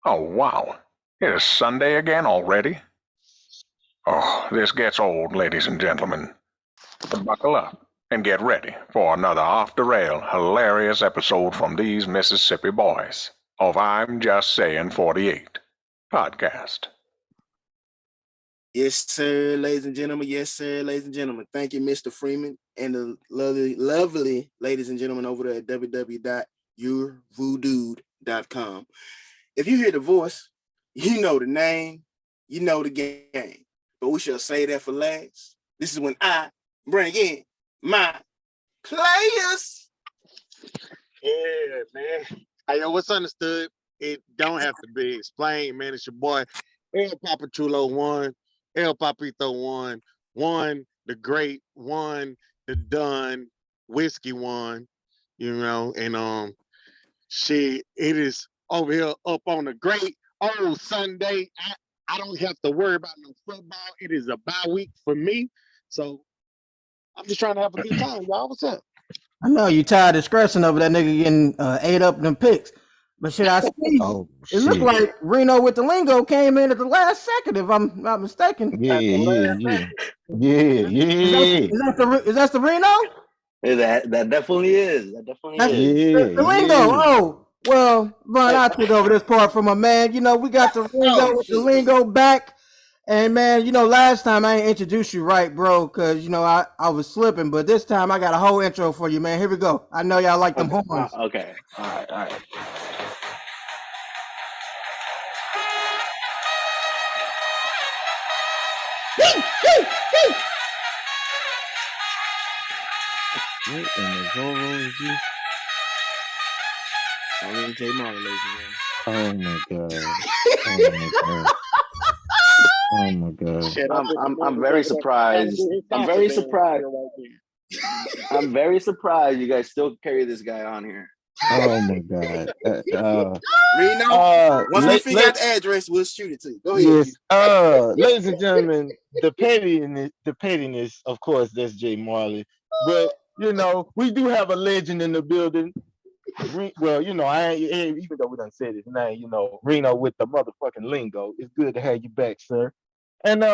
Oh, wow. It is Sunday again already? Oh, this gets old, ladies and gentlemen. But buckle up and get ready for another off-the-rail hilarious episode from these Mississippi boys of I'm Just Saying 48 podcast. Yes, sir, ladies and gentlemen. Yes, sir, ladies and gentlemen. Thank you, Mr. Freeman, and the lovely ladies and gentlemen over there at www.yourvoodoo.com. If you hear the voice, you know the name, you know the game. But we shall say that for last. This is when I bring in my players. Yeah, man. Hey, yo, what's understood? It don't have to be explained, man. It's your boy, El Papa Chulo 1, El Papito 1, the Great 1, the Done, Whiskey 1, and shit, it is over here up on a great old Sunday. I don't have to worry about no football. It is a bye week for me. So I'm just trying to have a good time, y'all. What's up? I know you tired of stressing over that nigga getting ate up in them picks. But shit, I see it looked like Reno with the lingo came in at the last second, if I'm not mistaken. Yeah. Is that the Reno? That definitely is. That definitely is. The lingo. Oh, well, Brian, I took over this part from my man. You know, we got the Ringo with the lingo back. And man, you know, last time I ain't introduced you right, bro, because you know I was slipping, but this time I got a whole intro for you, man. Here we go. I know y'all like them horns. Okay. All right. What in the world is this? J. Marley, ladies and gentlemen. Oh my god. I'm very surprised. I'm very surprised you guys still carry this guy on here. Oh my god. Reno, once we figure out the address, we'll shoot it to you. Go ahead. Yes. Ladies and gentlemen, the pettiness, of course, that's J. Marley. But you know, we do have a legend in the building. Well, you know, even though we done said his name, you know, Reno with the motherfucking lingo. It's good to have you back, sir. And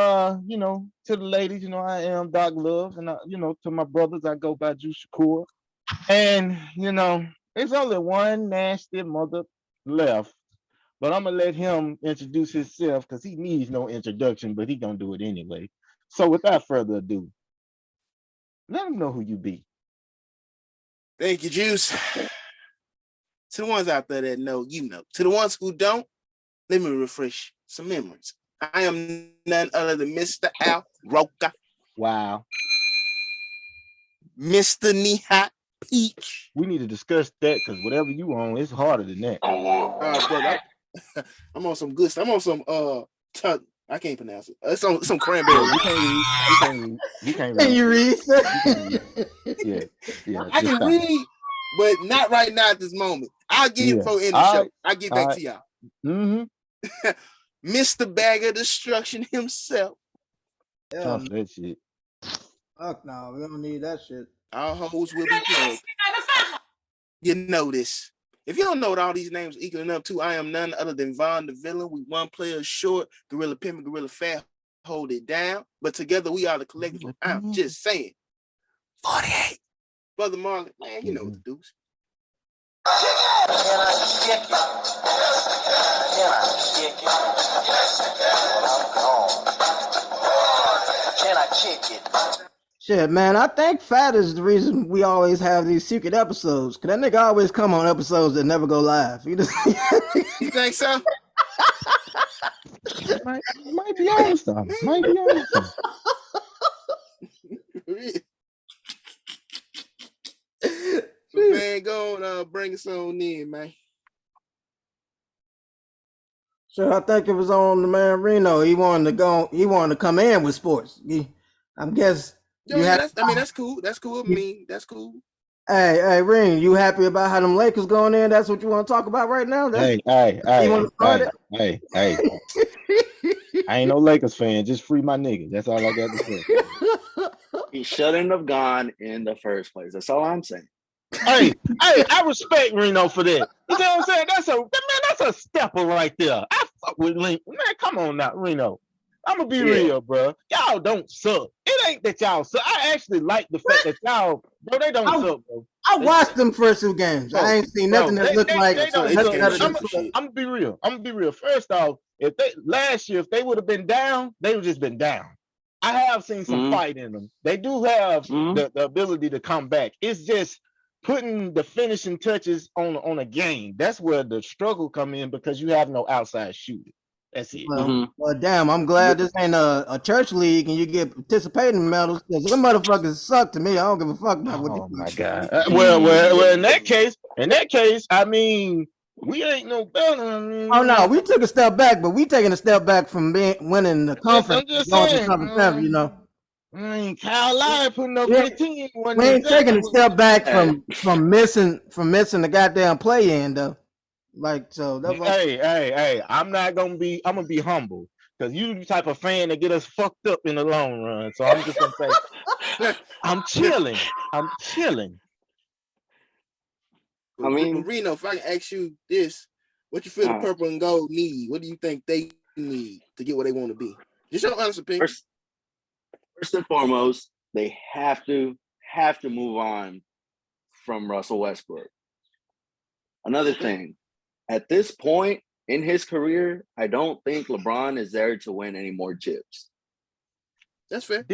you know, to the ladies, you know, I am Doc Love, and you know, to my brothers, I go by Juice Shakur. And you know, there's only one nasty mother left, but I'm gonna let him introduce himself because he needs no introduction, but he gonna do it anyway. So without further ado, let him know who you be. Thank you, Juice. To the ones out there that know, you know. To the ones who don't, let me refresh some memories. I am none other than Mr. Al Roca. Wow. Mr. Nihat Peach. We need to discuss that because whatever you on, it's harder than that. Brother, I'm on some good stuff. I'm on some I can't pronounce it. It's on some cranberry. You can't read. Can you read? Yeah. I can read, but not right now at this moment. I'll get it for in the show. I'll get back to y'all. Mm-hmm. Mr. Bag of Destruction himself. Tough that shit. Fuck no, we don't need that shit. Our hoes will be plugged. You know this. If you don't know what all these names are equaling up to, I am none other than Von the Villain. We one player short, Gorilla Pimpin', Gorilla Fat, hold it down. But together we are the collective. I'm just saying. 48. Brother Marlon, man, you know what to do. Can I kick it? Can I kick it? Shit, man, I think Fat is the reason we always have these secret episodes. Cause that nigga always come on episodes that never go live. You think so? might be on something. Man, go on, bring us on in, man. Sure, I think it was on the man Reno. He wanted to come in with sports. I'm guess. That's cool. That's cool with me. That's cool. Hey, Ring, you happy about how them Lakers going in? That's what you want to talk about right now? Hey. I ain't no Lakers fan. Just free my nigga. That's all I got to say. He shouldn't have gone in the first place. That's all I'm saying. Hey, I respect Reno for that. You know what I'm saying? That's That's a stepper right there. I fuck with Link. Man, come on now, Reno. I'm gonna be Yeah. real, bro. Y'all don't suck. It ain't that y'all suck. I actually like the fact that y'all, bro, they don't suck, bro. I watched them first 2 games. Bro, I ain't seen nothing that looked like they don't It's suck. game I'm shit. gonna be real. I'm gonna be real. First off, if they last year, if they would have been down, they would just been down. I have seen some fight in them. They do have the ability to come back. It's just putting the finishing touches on a game. That's where the struggle come in because you have no outside shooter. That's it. Well, damn, I'm glad this ain't a church league and you get participating medals because them motherfuckers suck to me. I don't give a fuck about what. Oh my god. Well. In that case, I mean, we ain't no better. I mean, Oh no, we took a step back, but we taking a step back from winning the conference. I'm just going to saying, conference champ, you know. I mean, Kyle Lowry putting up 15. We ain't taking a step back from missing the goddamn play in though. Like so. That's Hey! I'm gonna be humble because you the type of fan that get us fucked up in the long run. So I'm just gonna say, I'm chilling. I mean, Reno, if I can ask you this, what you feel the purple and gold need? What do you think they need to get where they want to be? Just your honest opinion. First and foremost, they have to move on from Russell Westbrook. Another thing, at this point in his career, I don't think LeBron is there to win any more chips. That's fair.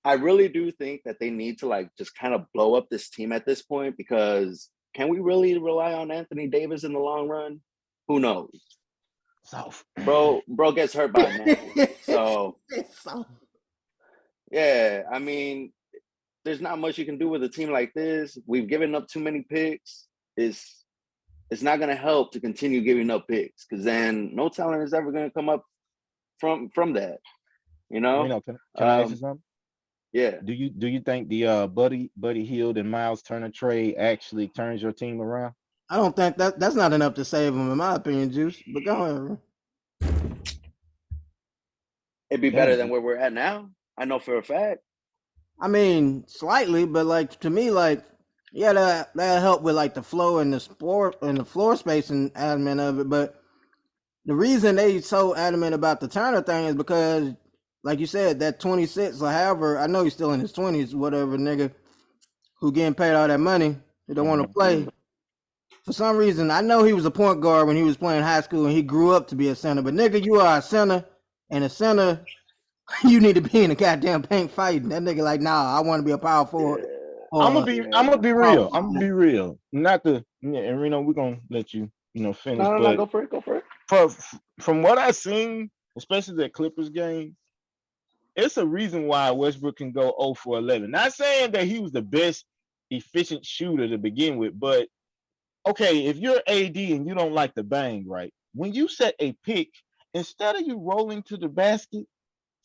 I really do think that they need to like just kind of blow up this team at this point because can we really rely on Anthony Davis in the long run? Who knows? Bro gets hurt by a man. So yeah, I mean, there's not much you can do with a team like this. We've given up too many picks. It's not going to help to continue giving up picks because then no talent is ever going to come up from that. You know? Can I ask you something? Yeah. Do you think the Buddy Hield and Miles Turner trade actually turns your team around? I don't think that's not enough to save them, in my opinion, Juice. But go ahead. It'd be better than where we're at now. I know for a fact. I mean, slightly, but like to me, like yeah, that help with like the flow and the sport and the floor spacing element of it. But the reason they so adamant about the Turner thing is because, like you said, that 26 or however, I know he's still in his 20s, whatever nigga who getting paid all that money, who don't want to play. For some reason, I know he was a point guard when he was playing high school and he grew up to be a center. But nigga, you are a center, and a center, you need to be in the goddamn paint fighting. That nigga like, nah, I want to be a power forward. I'm gonna be real. I'm gonna be real. Not the and Reno, we're gonna let you finish. No, go for it. From what I've seen, especially that Clippers game, it's a reason why Westbrook can go 0 for 11. Not saying that he was the best efficient shooter to begin with, but okay, if you're AD and you don't like the bang, right? When you set a pick, instead of you rolling to the basket,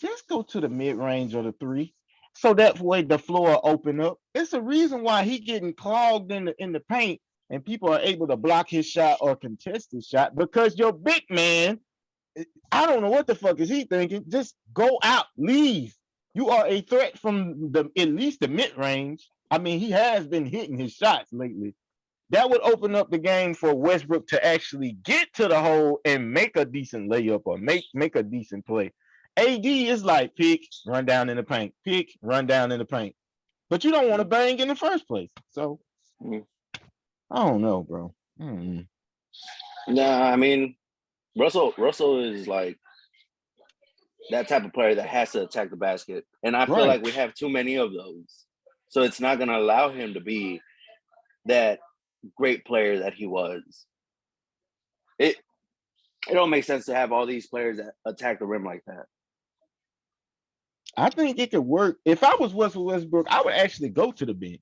just go to the mid-range or the 3. So that way the floor open up. It's a reason why he getting clogged in the paint and people are able to block his shot or contest his shot because your big man, I don't know what the fuck is he thinking. Just go out, leave. You are a threat from at least the mid-range. I mean, he has been hitting his shots lately. That would open up the game for Westbrook to actually get to the hole and make a decent layup or make a decent play. AD is like pick, run down in the paint, pick, run down in the paint. But you don't want to bang in the first place. So I don't know, bro. Nah, I mean, Russell is like that type of player that has to attack the basket. And I feel like we have too many of those. So it's not gonna allow him to be that great player that he was. It don't make sense to have all these players that attack the rim like that. I think it could work. If I was Russell Westbrook, I would actually go to the bench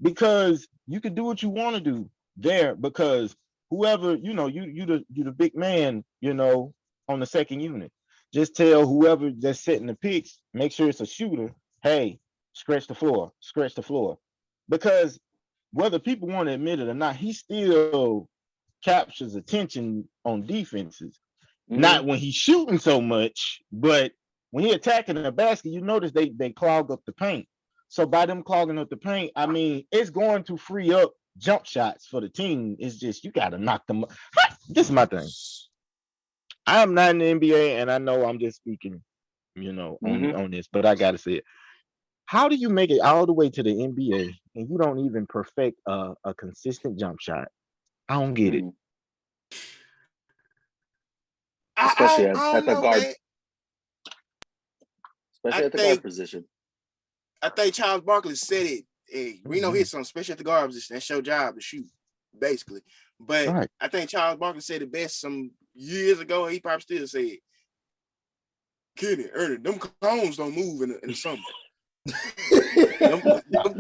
because you can do what you want to do there because whoever, you the big man, on the second unit. Just tell whoever that's setting the picks, make sure it's a shooter, hey, stretch the floor. Because whether people want to admit it or not, he still captures attention on defenses. Not when he's shooting so much, but when he's attacking the basket, you notice they clog up the paint. So by them clogging up the paint, I mean, it's going to free up jump shots for the team. It's just you got to knock them. This is my thing. I am not in the NBA, and I know I'm just speaking, on this, but I gotta say it. How do you make it all the way to the NBA and you don't even perfect a consistent jump shot? I don't get it. Especially I at don't the know, guard, man. especially at the guard position. I think Charles Barkley said it. Hey, Reno hit some, especially at the guard position. That's your job to shoot, basically. But I think Charles Barkley said it best some years ago. He probably still said, "Kenny, Ernie, them cones don't move in the summer.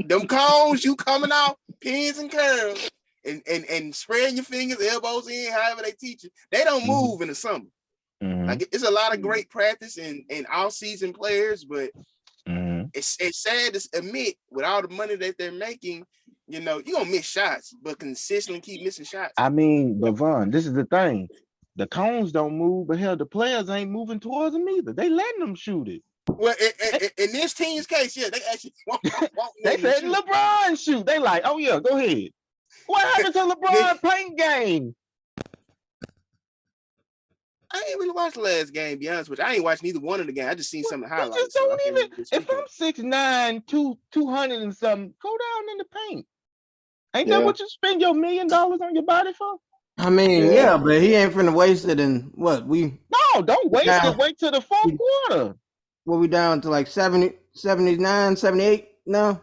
them cones, you coming out, pins and curls, and spreading your fingers, elbows in, however they teach you. They don't move in the summer. Like it's a lot of great practice and all-season players, but it's sad to admit with all the money that they're making, you're gonna miss shots, but consistently keep missing shots. I mean, but Von, this is the thing. The cones don't move, but hell, the players ain't moving towards them either. They letting them shoot it. Well, in this team's case, yeah, they actually won't they said shoot. LeBron shoot. They like, oh yeah, go ahead. What happened to LeBron paint game? I ain't really watched the last game, be honest with you. I ain't watched neither one of the games. I just seen some of the highlights. Just don't even. If I'm 6'9", 200 and something, go down in the paint. Ain't that what you spend your $1 million on your body for? I mean, yeah, but he ain't finna waste it in what we. No, don't waste it. Wait till the fourth quarter. Well, we down to like 70, 79, 78 now.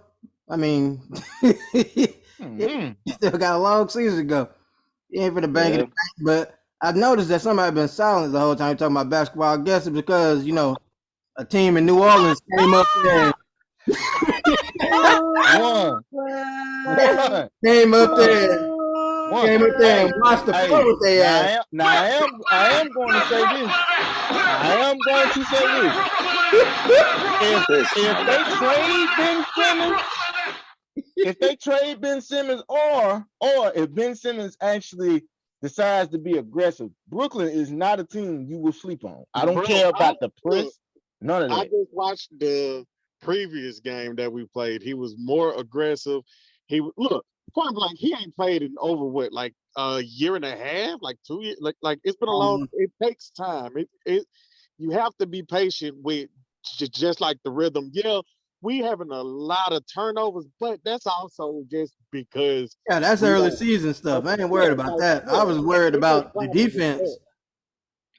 I mean, he still got a long season to go. He ain't finna bang it, but I noticed that somebody been silent the whole time talking about basketball. I guess it's because a team in New Orleans came up there. Came up there and watched the floor with their ass. Now I am going to say this. If they trade Ben Simmons, or if Ben Simmons actually decides to be aggressive, Brooklyn is not a team you will sleep on. I don't care about the press. None of that. I just watched the previous game that we played. He was more aggressive. Point blank, he ain't played in over what, like a year and a half, like 2 years. Like it's been a long. It takes time. You have to be patient with just like the rhythm. Yeah, we having a lot of turnovers, but that's also just because. Yeah, that's early season stuff. I ain't worried about that. I was worried about the defense.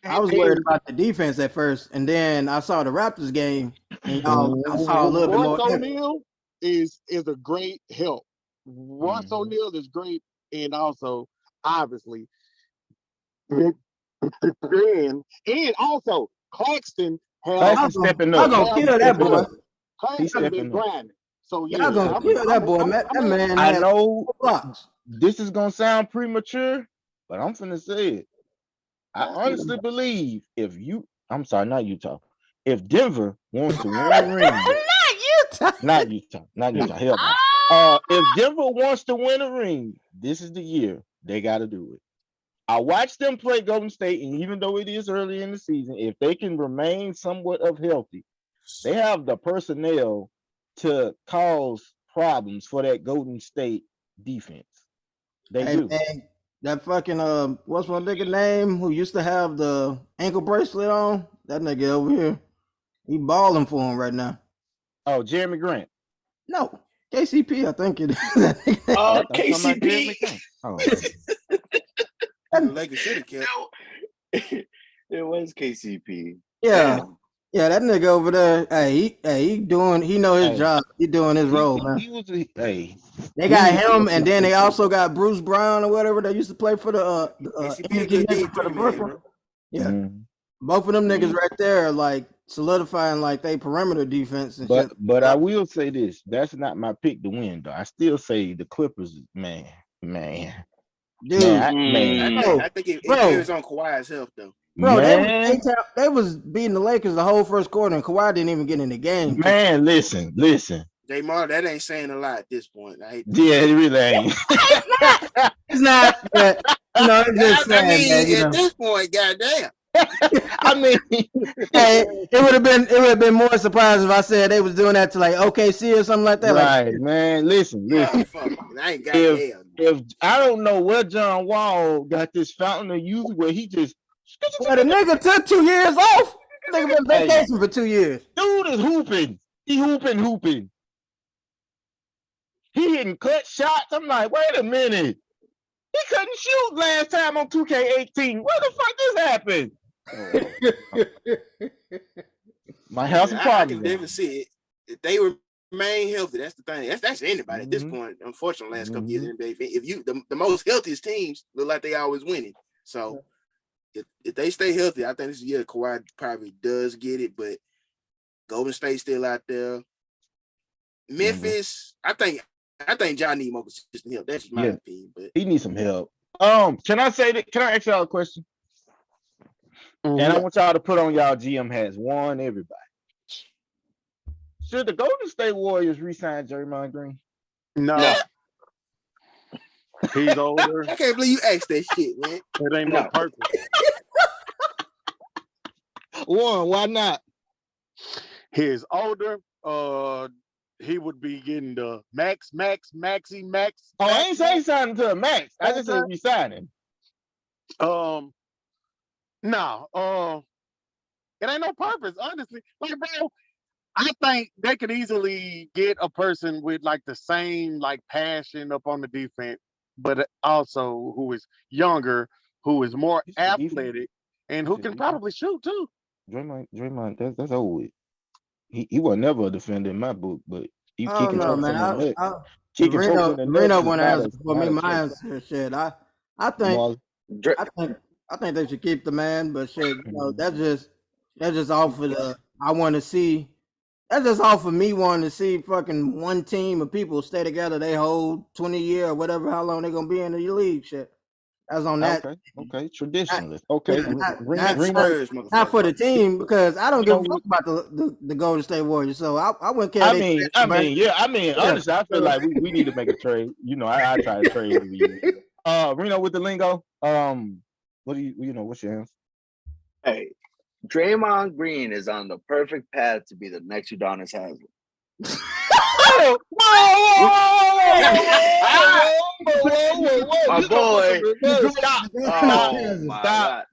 I was worried about the defense at first, and then I saw the Raptors game, and I saw a little bit more. Royce O'Neal is a great help. Royce O'Neal is great, and also obviously, and also Claxton has stepping up. I'm gonna kill that boy. Claxton been grinding. So yeah, I'm gonna kill that boy. That man. I know blocks. This is gonna sound premature, but I'm finna say it. I honestly believe if Denver wants to win a ring, not Utah, hell no. If Denver wants to win a ring, this is the year they got to do it. I watched them play Golden State, and even though it is early in the season, if they can remain somewhat of healthy, they have the personnel to cause problems for that Golden State defense. They do. Man, that fucking what's my nigga name who used to have the ankle bracelet on? That nigga over here, he balling for him right now. Oh, Jeremy Grant. No, KCP, I think it is. KCP. Oh, Lakers should have kept. It was KCP. Yeah, that nigga over there. Hey, he doing. He know his job. He doing his role, man. They got him, and then they also got Bruce Brown or whatever that used to play for the for the Brooklyn. Yeah, both of them niggas right there are like solidifying like they perimeter defense and shit. But I will say this: that's not my pick to win, though. I still say the Clippers, man. Dude, I think it depends on Kawhi's health, though. Bro, they was beating the Lakers the whole first quarter, and Kawhi didn't even get in the game. Man, listen. J-Mar, that ain't saying a lot at this point. Yeah, it really ain't. It's not. But, it's just saying, at this point, goddamn. I mean, Hey, it would have been more surprised if I said they was doing that to like OKC or something like that. right, Like, man. Listen. Fuck, I ain't got If hell. if I don't know where John Wall got this fountain of youth where he just well, the nigga took 2 years off. The nigga been vacation for 2 years. Dude is hooping. He hooping. He hitting cut shots. I'm like, wait a minute. He couldn't shoot last time on 2K18. Where the fuck this happened? My house I problem. can never see it. If they remain healthy, that's the thing. That's anybody at this point. Unfortunately, last couple years in the NBA, if you the most healthiest teams look like they always winning. So if they stay healthy, I think this year Kawhi probably does get it, but Golden State still out there. Memphis, I think John need more consistent help. That's just my opinion. But he needs some help. Can I say that? Can I ask y'all a question? And I want y'all to put on y'all GM hats. One, everybody. Should the Golden State Warriors re-sign Draymond Green? No. He's older. I can't believe you asked that shit, man. It ain't no purpose. One, why not? He's older. He would be getting the maxi. Oh, I ain't say signing to a max. I just said re-signing. No. It ain't no purpose, honestly. Like, bro, I think they could easily get a person with like the same like passion up on the defense, but also who is younger, who is more athletic, and who can probably shoot too. Draymond, that's old. He was never a defender in my book, but he kicking know, folks man. in the neck. Kicking folks in the neck. Reno want to answer for me. My answer, shit. I think they should keep the man, but shit, you know, that's just all for the. I want to see. That's just all for me wanting to see fucking one team of people stay together. They hold 20 years or whatever, how long they're gonna be in the league. Shit. That's on that. Okay. Traditionalist. Okay. Not for the team, because I don't give a fuck about the Golden State Warriors. So I wouldn't care. Honestly, I feel like we need to make a trade. You know, I try to trade every year. Reno with the lingo. What do you know? What's your answer? Hey, Draymond Green is on the perfect path to be the next Udonis Haslem. Whoa! My boy. Stop.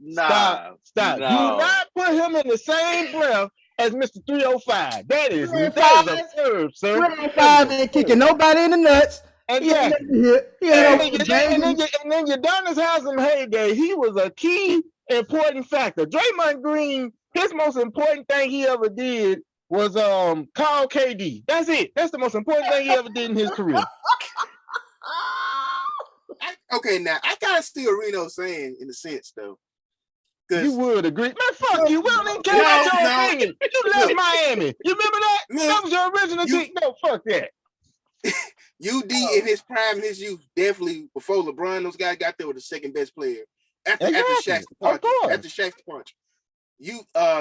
No. Do not put him in the same breath as Mr. 305. That is absurd, sir. 305 ain't kicking nobody in the nuts. And then Udonis Haslem heyday, he was a key important factor. Draymond Green, his most important thing he ever did was call KD. That's it. That's the most important thing he ever did in his career. Okay, now I gotta see what Reno's saying in a sense though. You would agree. Man, fuck you. We don't even care about your opinion. You left Miami. You remember that? That was your original team. No, fuck that. UD in his prime, his youth, definitely before LeBron, those guys got there with the second best player. After Shaq's departure.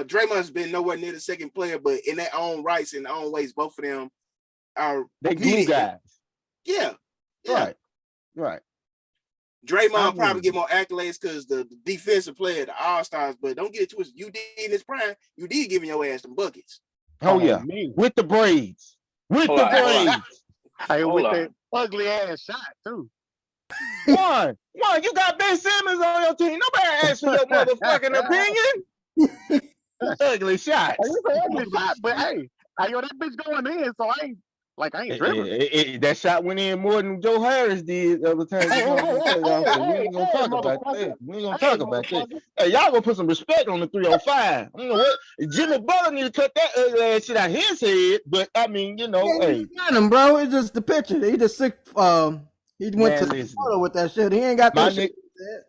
Draymond's been nowhere near the second player, but in their own rights, in their own ways, both of them are glue guys. Yeah. Right. Draymond probably get more accolades because the defensive player, the all-stars, but don't get it to us. UD in his prime, UD giving your ass some buckets. Oh yeah, with the braids. With the braids. Hey, with that ugly ass shot too. One, you got Ben Simmons on your team. Nobody asked for your motherfucking opinion. Ugly shot. It's an ugly shot, but hey, that bitch going in, so I ain't dribbling. That shot went in more than Joe Harris did the other time. We ain't gonna talk about that. Hey, y'all gonna put some respect on the 305. I don't know what Jimmy Butler need to cut that ugly ass shit out his head, but I mean, you know, hey, him, bro. It's just the picture. He just sick. He went to the photo with that shit. He ain't got that shit.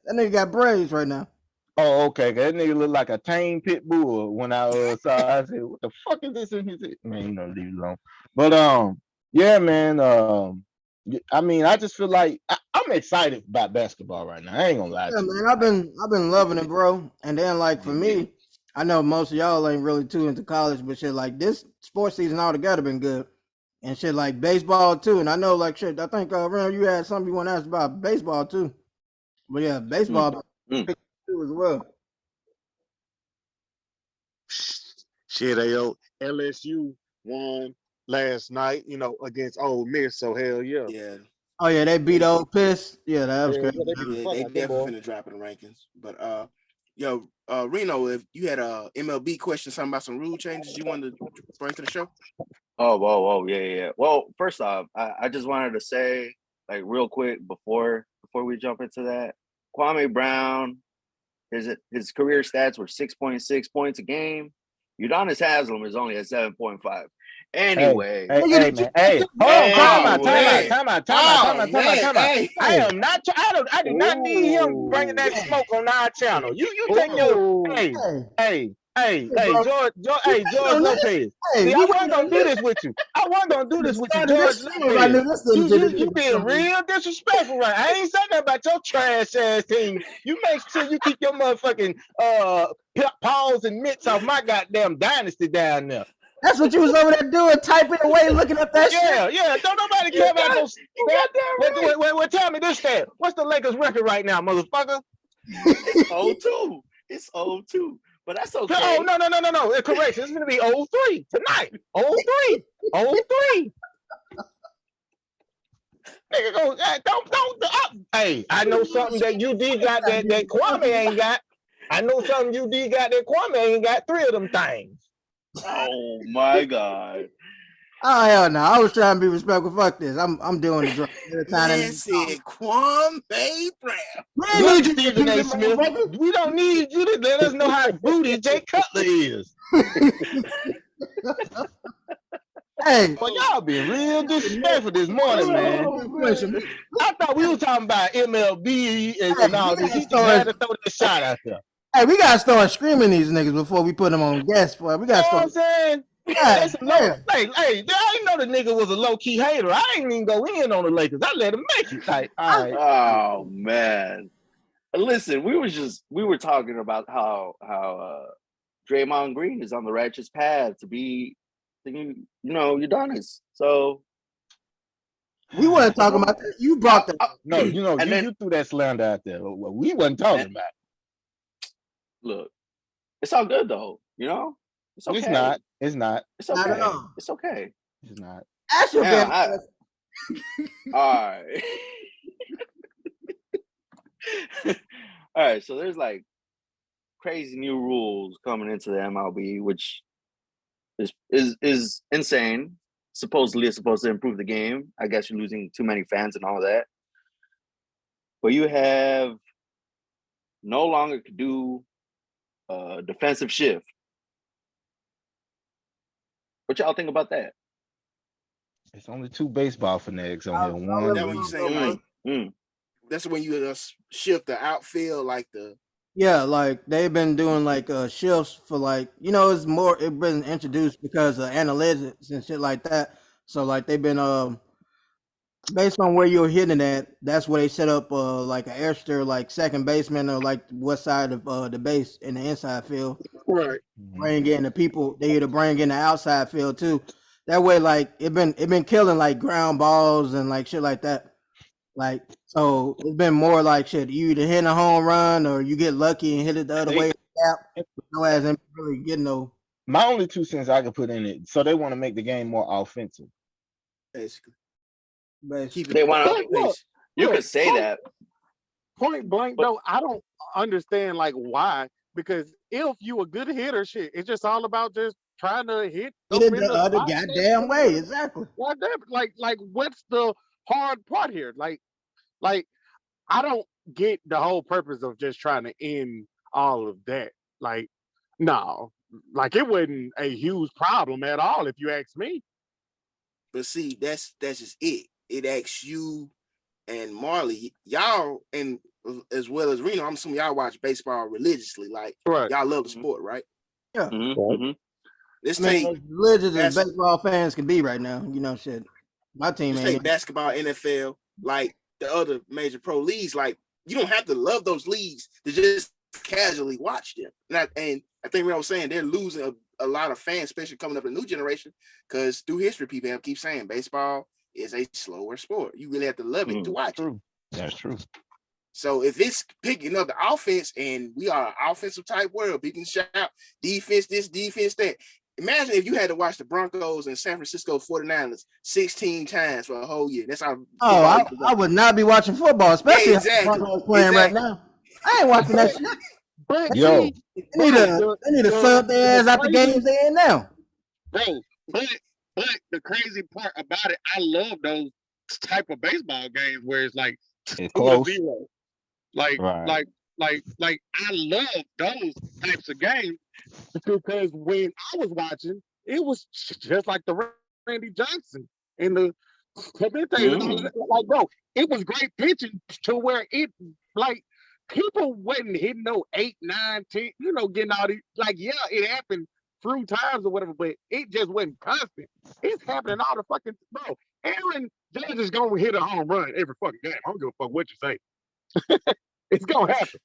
That nigga got braids right now. Oh, okay. That nigga look like a tame pit bull. When I saw, I said, "What the fuck is this in his head?" Man, you know, leave it alone. But yeah, man. I mean, I just feel like I'm excited about basketball right now. I ain't gonna lie. Yeah, man. I've been loving it, bro. And then, like, for me, I know most of y'all ain't really too into college, but shit, like, this sports season altogether been good. And shit like baseball too. And I know, like, shit, I think Ren, you had something you want to ask about baseball too. But yeah, baseball too as well. Shit, LSU won last night, against Ole Miss. So hell yeah. Yeah. Oh yeah, they beat Old Piss. Yeah, that was Yeah, crazy. they beat the Yeah, fuck they out them boys. definitely finna drop in the rankings. But Reno, if you had a MLB question, something about some rule changes you wanted to bring to the show. Oh, yeah. Well, first off, I just wanted to say, like, real quick before we jump into that, Kwame Brown, his career stats were 6.6 points a game. Udonis Haslam is only at 7.5. Anyway, hey, man. Hey, hold on, time out. Hey. I am not. I do not need him bringing that smoke on our channel. You take your. Hey, George Lopez. See, I wasn't gonna do this with you. George Lopez. You being real disrespectful, right? I ain't saying nothing about your trash ass team. You make sure you keep your motherfucking paws and mitts off my goddamn dynasty down there. That's what you was over there doing, typing away, looking up that shit. Yeah. Don't nobody care about those. Wait, tell me this stat. What's the Lakers record right now, motherfucker? It's 0-2. It's 0-2. But that's okay. Oh, no. Correction. It's going to be 0-3 tonight. 0-3. Nigga, don't. Hey, I know something that UD got that Kwame ain't got. I know something UD got that Kwame ain't got. 3 of them things. Oh my God. Oh hell no! I was trying to be respectful. Fuck this. I'm doing the drop. Man said Kwame Brown. Look, Stephen A. Smith, we don't need you to let us know how booty Jay Cutler is. Hey, well, y'all being real disrespectful this morning, man. I thought we were talking about MLB and all this. He just had to throw that shot out there. Hey, we gotta start screaming these niggas before we put them on guest. Boy, we gotta start. You know what I'm saying? Hey, I didn't know the nigga was a low-key hater. I ain't even go in on the Lakers. I let him make it. Like, all right. Oh man. Listen, we were talking about how Draymond Green is on the righteous path to be Udonis. So we weren't talking about that. You brought that. No, you threw that slander out there. Well, we wasn't talking about it. Look, it's all good though, It's okay. It's not. It's okay. It's okay. It's not. Ask your all right. All right. So there's like crazy new rules coming into the MLB, which is insane. Supposedly, it's supposed to improve the game. I guess you're losing too many fans and all that. But you have no longer could do a defensive shift. What y'all think about that? It's only 2 baseball fanatics on here. One. That's when you say that's when you shift the outfield like the. Yeah, like they've been doing like shifts for like it's been introduced because of analytics and shit like that. So like they've been based on where you're hitting at, that's where they set up like an extra like second baseman or like what side of the base in the inside field. Right. Bring in the people. They either bring in the outside field too. That way, like it been killing like ground balls and like shit like that. Like so, it's been more like shit. You either hit a home run or you get lucky and hit it the other way. No ass ain't really getting no. My only 2 cents I could put in it. So they want to make the game more offensive. Basically. They want to. You could say that. Point blank, though, I don't understand like why. Because if you a good hitter, shit, it's just all about just trying to hit it the other goddamn way. Exactly. Like what's the hard part here? Like I don't get the whole purpose of just trying to end all of that. Like, no, like it wasn't a huge problem at all, if you ask me. But see, that's just it. It asks you and Marley, y'all, and as well as Reno, I'm assuming y'all watch baseball religiously. Like, y'all love the sport, right? Yeah. Let's take as religious as baseball fans can be right now. Shit. My team ain't. Take basketball, NFL, like the other major pro leagues. Like, you don't have to love those leagues to just casually watch them. And I think Reno was saying they're losing a lot of fans, especially coming up in the new generation, because through history, people have keep saying baseball is a slower sport. You really have to love it to watch it. That's true. So if it's picking up the offense, and we are an offensive type world, people can shout defense this, defense that, Imagine if you had to watch the Broncos and San Francisco 49ers 16 times for a whole year. That's how. I would not be watching football, especially if the Broncos playing right now. I ain't watching that shit. But they need to sub their ass out the games they in now. Bro, but the crazy part about it, I love those type of baseball games where it's like it's close. 2-0. Like I love those types of games because when I was watching, it was just like the Randy Johnson and the Clemente and all of that. Like, bro, it was great pitching to where it like people wasn't hitting no 8, 9, 10, getting all these it happened through times or whatever, but it just wasn't constant. It's happening all the fucking bro. Aaron Judge is gonna hit a home run every fucking game. I don't give a fuck what you say. It's gonna happen.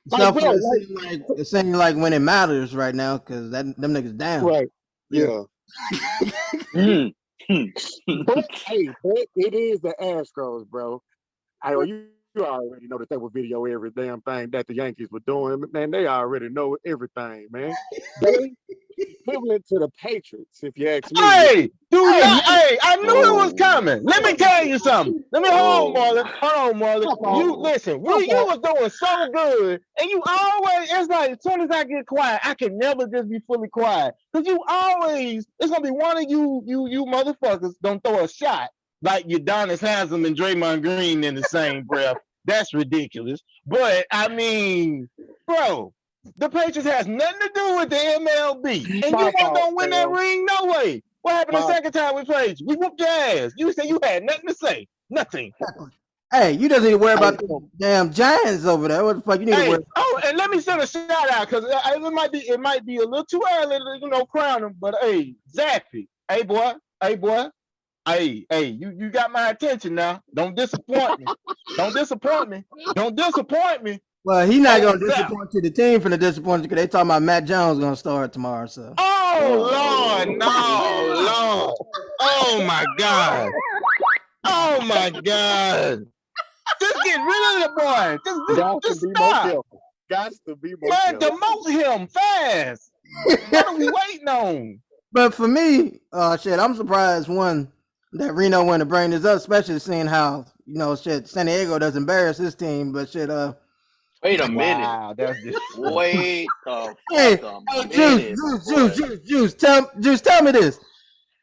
It seems like when it matters right now because them niggas down. Right. Yeah. But it is the Astros, bro. You already know that they will video every damn thing that the Yankees were doing. Man, they already know everything, man. They equivalent to the Patriots, if you ask me. I knew it was coming. Let me tell you something. Hold on, Marlon. You listen, you was doing so good, and you always, it's like as soon as I get quiet, I can never just be fully quiet. Because you always, it's gonna be one of you motherfuckers don't throw a shot like Udonis Haslem and Draymond Green in the same breath. That's ridiculous. But I mean, bro, the Patriots has nothing to do with the MLB. And you weren't gonna win that ring no way. What happened the second time we played you? We whooped your ass. You said you had nothing to say. Nothing. Hey, you don't need to worry about the damn Giants over there. What the fuck you need to worry about? Oh, and let me send a shout out because it might be a little too early to crown him. But hey, Zappy, hey boy. Hey, you got my attention now. Don't disappoint me. Don't disappoint me. Well, he's not gonna disappoint you. The team finna disappoint you because they talking about Matt Jones gonna start tomorrow. So. Oh Lord, no, Lord. Oh my God. Just get rid of the boy. Just stop. Got to be more man, demote him fast. What are we waiting on? But for me, I'm surprised that Reno wanted to bring this up, especially seeing how San Diego does embarrass his team. But wait a minute. Wow, that's just wait the minute. Juice, tell me this.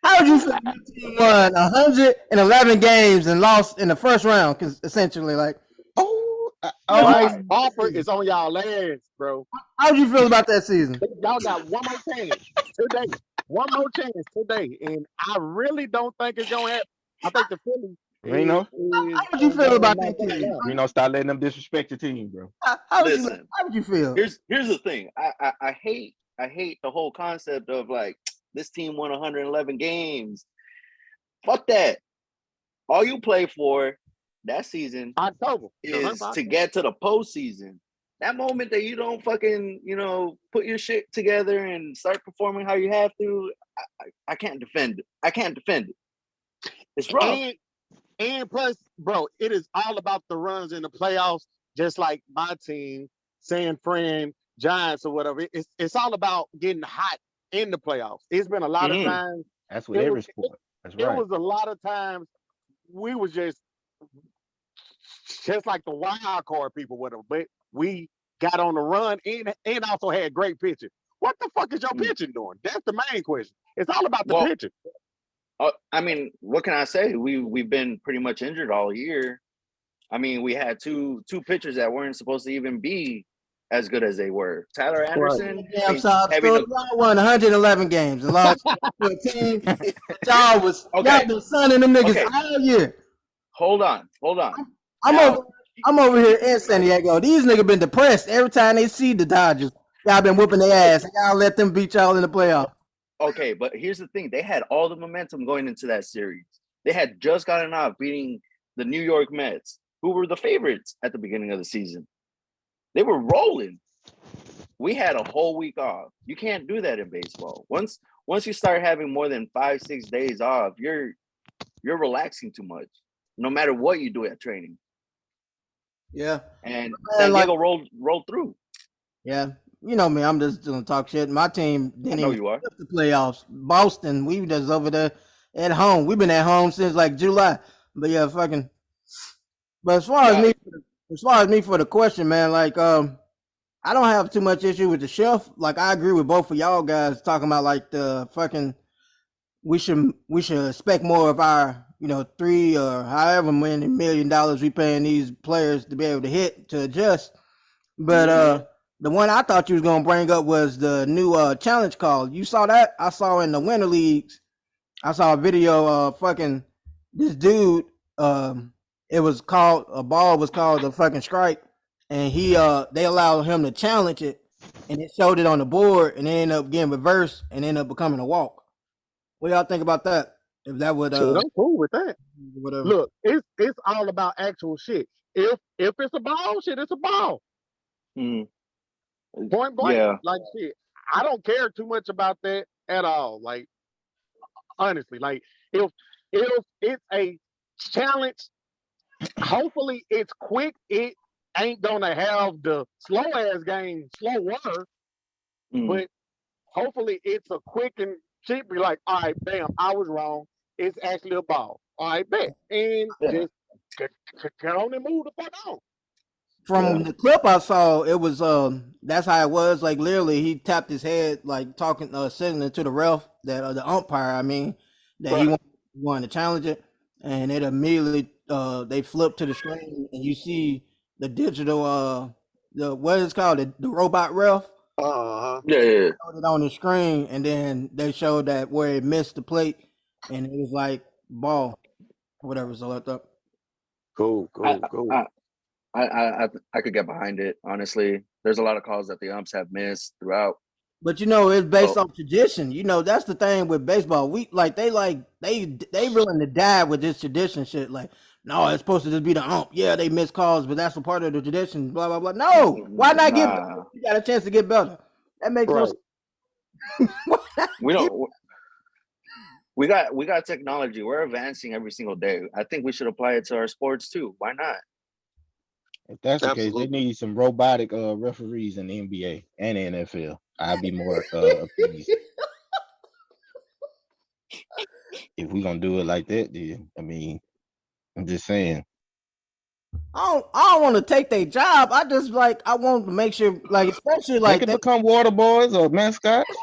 How would you feel if your team won 111 games and lost in the first round? Because essentially, offer is on y'all ass, bro. How would you feel about that season? Y'all got one more chance today. One more chance today, and I really don't think it's gonna happen. I think the Phillies. Reno, how would you feel about that team? Reno, stop letting them disrespect your team, bro. How would you feel? Here's the thing. I hate the whole concept of like this team won 111 games. Fuck that. All you play for that season is to get to the postseason. That moment that you don't fucking, put your shit together and start performing how you have to, I can't defend it. It's rough. And plus, bro, it is all about the runs in the playoffs, just like my team, San Fran, Giants or whatever. It's all about getting hot in the playoffs. It's been a lot of times. That's with every sport. That's right. It was a lot of times we was just like the wild card people, whatever. But we got on the run and also had great pitching. What the fuck is your pitching doing? That's the main question. It's all about the pitching. I mean, what can I say? We've been pretty much injured all year. I mean, we had two pitchers that weren't supposed to even be as good as they were. Tyler Anderson. Yeah, I'm sorry. Y'all won 111 games and lost to a team. Y'all been sunning them niggas all year. Hold on. I'm over here in San Diego. These niggas been depressed every time they see the Dodgers. Y'all been whooping their ass. Y'all let them beat y'all in the playoffs. Okay, but here's the thing. They had all the momentum going into that series. They had just gotten off beating the New York Mets, who were the favorites at the beginning of the season. They were rolling. We had a whole week off. You can't do that in baseball. Once you start having more than 5-6 days off, you're relaxing too much, no matter what you do at training. Yeah. And San Diego rolled through. Yeah. you know me, I'm just gonna talk shit. My team I didn't know even you are. skip the playoffs. Boston, we just over there at home. We've been at home since like July. But yeah, fucking. But Yeah. as far as me for the question, man, like I don't have too much issue with the chef. Like I agree with both of y'all guys talking about like the fucking we should expect more of our, you know, three or however many $1 million we paying these players to be able to hit to adjust. But the one I thought you was gonna bring up was the new challenge call. You saw that? I saw in the winter leagues. I saw a video of fucking this dude. It was called a ball was called the fucking strike, and they allowed him to challenge it, and it showed it on the board, and it ended up getting reversed and ended up becoming a walk. What y'all think about that? If that would Shit, I'm cool with that. whatever. Look, it's all about actual shit. If it's a ball, shit, it's a ball. Mm. Point blank. Yeah. Like shit. I don't care too much about that at all. Like honestly, like if it's a challenge, hopefully it's quick. It ain't gonna have the slow ass game slower, but hopefully it's a quick and cheap. Be like, all right, bam, I was wrong. It's actually a ball. All right, bet, and just get on and move the fuck on. From the clip I saw, it was that's how it was. Like literally, he tapped his head, like talking, signaling to the ref that the umpire. I mean, that he wanted to challenge it, and it immediately they flipped to the screen, and you see the digital the what is it called the robot ref. Uh-huh. Yeah. Showed it on the screen, and then they showed that where it missed the plate, and it was like ball, whatever. So like that. Cool. I could get behind it. Honestly, there's a lot of calls that the umps have missed throughout. But you know, it's based on tradition. You know, that's the thing with baseball. We they willing to die with this tradition shit. Like, no, it's supposed to just be the ump. Yeah, they miss calls, but that's a part of the tradition. Blah blah blah. No, why not get better? You got a chance to get better. That makes no sense. We don't. We got technology. We're advancing every single day. I think we should apply it to our sports too. Why not? If that's the case, they need some robotic referees in the NBA and the NFL. I'd be more appeased. If we're gonna do it like that, then I mean, I'm just saying. I don't want to take their job. I just I want to make sure, like, especially like they can become water boys or mascots.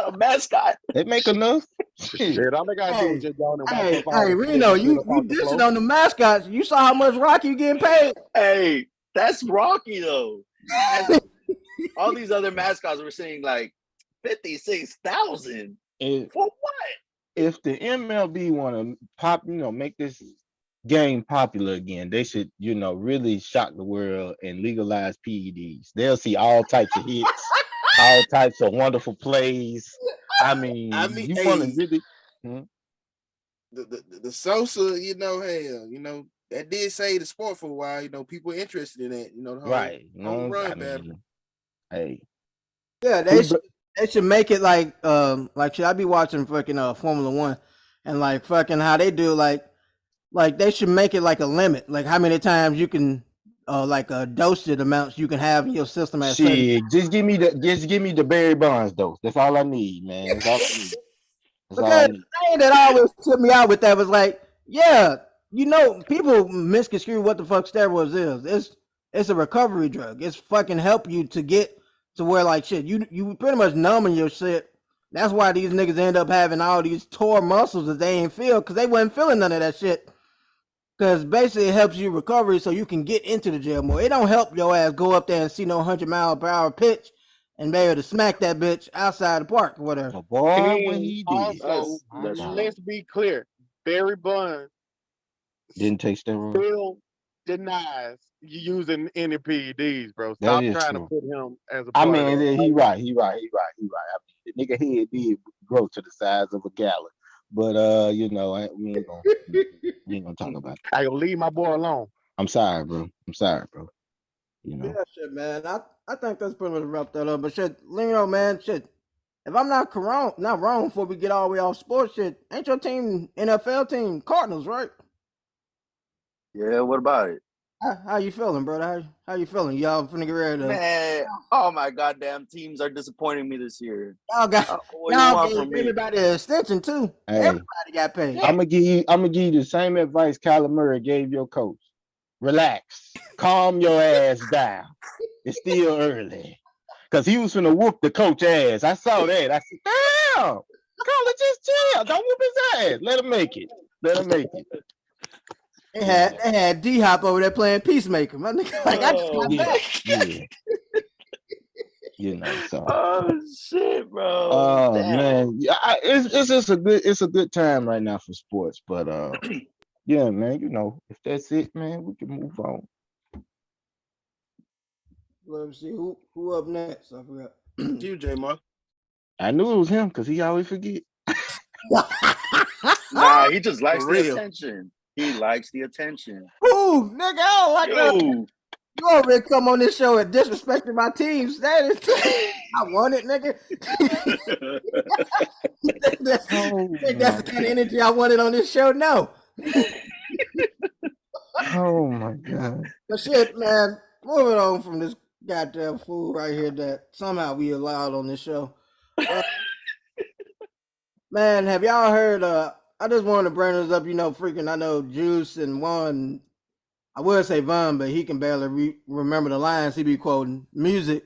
A mascot. They make enough. Shit, all they gotta do is just go on and Hey, Reno, you dissing on the mascots. You saw how much Rocky you getting paid? Hey, that's Rocky though. All these other mascots were saying like 56,000. For what? If the MLB want to make this game popular again, they should, really shock the world and legalize PEDs. They'll see all types of hits, all types of wonderful plays. I mean, you want to really the Sosa, hell, that did save the sport for a while. People interested in that, the whole, right? whole run battle. Hey, yeah, they should make it like should I be watching fucking Formula 1 and like fucking how they do like they should make it like a limit, like how many times you can like a dosage amounts you can have in your system. Shit, just give me the Barry Bonds dose. That's all I need, man. That's all I need. Because the thing that always took me out with that was like, yeah, people misconstrue what the fuck steroids is. It's a recovery drug. It's fucking help you to get to where like shit. You pretty much numbing your shit. That's why these niggas end up having all these tore muscles that they ain't feel because they wasn't feeling none of that shit. Because basically it helps you recovery so you can get into the gym more. It don't help your ass go up there and see no 100-mile-per-hour pitch and be able to smack that bitch outside the park or whatever. Boy, when he did. Also, let's be clear. Barry Bonds didn't take steroids. Still denies you using any PEDs, bro. Stop trying to put him as a part of that. He right. I mean, the nigga head did grow to the size of a gallon. But we ain't gonna talk about it. I gonna leave my boy alone. I'm sorry, bro. Yeah, shit, man. I think that's pretty much wrap that up. But shit, Lingo, man, shit. If I'm not wrong before we get all the way off sports shit, ain't your team NFL team Cardinals, right? Yeah, what about it? How you feeling, brother? How you feeling? Y'all finna get ready to Man, all my goddamn teams are disappointing me this year. y'all got What do you y'all want gave from me? everybody an extension too. Hey. Everybody got paid. I'm gonna give you the same advice Kyler Murray gave your coach. Relax, calm your ass down. It's still early, cause he was finna whoop the coach ass. I saw that. I said, damn, Kyler, just chill. Don't whoop his ass. Let him make it. Let him make it. They had D Hop over there playing peacemaker. My nigga, like I just got back. Yeah. You know, so. Oh shit, bro. Oh Damn. man, yeah, it's just a good time right now for sports. But yeah, man, you know, if that's it, man, we can move on. Let me see who up next. I forgot. You, J Mark. I knew it was him because he always forget. Nah, he just likes For the real. attention. He likes the attention. Ooh, nigga, I don't like that. Yo, You already come on this show and disrespecting my team status. I want it, nigga. that's the kind of energy I wanted on this show. No. Oh my god. But shit, man, moving on from this goddamn fool right here that somehow we allowed on this show. Man, have y'all heard? I just wanted to bring this up. You know, freaking, I know Juice and Juan. I would say Von, but he can barely remember the lines. He be quoting music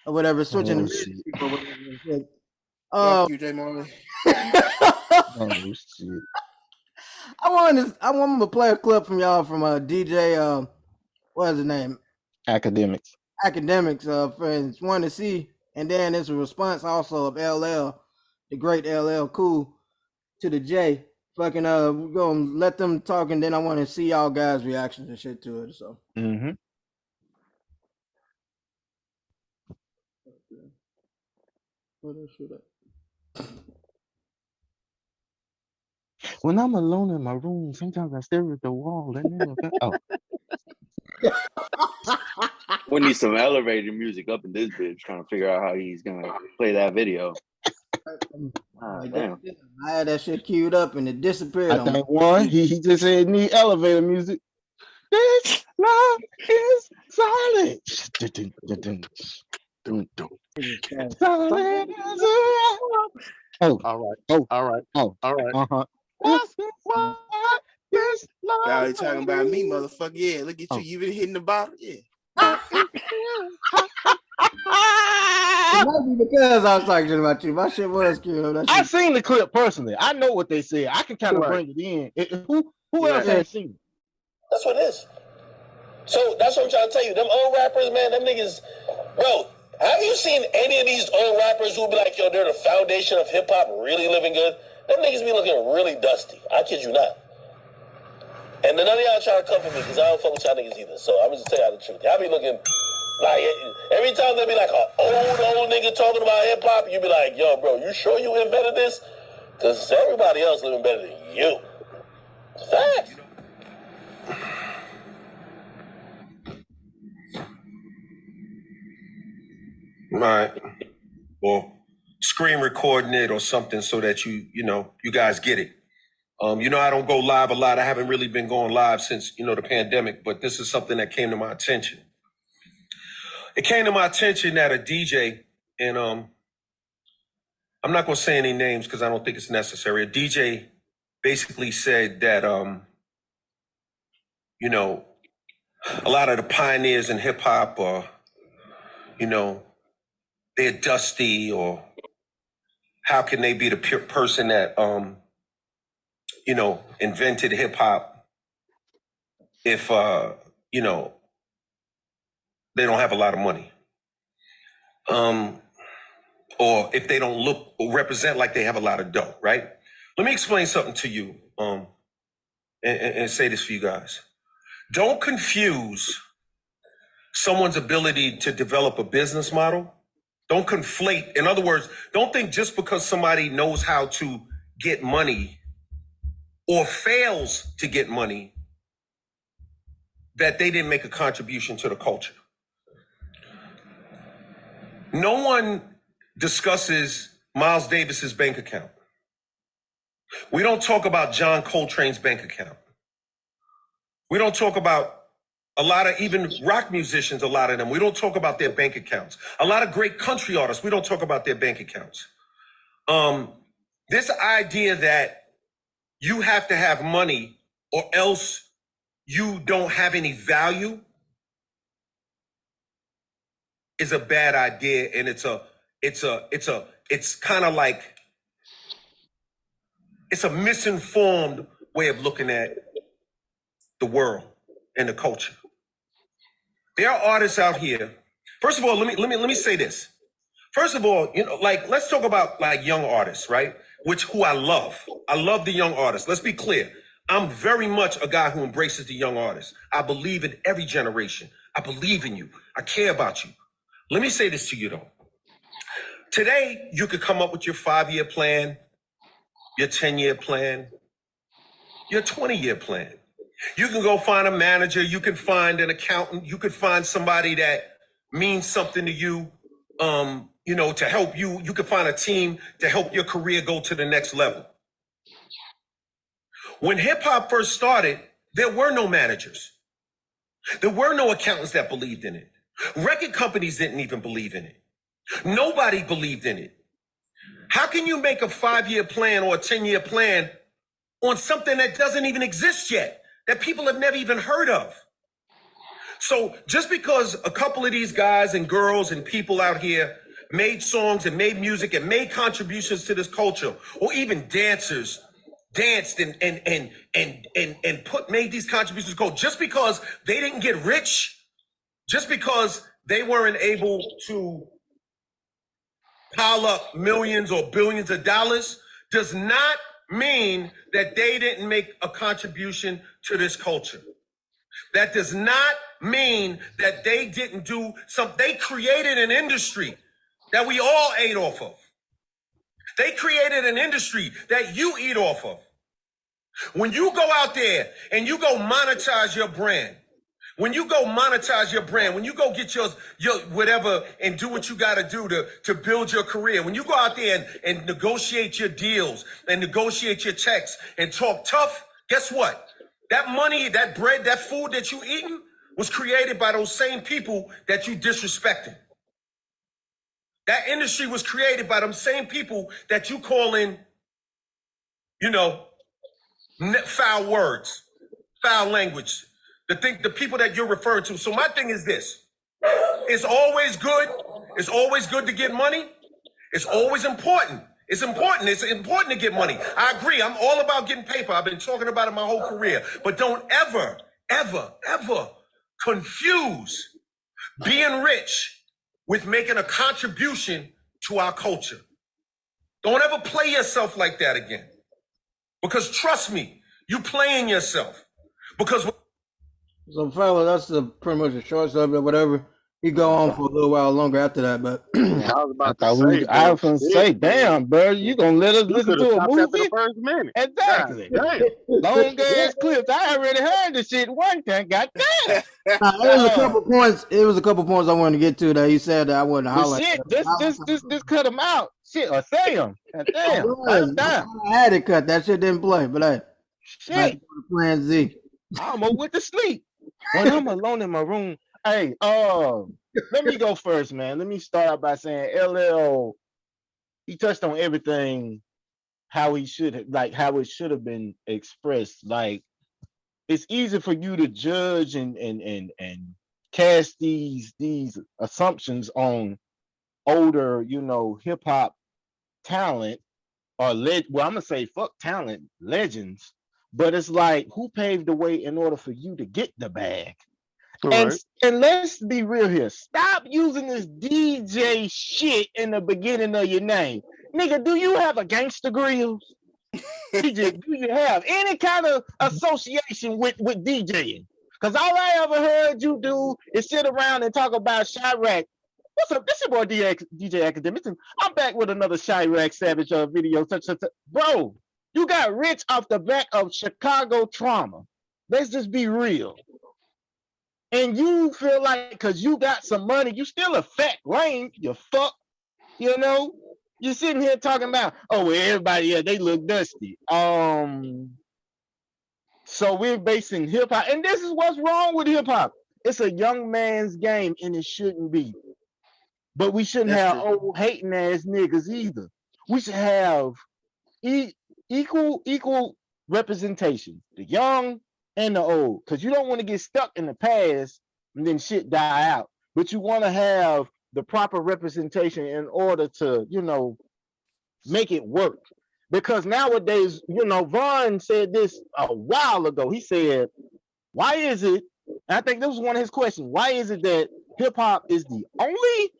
or whatever, switching to music. Fuck you, J Marley. Oh shit. I want to play a clip from y'all from DJ. What is his name? Academics. Friends want to see, and then there's a response also of LL, the great LL Cool, to the J. Fucking we're gonna let them talk, and then I want to see y'all guys' reactions and shit to it. So. Mm-hmm. When I'm alone in my room, sometimes I stare at the wall. we need some elevator music up in this bitch, trying to figure out how he's gonna play that video. Damn. I had that shit queued up and it disappeared. I think one, he just said need elevator music. This love is silent. Silent as a... All right. Oh, All right. oh, All right. uh-huh. That's what this love Y'all ain't talking about me, is. motherfucker. Yeah, look at you. You been hitting the bottle? Yeah. It might be because I was talking shit about you. My shit was queued up. I seen the clip personally. I know what they said. I can kind of bring it in. Who else ain't seen it? That's what it is. So that's what I'm trying to tell you. Them old rappers, man, them niggas, bro, have you seen any of these old rappers who be like, yo, they're the foundation of hip hop, really living good? Them niggas be looking really dusty. I kid you not. And none of y'all try to come for me because I don't fuck with y'all niggas either. So I'm just tell y'all the truth. Y'all be looking like every time they be like an old nigga talking about hip hop, you be like, yo, bro, you sure you invented this? Because everybody else living better than you. It's facts. Right. Or screen recording it or something so that you guys get it. I don't go live a lot. I haven't really been going live since, the pandemic, but this is something that came to my attention. It came to my attention that a DJ, and I'm not going to say any names because I don't think it's necessary. A DJ basically said that, a lot of the pioneers in hip hop are, they're dusty, or how can they be the pure person that, invented hip hop if, they don't have a lot of money. Or if they don't look or represent like they have a lot of dough, right? Let me explain something to you, and say this for you guys. Don't confuse someone's ability to develop a business model. Don't conflate. In other words, don't think just because somebody knows how to get money or fails to get money that they didn't make a contribution to the culture. No one discusses Miles Davis's bank account. We don't talk about John Coltrane's bank account. We don't talk about A lot of even rock musicians, a lot of them, we don't talk about their bank accounts. A lot of great country artists, we don't talk about their bank accounts. This idea that you have to have money or else you don't have any value is a bad idea, and it's kind of like, it's a misinformed way of looking at the world and the culture. There are artists out here. First of all, let me say this. First of all, like, let's talk about like young artists, right? Who I love. I love the young artists. Let's be clear. I'm very much a guy who embraces the young artists. I believe in every generation. I believe in you. I care about you. Let me say this to you though. Today, you could come up with your 5-year plan, your 10-year plan, your 20-year plan. You can go find a manager. You can find an accountant. You could find somebody that means something to you, to help you. You could find a team to help your career go to the next level. When hip hop first started, there were no managers. There were no accountants that believed in it. Record companies didn't even believe in it. Nobody believed in it. How can you make a 5-year plan or a 10-year plan on something that doesn't even exist yet, that people have never even heard of? So just because a couple of these guys and girls and people out here made songs and made music and made contributions to this culture, or even dancers danced and made these contributions go, just because they didn't get rich, just because they weren't able to pile up millions or billions of dollars, does not mean that they didn't make a contribution to this culture. That does not mean that they didn't do something. They created an industry that we all ate off of. They created an industry that you eat off of. When you go out there and you go monetize your brand, when you go get your whatever and do what you got to do to build your career, when you go out there and negotiate your deals and negotiate your checks and talk tough, guess what? That money, that bread, that food that you eating was created by those same people that you disrespecting. That industry was created by them same people that you call in, foul words, foul language. The people that you're referring to. So my thing is this. It's always good. It's always good to get money. It's always important. It's important. It's important to get money. I agree. I'm all about getting paper. I've been talking about it my whole career. But don't ever, ever, ever confuse being rich with making a contribution to our culture. Don't ever play yourself like that again. Because trust me, you playing yourself. Because so, fella, that's pretty much the short subject, whatever. He go on for a little while longer after that, but I was gonna say, damn, bro, you gonna let us listen to a movie? After the first minute. Exactly. Long ass clips. I already heard the shit one time. Goddamn. It was a couple points. It was a couple points I wanted to get to that he said that I wanted to highlight. Shit, just cut them out. Shit, or say them. Damn. I had it cut. That shit didn't play, but hey, shit. Plan Z. I almost went to sleep when I'm alone in my room. Hey, let me go first, man. Let me start out by saying LL, he touched on everything how it should have been expressed. Like, it's easy for you to judge and cast these assumptions on older, hip hop talent or I'm gonna say fuck talent, legends. But it's like, who paved the way in order for you to get the bag? Right. And let's be real here. Stop using this DJ shit in the beginning of your name. Nigga, do you have a gangster grill? DJ, do you have any kind of association with DJing? Because all I ever heard you do is sit around and talk about Chirac. What's up? This is your boy DJ Academics, and I'm back with another Chirac Savage video. Bro, you got rich off the back of Chicago trauma. Let's just be real. And you feel like because you got some money, you still a fat lame, you fuck, You're sitting here talking about, oh, well, everybody, they look dusty. So we're basing hip hop, and this is what's wrong with hip hop. It's a young man's game, and it shouldn't be. But we shouldn't That's have true. old hating ass niggas either. We should have equal representation, the young and the old, because you don't want to get stuck in the past and then shit die out. But you want to have the proper representation in order to, make it work. Because nowadays, Vaughn said this a while ago. He said, why is it, and I think this was one of his questions, why is it that hip hop is the only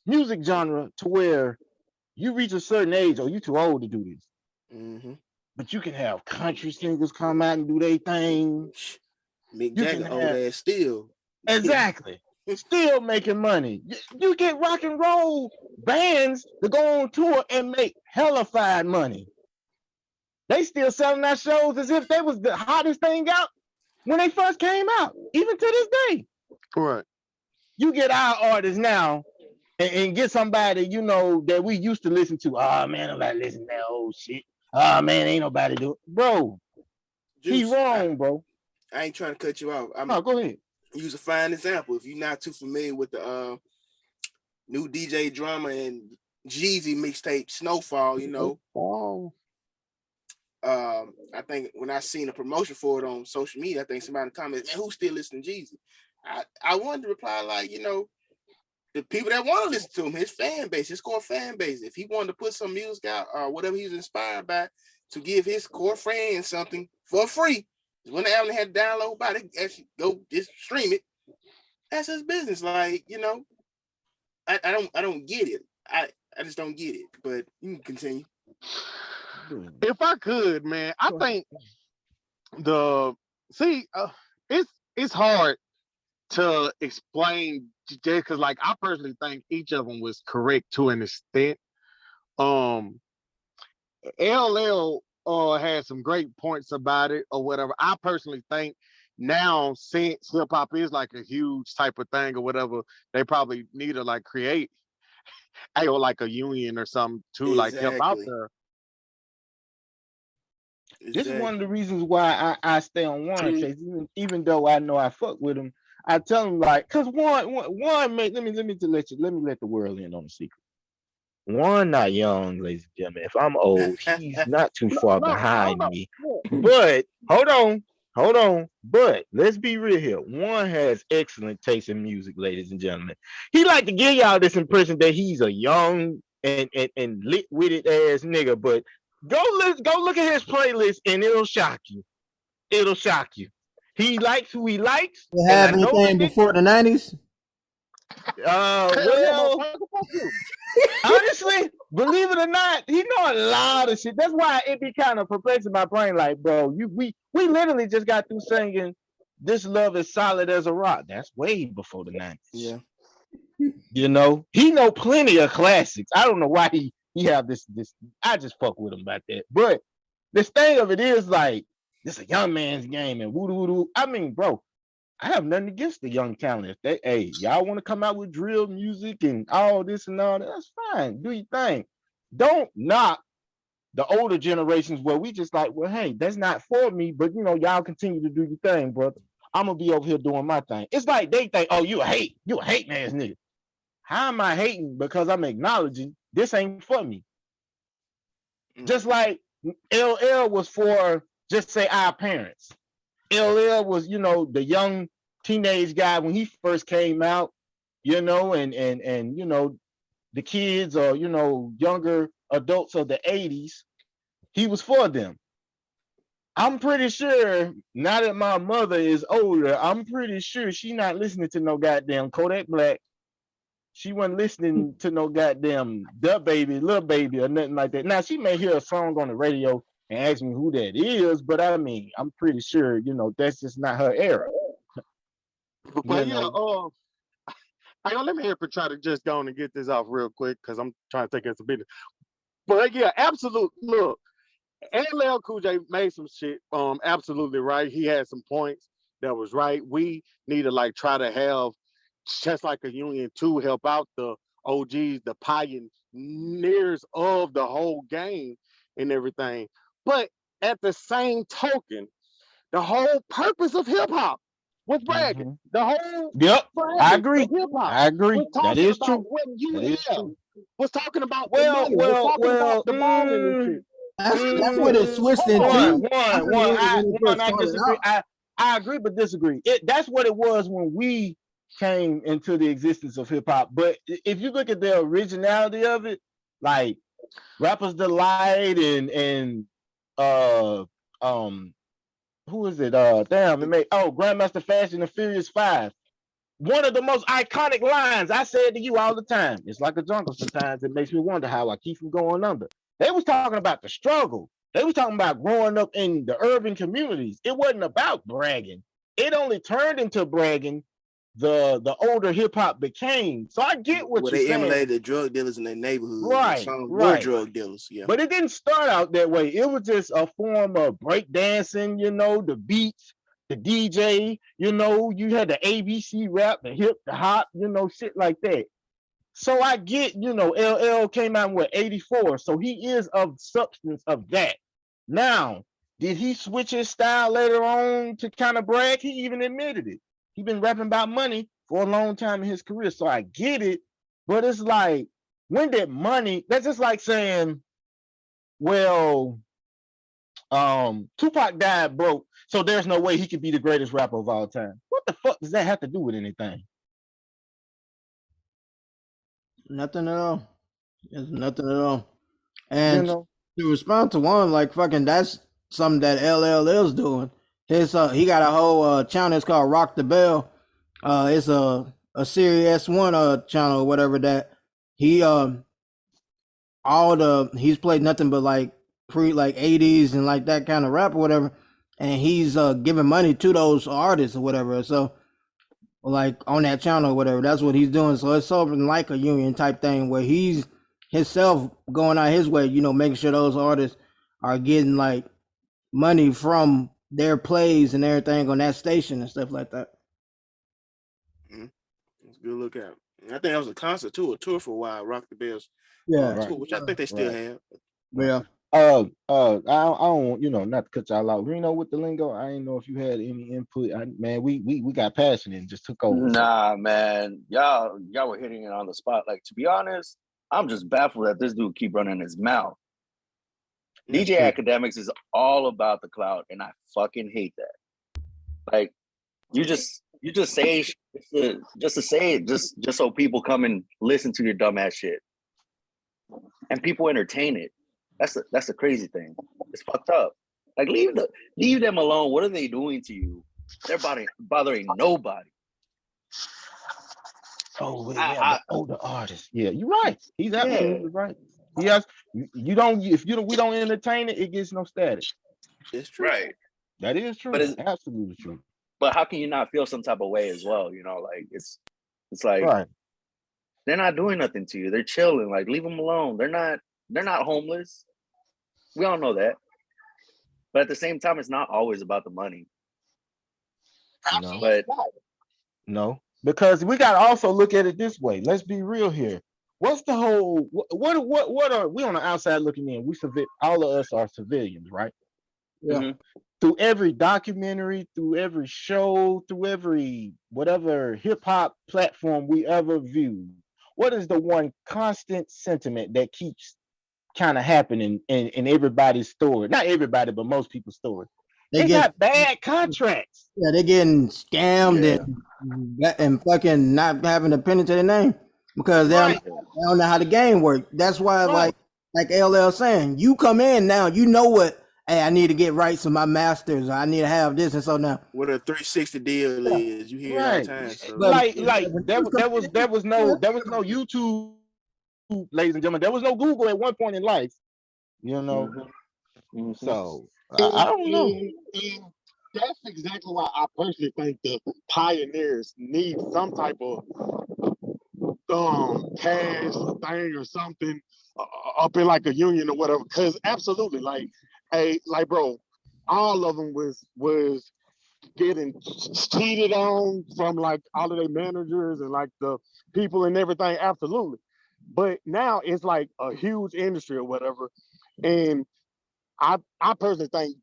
music genre to where you reach a certain age or you too old to do this? Mm-hmm. But you can have country singers come out and do their thing. Mick You Jagger, can old have ass still. exactly still making money. You get rock and roll bands to go on tour and make hella fine money. They still selling their shows as if they was the hottest thing out when they first came out, even to this day. Right. You get our artists now and get somebody, that we used to listen to. Oh man, nobody listen to that old shit. Oh man, ain't nobody do it. Bro, he Juice, wrong, bro. I ain't trying to cut you off. No, go ahead. Use a fine example. If you're not too familiar with the new DJ Drama and Jeezy mixtape Snowfall, I think when I seen a promotion for it on social media, I think somebody commented, man, who still listening to Jeezy? I wanted to reply like, the people that want to listen to him, his fan base, his core fan base. If he wanted to put some music out or whatever he was inspired by to give his core fans something for free, when the album had to download by it, actually go just stream it. That's his business. Like, I don't get it. I just don't get it. But you can continue. If I could, man, I think it's hard to explain just because, like, I personally think each of them was correct to an extent. LL had some great points about it or whatever. I personally think now, since hip hop is like a huge type of thing or whatever, they probably need to like create like a union or something to like help out there. This is one of the reasons why I stay on Warren case, even though I know I fuck with him. I tell him like, cause one let me let the world in on a secret. One not young, ladies and gentlemen. If I'm old, he's not too far behind me. But hold on. But let's be real here. One has excellent taste in music, ladies and gentlemen. He like to give y'all this impression that he's a young and lit-witted ass nigga, but go look at his playlist and it'll shock you. It'll shock you. He likes who he likes. You have anything before the 90s? Well, honestly, believe it or not, he know a lot of shit. That's why it be kind of perplexing my brain. Like, bro, we literally just got through singing "This Love Is Solid as a Rock." That's way before the 90s. Yeah. He know plenty of classics. I don't know why he have this. I just fuck with him about that. But this thing of it is like, this a young man's game and woo. I mean, bro, I have nothing against the young talent. If y'all want to come out with drill music and all this and all that, that's fine. Do your thing. Don't knock the older generations where we just like, well, hey, that's not for me, but y'all continue to do your thing, brother. I'm gonna be over here doing my thing. It's like they think, oh, you a hating ass nigga. How am I hating? Because I'm acknowledging this ain't for me. Just like LL was for, just say, our parents. LL was, the young teenage guy when he first came out, and the kids or, younger adults of the 80s, he was for them. I'm pretty sure, now that my mother is older, I'm pretty sure she not listening to no goddamn Kodak Black. She wasn't listening to no goddamn Lil Baby, or nothing like that. Now, she may hear a song on the radio and ask me who that is, but I mean, I'm pretty sure, that's just not her era. But let me try to just go on and get this off real quick because I'm trying to take it to business. But yeah, absolute. Look, LL Cool J made some shit absolutely right. He had some points that was right. We need to like try to have just like a union to help out the OGs, the pioneers of the whole game and everything. But at the same token, the whole purpose of hip hop was bragging. The whole Yep, I agree. hip hop I agree. was That talking is about true. what you That is have. true. Was talking about the money. Was talking about the balling and shit. That's what it switched into. One, I disagree. I agree but disagree. That's what it was when we came into the existence of hip hop. But if you look at the originality of it, like Rapper's Delight and who is it? Grandmaster Fast and the Furious 5. One of the most iconic lines I said to you all the time. It's like a jungle sometimes. It makes me wonder how I keep from going under. They was talking about the struggle. They was talking about growing up in the urban communities. It wasn't about bragging. It only turned into bragging the older hip hop became. So I get what you're they saying. emulated the drug dealers in their neighborhood. Right. Were drug dealers, yeah. But it didn't start out that way. It was just a form of break dancing, the beats, the DJ, you had the ABC rap, the hip, the hop, shit like that. So I get, LL came out with 84. So he is of substance of that. Now, did he switch his style later on to kind of brag? He even admitted it. He been rapping about money for a long time in his career. So I get it. But it's like, when did money, that's just like saying, well, Tupac died broke, so there's no way he could be the greatest rapper of all time. What the fuck does that have to do with anything? Nothing at all. It's nothing at all. And to respond to one, like fucking, that's something that LL is doing. He got a whole channel. It's called Rock the Bell. It's a Sirius S1 channel or whatever that he he's played nothing but like 80s and like that kind of rap or whatever, and he's giving money to those artists or whatever. So like on that channel or whatever, that's what he's doing. So it's something like a union type thing where he's himself going out his way, making sure those artists are getting like money from their plays and everything on that station and stuff like that. That's a good look at. I think that was a concert too, a tour for a while, Rock the Bells. Tour, which I think they still have. Yeah. I don't, not to cut y'all out. Reno with the lingo. I didn't know if you had any input. Man, we got passionate and just took over. Nah, man, y'all were hitting it on the spot. Like, to be honest, I'm just baffled that this dude keep running his mouth. DJ Academics is all about the clout, and I fucking hate that. Like, you just say just to say it, just so people come and listen to your dumbass shit, and people entertain it. That's the crazy thing. It's fucked up. Like, leave them alone. What are they doing to you? They're bothering nobody. Oh, yeah, the older artists. Yeah, you're right. He's absolutely right. Yes, we don't entertain it, it gets no status. It's true. Right. That is true. But it's absolutely true. But how can you not feel some type of way as well? Like it's like they're not doing nothing to you. They're chilling. Like, leave them alone. They're not homeless. We all know that. But at the same time, it's not always about the money. No, because we got to also look at it this way. Let's be real here. What's the whole? What are we on the outside looking in? All of us are civilians, right? Yeah. Mm-hmm. Through every documentary, through every show, through every whatever hip hop platform we ever viewed, what is the one constant sentiment that keeps kind of happening in everybody's story? Not everybody, but most people's story. They got bad contracts. Yeah, they're getting scammed and fucking not having a penny to their name because they don't know how the game works. That's why, like LL saying, you come in now, you know what? Hey, I need to get rights of my masters. I need to have this, and so now what a 360 deal is. You hear it all the time. So. Like there was no YouTube, ladies and gentlemen. There was no Google at one point in life. Mm-hmm. So I don't know. And that's exactly why I personally think the pioneers need some type of cash thing or something up in like a union or whatever. Because absolutely, like bro, all of them was getting cheated on from like all of their managers and like the people and everything. Absolutely. But now it's like a huge industry or whatever. And I personally think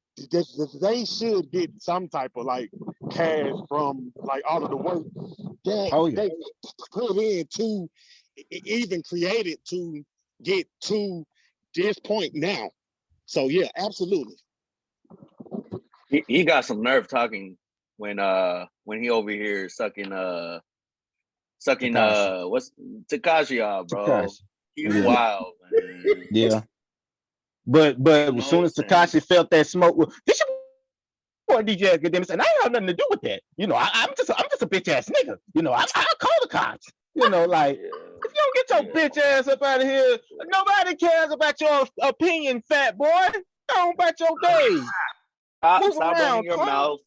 they should get some type of like cash from like all of the work that they put in to even created to get to this point now. So yeah, absolutely. He got some nerve talking when he over here sucking what's Tekashi off, bro. He's wild, man. Yeah. But as soon as Tekashi felt that smoke, this your boy DJ Academics, and I ain't have nothing to do with that. You know, I'm just a bitch ass nigga. You know, I'll call the cops. You know, like if you don't get your bitch ass up out of here, nobody cares about your opinion, fat boy. Don't about your day. Stop running your mouth.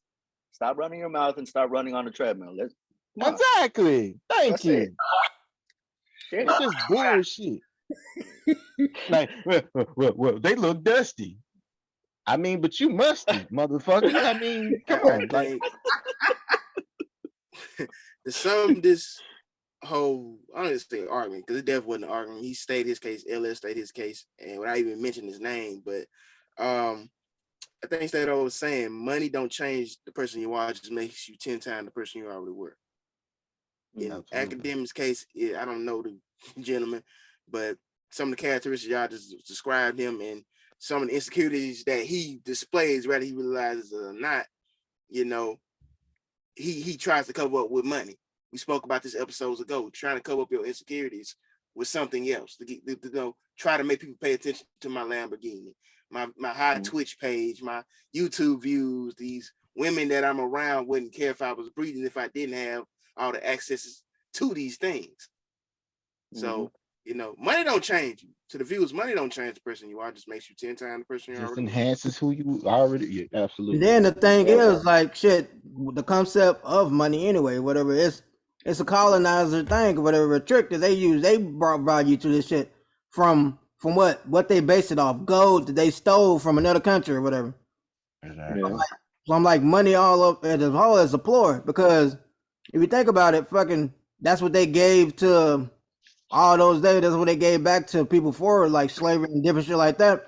Stop running your mouth and start running on the treadmill. Exactly. Thank you. It's just bullshit. Like, well, they look dusty. I mean, but you musty, motherfucker. I mean, come on. Like, to sum this whole, I don't even say argument, because it definitely wasn't an argument. He stated his case, LS stated his case, and without even mentioning his name, but I think that I was saying money don't change the person you are, it just makes you 10 times the person you already were. In Academics' case, I don't know the gentleman, but some of the characteristics y'all just described him and some of the insecurities that he displays, whether he realizes it or not, you know, he tries to cover up with money. We spoke about this episodes ago, trying to cover up your insecurities with something else to try to make people pay attention to my Lamborghini, my high Twitch page, my YouTube views. These women that I'm around wouldn't care if I was breathing if I didn't have all the accesses to these things. So, you know, money don't change you. To the viewers, money don't change the person you are, just makes you 10 times the person you are. Just enhances who you already. Yeah, absolutely. And then the thing is, like, shit, the concept of money anyway, whatever it's a colonizer thing, whatever a trick that they use, they brought you to this shit from what they based it off, gold that they stole from another country or whatever. Exactly. So I'm like, money all up as a whole is a ploy, because if you think about it, fucking, that's what they gave to all those days. That's what they gave back to people for like slavery and different shit like that.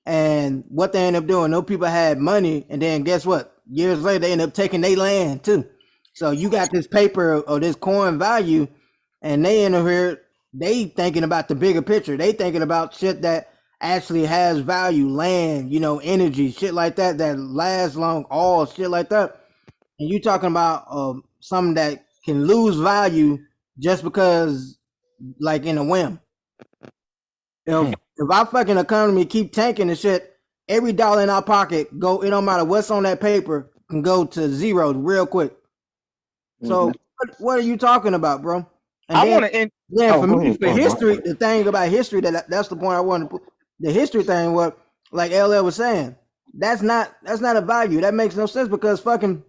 And what they end up doing, those people had money, and then guess what? Years later, they end up taking their land too. So you got this paper or this coin value, and they in here, they thinking about the bigger picture. They thinking about shit that actually has value, land, you know, energy, shit like that lasts long, all shit like that. And you talking about something that can lose value just because, like, in a whim. If our fucking economy keep tanking and shit, every dollar in our pocket go, it don't matter what's on that paper, can go to zero real quick. So what are you talking about, bro? And I want to end. Yeah, for me, for history, the thing about history, that's the point I wanted to put. The history thing, what like LL was saying, that's not a value. That makes no sense, because fucking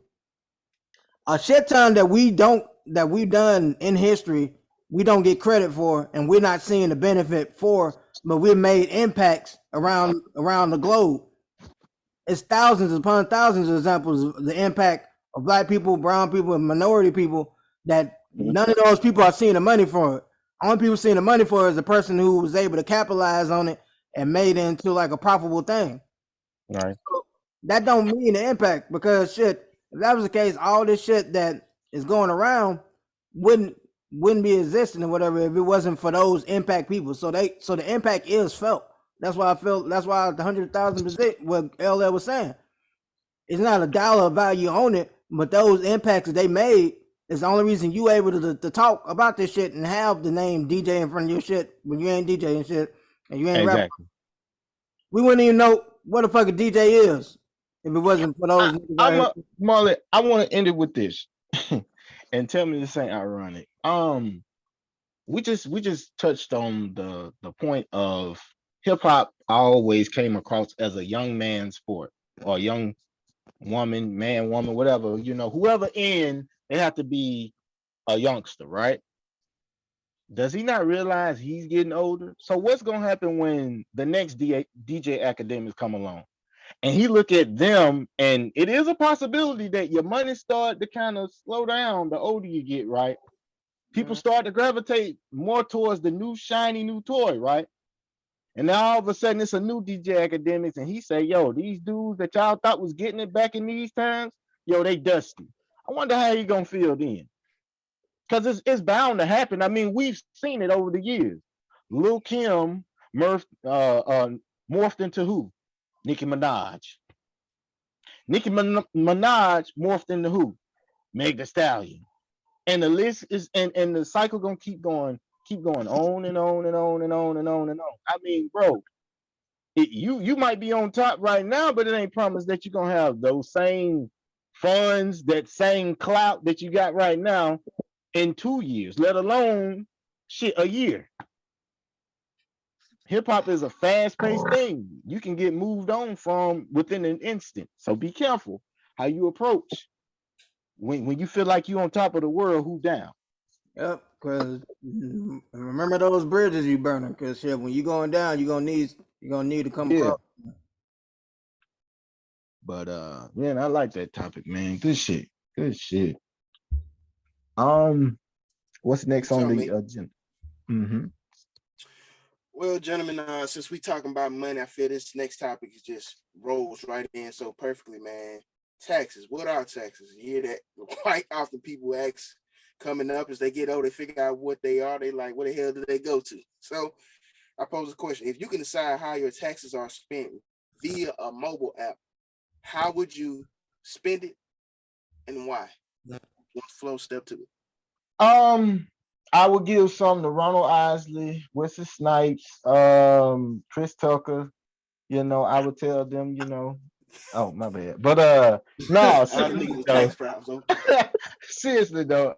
a shit ton that we've done in history, we don't get credit for, and we're not seeing the benefit for, but we've made impacts around the globe. It's thousands upon thousands of examples of the impact of black people, brown people, and minority people that none of those people are seeing the money for it. Only people seeing the money for it is the person who was able to capitalize on it and made it into like a profitable thing. Right. So that don't mean the impact, because shit, if that was the case, all this shit that is going around wouldn't be existing or whatever if it wasn't for those impact people. So the impact is felt. That's why the 100,000% what LL was saying. It's not a dollar value on it, but those impacts that they made is the only reason you able to talk about this shit and have the name DJ in front of your shit when you ain't DJ and shit and you ain't rapping. We wouldn't even know what the fuck a DJ is if it wasn't for those. Marley, I want to end it with this, and tell me this ain't ironic. We just touched on the point of hip hop always came across as a young man's sport, or young woman, man, woman, whatever, you know, whoever in, they have to be a youngster, right? Does he not realize he's getting older? So what's gonna happen when the next DJ Academics come along and he look at them, and it is a possibility that your money start to kind of slow down the older you get, right? People start to gravitate more towards the new shiny new toy, right? And now all of a sudden it's a new DJ Academics, and he say, yo, these dudes that y'all thought was getting it back in these times, yo, they dusty. I wonder how he gonna feel then. Because it's bound to happen. I mean, we've seen it over the years. Lil Kim morphed into who? Nicki Minaj. Nicki Minaj morphed into who? Meg Thee Stallion. And the list is and the cycle gonna keep going on and on and on and on and on and on. I mean, bro, you might be on top right now, but it ain't promised that you're gonna have those same funds, that same clout that you got right now in 2 years, let alone a year. Hip hop is a fast-paced thing. You can get moved on from within an instant. So be careful how you approach when you feel like you on top of the world, who down. Yep, because remember those bridges you burning, because when you going down, you're gonna need to come across. But man, I like that topic, man. Good shit. What's next on the agenda? Mm-hmm. Well, gentlemen, since we talking about money, I feel this next topic is just rolls right in so perfectly, man. Taxes. What are taxes? You hear that quite often. People ask coming up as they get older, they figure out what they are. They like, where the hell do they go to? So I pose a question. If you can decide how your taxes are spent via a mobile app, how would you spend it and why? Flow step to it. I would give some to Ronald Isley, Wesley Snipes, Chris Tucker. You know, I would tell them, you know, oh my bad. But no, seriously though.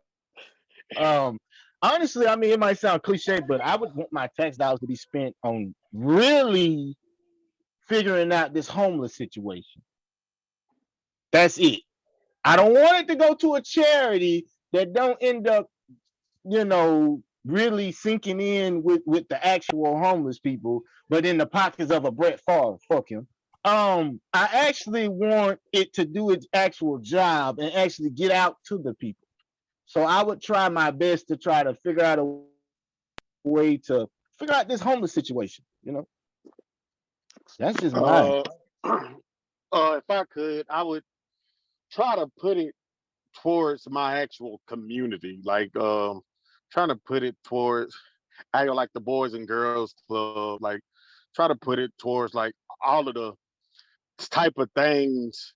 Honestly, I mean, it might sound cliche, but I would want my tax dollars to be spent on really figuring out this homeless situation. That's it. I don't want it to go to a charity that don't end up, you know, really sinking in with the actual homeless people, but in the pockets of a Brett Favre. Fuck him. I actually want it to do its actual job and actually get out to the people. So I would try my best to try to figure out a way to figure out this homeless situation, you know. That's just mine. If I could, I would try to put it towards my actual community, like trying to put it towards like the Boys and Girls Club, like try to put it towards like all of the type of things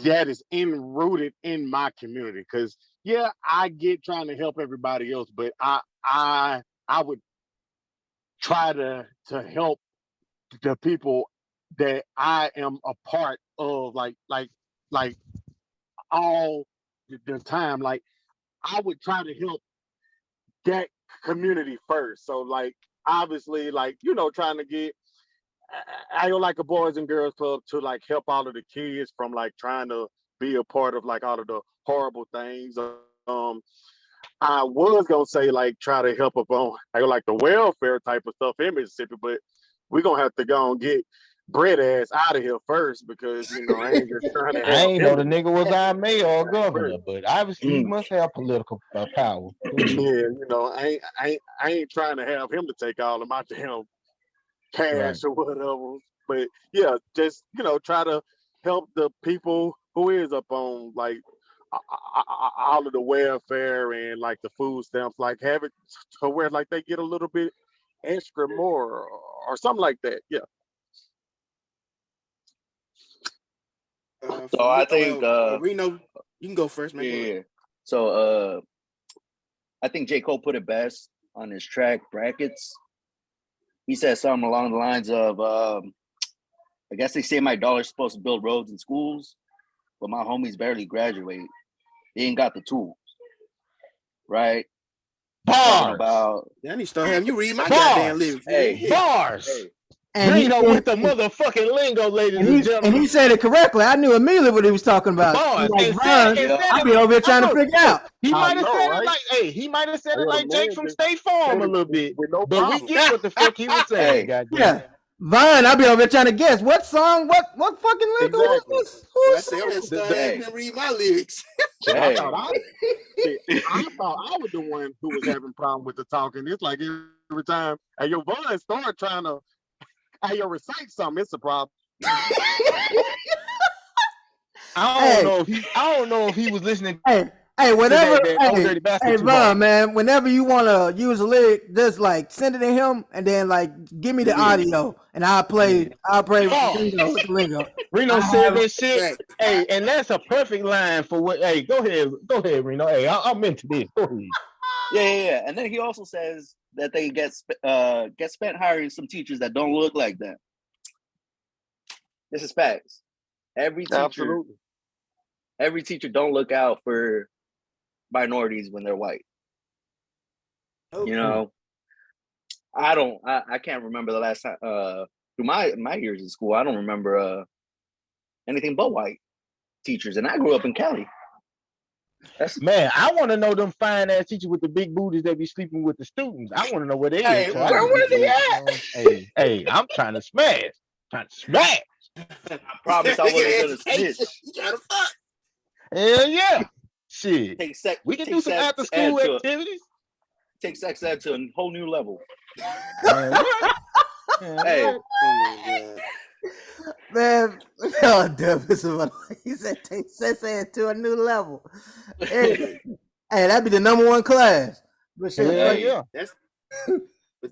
that is rooted in my community. Because yeah, I get trying to help everybody else, but I would try to help the people that I am a part of, like all the time. Like I would try to help that community first. So like obviously, like, you know, trying to get I like a Boys and Girls Club to like help all of the kids from like trying to be a part of like all of the horrible things. I was gonna say like try to help up on like the welfare type of stuff in Mississippi, but we're gonna have to go and get Brett ass out of here first, because you know I ain't just trying to. I ain't know the nigga was our mayor or governor, but obviously he must have political power. Yeah, you know I ain't trying to have him to take all of my damn cash or whatever. But yeah, just, you know, try to help the people who is up on like all of the welfare and like the food stamps, like have it to where like they get a little bit extra more or something like that. Yeah. So I think Reno, you can go first, man. Yeah. So I think J. Cole put it best on his track Brackets. He said something along the lines of, I guess they say my dollar's supposed to build roads and schools, but my homies barely graduate. They ain't got the tools. Right? Bars. About, I need to start having you read my goddamn lyrics. Hey, bars. Hey. And Reno with the motherfucking lingo, ladies and gentlemen. And he said it correctly. I knew immediately what he was talking about. Bars. Like, I'll be over here trying to figure out. He might have said it like, he might have said it like Jake from State Farm a little bit. But we get what the fuck he was saying, goddamn. Yeah. Vine, I'll be over here trying to guess what song, what fucking lingo was Exactly. this? I Who's say, I'm gonna start The- having him read my lyrics. I Hey, thought I thought I was the one who was having problem with the talking. It's like every time and your voice start trying to you recite something, it's a problem. I don't know if he was listening Hey, whenever, that Old Dirty Bastard too Von, hard. man, whenever you want to use a lyric, just like send it to him and then like give me the audio and I'll play lingo with the lingo. Reno I said have- that shit. Right. Hey, and that's a perfect line for what. Hey, go ahead, Reno. Hey, I'm into this. Go ahead. yeah. And then he also says that they get spent hiring some teachers that don't look like them. This is facts. Every teacher don't look out for minorities when they're white. You know, I can't remember the last time through my years in school, I don't remember anything but white teachers, and I grew up in Cali. Man, I want to know them fine ass teachers with the big booties that be sleeping with the students. I want to know where they Hey, at. where was he at? Hey, I'm trying to smash. I promise I wasn't gonna snitch. You trying to fuck? Hell yeah. Shit. We can take do some sex after school ed to- activities. Take sex ed to a whole new level. Hey. Oh Man, he said take sex ed to a new level. Hey, that'd be the number one class. But shit, Yeah. That's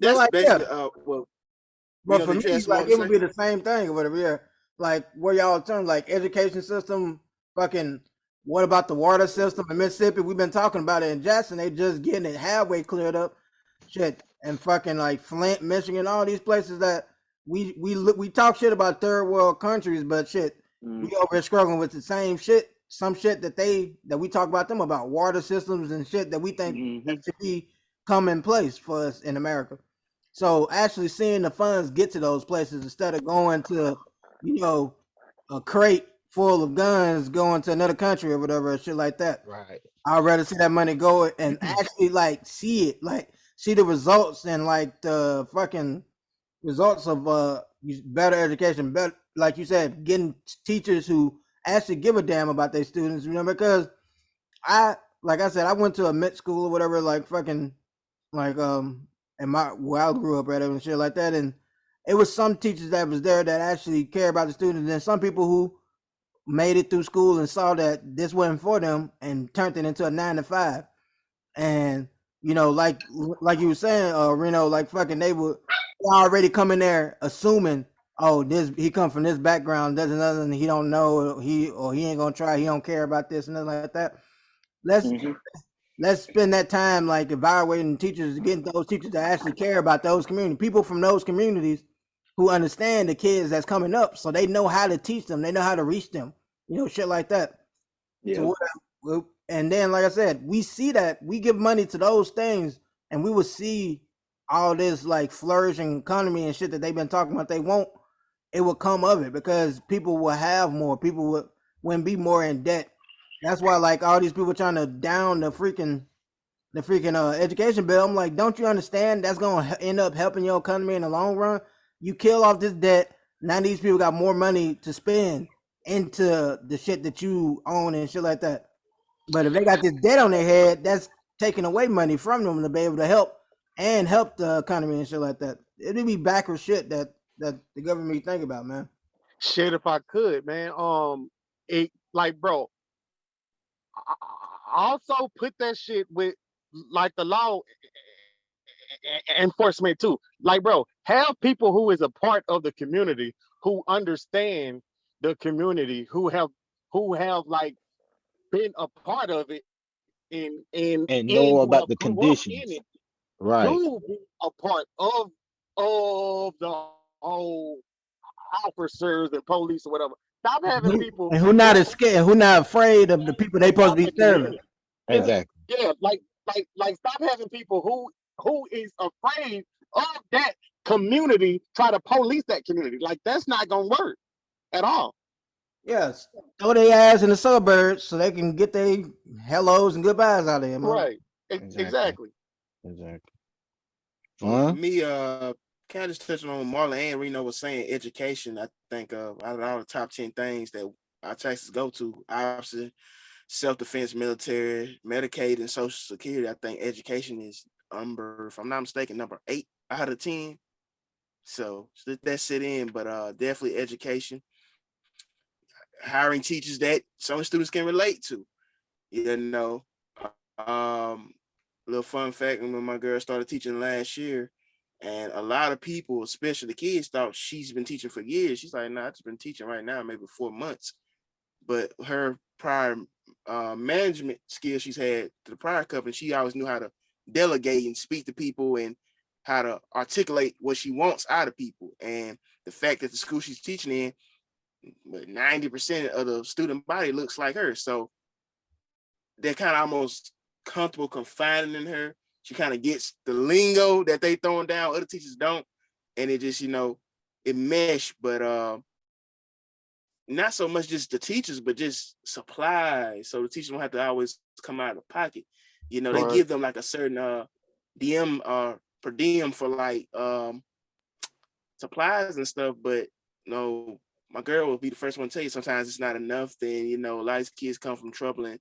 like, basically but for me, like it would be the same thing or whatever. Yeah, like where y'all turn like education system, fucking. What about the water system in Mississippi? We've been talking about it in Jackson. They just getting it halfway cleared up, shit, and fucking like Flint, Michigan, all these places that we talk shit about third world countries, but shit, we over here struggling with the same shit. Some shit that we talk about them about water systems and shit that we think that should be come in place for us in America. So actually seeing the funds get to those places instead of going to, a crate full of guns going to another country or whatever, shit like that. Right. I'd rather see that money go and actually like see it, like see the results and like the fucking results of better education, better, like you said, getting teachers who actually give a damn about their students, because I went to a mid school or whatever, like fucking like and where I grew up at and shit like that, and it was some teachers that was there that actually care about the students, and some people who made it through school and saw that this wasn't for them and turned it into a 9-to-5. And like you were saying, Reno, like fucking they would already come in there assuming, oh, he come from this background, does nothing, he don't know, he ain't gonna try, he don't care about this and nothing like that. Let's spend that time like evaluating teachers, getting those teachers that actually care about those communities, people from those communities who understand the kids that's coming up, so they know how to teach them, they know how to reach them, shit like that. Yeah. So, and then, like I said, we see that we give money to those things, and we will see all this like flourishing economy and shit that they've been talking about. It will come of it because people will have more. People wouldn't be more in debt. That's why, like all these people trying to down the freaking education bill. I'm like, don't you understand? That's gonna end up helping your economy in the long run. You kill off this debt. Now these people got more money to spend into the shit that you own and shit like that. But if they got this debt on their head, that's taking away money from them to be able to help the economy and shit like that. It'd be backwards shit that the government think about, man. Shit, if I could, man. Bro, also put that shit with like the law enforcement too. Like, bro, have people who is a part of the community, who understand the community, who have like been a part of it and know about the conditions. In it, right. To be a part of the whole officers and police or whatever. Stop having people and who not as scared, who not afraid of the people they supposed to be serving. Exactly. Yeah, like stop having people who is afraid of that community try to police that community. Like that's not gonna work at all. Yes, throw their ass in the suburbs so they can get their hellos and goodbyes out of there, man. Right. Exactly. For me, Kind of just touching on Marlon and Reno was saying, education. I think out of all the top 10 things that our taxes go to, obviously self-defense, military, Medicaid, and Social Security. I think education is if I'm not mistaken, number 8 out of 10. So let that sit in, but definitely education. Hiring teachers that some students can relate to. You know, little fun fact: when my girl started teaching last year, and a lot of people, especially the kids, thought she's been teaching for years. She's like, "Nah, I've just been teaching right now, maybe 4 months." But her prior management skills she's had to the prior company, she always knew how to delegate and speak to people and how to articulate what she wants out of people. And the fact that the school she's teaching in, 90% of the student body looks like her. So they're kind of almost comfortable confining in her. She kind of gets the lingo that they throwing down, other teachers don't. And it just, it mesh, but not so much just the teachers, but just supplies. So the teachers don't have to always come out of pocket. They give them like a certain DM per diem for like supplies and stuff, but my girl will be the first one to tell you sometimes it's not enough. Then, a lot of kids come from troubling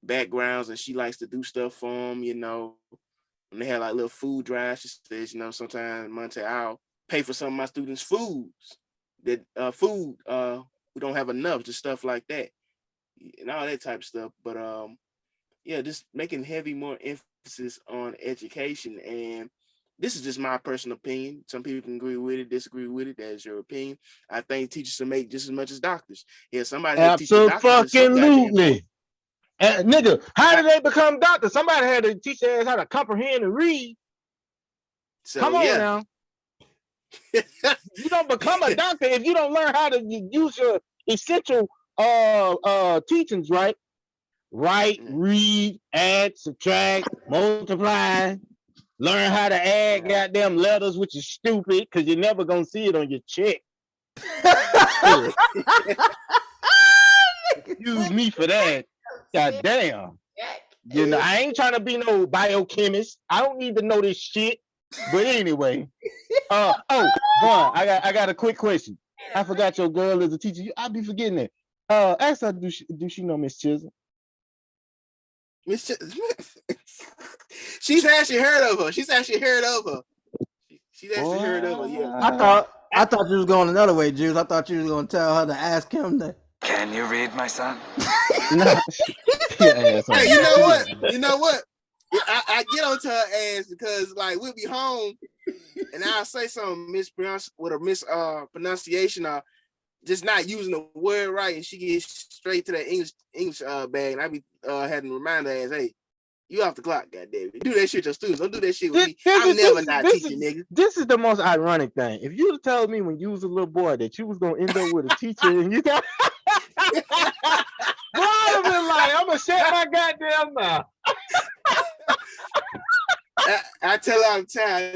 backgrounds and she likes to do stuff for them, when they have like little food drives, she says, sometimes Monte, I'll pay for some of my students' foods that we don't have enough, just stuff like that and all that type of stuff. But just making more emphasis on education. And this is just my personal opinion. Some people can agree with it, disagree with it. That's your opinion. I think teachers should make just as much as doctors. Yeah, somebody can teach the doctors. Absolutely. Nigga, how did they become doctors? Somebody had to teach their ass how to comprehend and read. So, come on now. You don't become a doctor if you don't learn how to use your essential teachings, right? Write, read, add, subtract, multiply. Learn how to add goddamn letters, which is stupid because you're never gonna see it on your check. Use me for that. God damn. I ain't trying to be no biochemist. I don't need to know this shit. But anyway. Vaughn, I got a quick question. I forgot your girl is a teacher. I'll be forgetting it. Ask her, do she know Miss Chisholm? She's actually heard of her. She's actually heard of her. Yeah. I thought you was going another way, Juice. I thought you was going to tell her to ask him that. Can you read, my son? No. Hey, you know what? I get onto her ass because like we'll be home and I'll say something mispronounced with a mispronunciation or just not using the word right, and she gets straight to that English bag, and I be having to remind her as, hey, you off the clock, goddamn. Do that shit with your students. Don't do that shit with me. I'm never not teaching, nigga. This is the most ironic thing. If you'd have told me when you was a little boy that you was gonna end up with a teacher and you got I would have been like, I'm gonna shut my goddamn mouth. I tell her all the time.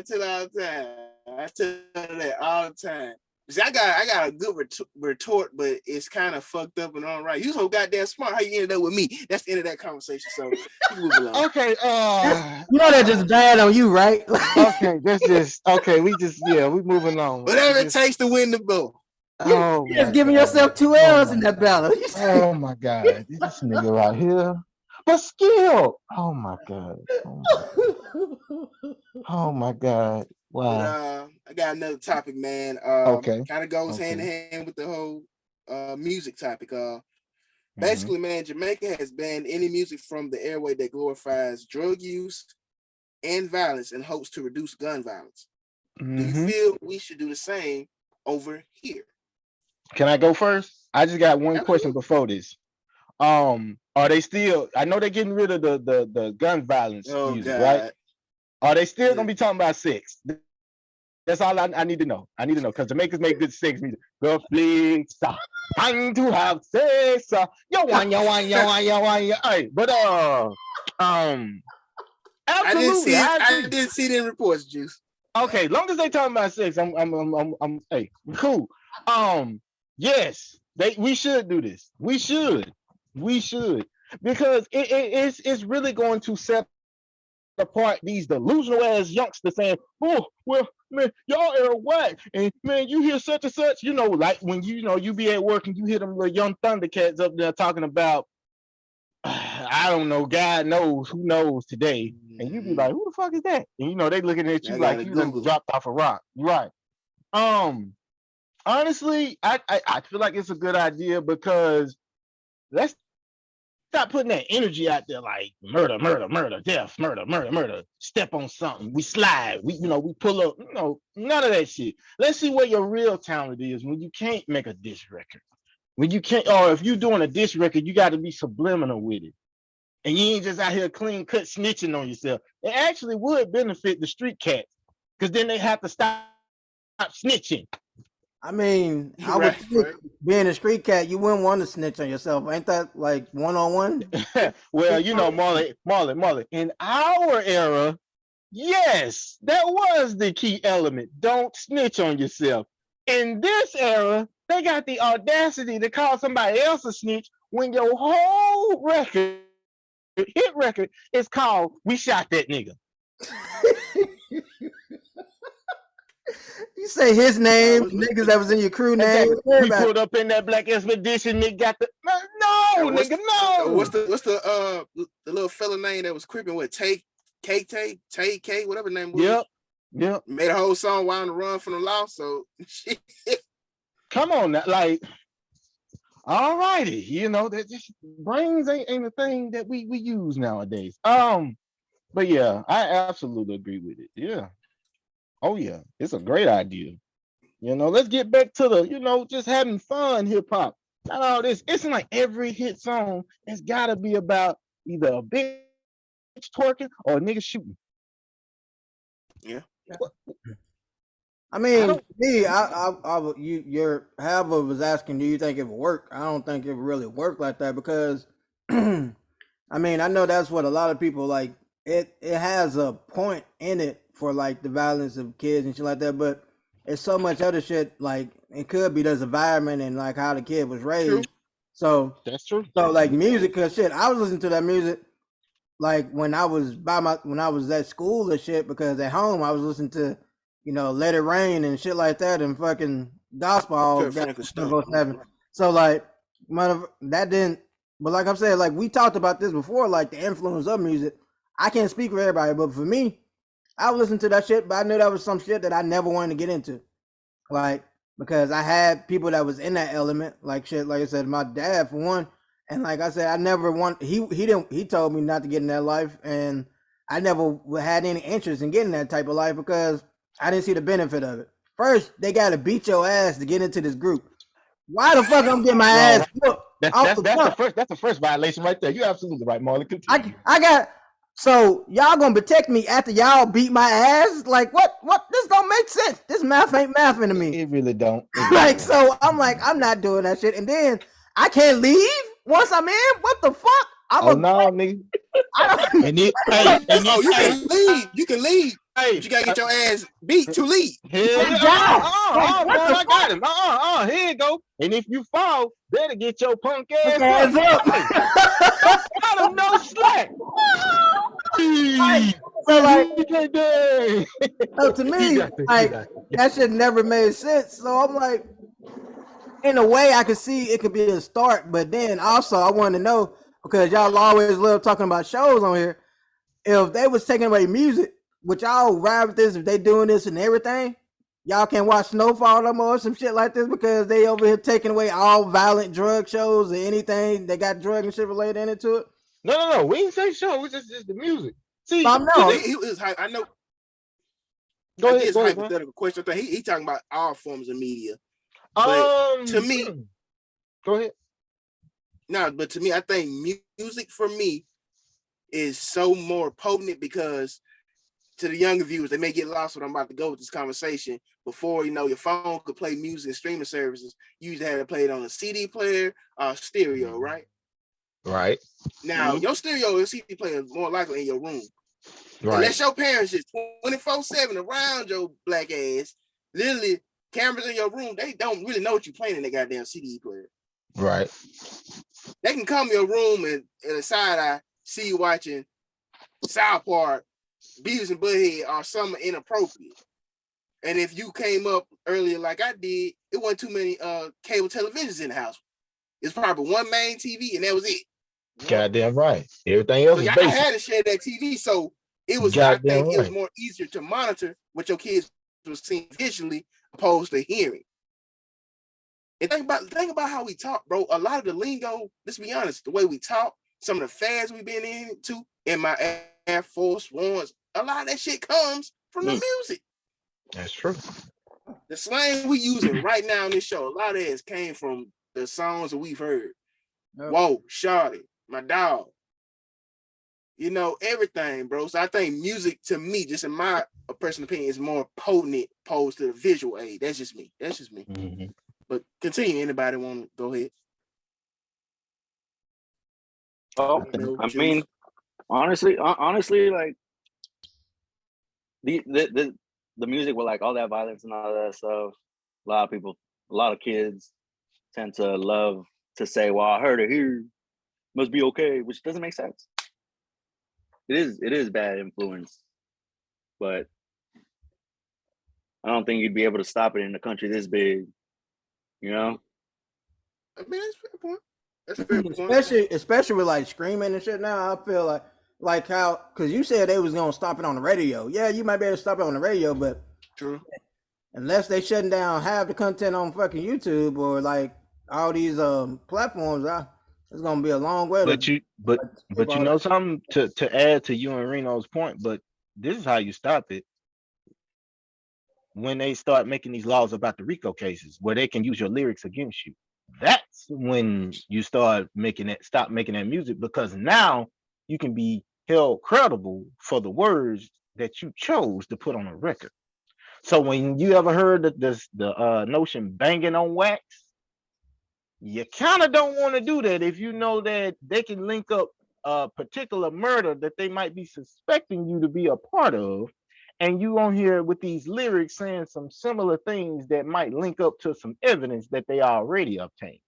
I tell her that all the time. See, I got a good retort, but it's kind of fucked up and all right. You so goddamn smart. How you ended up with me? That's the end of that conversation. So move along. Okay. You know that just bad on you, right? Okay, that's just okay. We moving on. Whatever it takes to win the ball. Oh, you're just giving yourself 2 L's in that battle. Oh my God, this nigga right here. But skill. Oh my God. Oh my God. Wow. But, I got another topic, man. Okay. Kind of goes hand in hand with the whole music topic. Basically, man, Jamaica has banned any music from the airway that glorifies drug use and violence in hopes to reduce gun violence. Do you feel we should do the same over here? Can I go first? I just got one question before this. Are they still? I know they're getting rid of the gun violence music, right? Are they still gonna be talking about sex? That's all I need to know. I need to know because Jamaicans make good sex music. Go flex, time to have sex. Yo one. Hey, but absolutely. I didn't see the reports, Juice. Okay, long as they talking about sex, I'm hey, cool. Yes, we should do this. We should because it's really going to set apart these delusional ass youngsters saying, oh well, man, y'all are whack. And man, you hear such and such, like when you be at work and you hear them little young Thundercats up there talking about, I don't know, God knows, who knows today. And you be like, who the fuck is that? And they looking at you like you done dropped off a rock. Right. Honestly, I feel like it's a good idea because let's stop putting that energy out there like murder, murder, murder, death, murder, murder, murder. Step on something, we slide, we pull up, none of that shit. Let's see where your real talent is when you can't make a diss record. When you can't, or if you're doing a diss record, you got to be subliminal with it. And you ain't just out here clean cut snitching on yourself. It actually would benefit the street cats because then they have to stop snitching. I mean, I would think being a street cat, you wouldn't want to snitch on yourself. Ain't that like one-on-one? Well, Marley, in our era, yes, that was the key element. Don't snitch on yourself. In this era, they got the audacity to call somebody else a snitch when your whole hit record is called "We Shot That Nigga." You say his name, niggas that was in your crew name. We put up in that Black Expedition. Nigga got the no. What's the little fella name that was creeping with Tay, whatever name was. Yep. Made a whole song while on the run from the law. So come on, now, like, all righty, that just brains ain't a thing that we use nowadays. But yeah, I absolutely agree with it. Yeah. Oh yeah, it's a great idea. Let's get back to the, just having fun hip hop. Not all this. It's like every hit song has got to be about either a bitch twerking or a nigga shooting. Yeah. I mean, your Hava was asking, do you think it would work? I don't think it would really work like that because, I mean, I know that's what a lot of people like. It has a point in it for like the violence of kids and shit like that, but it's so much other shit. Like it could be there's environment and like how the kid was raised. True. So that's true. So like music, cause shit, I was listening to that music like when I was at school and shit, because at home I was listening to, Let It Rain and shit like that and fucking gospel all got. So like that didn't, but like I'm saying, like we talked about this before, like the influence of music. I can't speak for everybody, but for me, I would listen to that shit, but I knew that was some shit that I never wanted to get into. Like, because I had people that was in that element, like shit, like I said, my dad for one. And like I said, I never he told me not to get in that life. And I never had any interest in getting that type of life because I didn't see the benefit of it. First, they got to beat your ass to get into this group. Why the fuck I'm getting my ass whooped? That's the first violation right there. You're absolutely right, Marlon. I got. So y'all gonna protect me after y'all beat my ass? Like what? This don't make sense. This math ain't mathing to me. It really don't. So I'm like, I'm not doing that shit. And then I can't leave once I'm in. What the fuck? Nigga. You can leave. Hey, but you gotta get your ass beat to leave. I got him. Here you go. And if you fall, better get your punk ass up. Got him, no slack. So like, so to me, like that shit never made sense. So I'm like, in a way, I could see it could be a start, but then also I wanted to know, because y'all always love talking about shows on here, if they was taking away music, would y'all ride with this if they doing this and everything? Y'all can't watch Snowfall no more or some shit like this because they over here taking away all violent drug shows or anything that got drug and shit related into it? No. We didn't say show. It's just the music. See, I know. Go ahead. Hypothetical question. He talking about all forms of media. But to me, go ahead. No, but to me, I think music for me is so more potent because to the younger viewers, they may get lost when I'm about to go with this conversation. Before, your phone could play music and streaming services, you used to have to play it on a CD player or stereo, right? Right. Now, your stereo and CD player is more likely in your room. Right. Unless your parents just 24/7 around your black ass, literally cameras in your room, they don't really know what you're playing in their goddamn CD player. Right. They can come in your room and a side eye see you watching South Park, Beavis and Butthead, or something inappropriate. And if you came up earlier like I did, it wasn't too many cable televisions in the house. It's probably one main TV and that was it. Goddamn right. Everything else So is y'all basic. had to share that TV. So it was, Goddamn I think it was right. more easier to monitor what your kids were seeing visually opposed to hearing. And think about how we talk, bro. A lot of the lingo, let's be honest, the way we talk, some of the fads we've been into in my Air Force Ones, a lot of that shit comes from the music. That's true. The slang we using right now in this show, a lot of it came from the songs that we've heard. Yep. Whoa, shawty, my dog. You know, everything, bro. So I think music, to me, just in my personal opinion, is more potent opposed to the visual aid. That's just me. Mm-hmm. But continue. Anybody want to go ahead? Oh, I mean, honestly, like the music with like all that violence and all that stuff, a lot of kids tend to love to say, well, I heard it here, must be okay, which doesn't make sense. It is bad influence, but I don't think you'd be able to stop it in a country this big, you know? I mean, that's a fair point. That's a fair point. Especially with like streaming and shit now, I feel like how, because you said they was going to stop it on the radio. Yeah, you might be able to stop it on the radio, but true. Unless they shutting down half the content on fucking YouTube or like all these platforms, it's gonna be a long way. But you know something to add to you and Reno's point. But this is how you stop it. When they start making these laws about the RICO cases, where they can use your lyrics against you, that's when you start stop making that music, because now you can be held credible for the words that you chose to put on a record. So when you ever heard the notion banging on wax, you kind of don't want to do that if you know that they can link up a particular murder that they might be suspecting you to be a part of, and you on here with these lyrics saying some similar things that might link up to some evidence that they already obtained.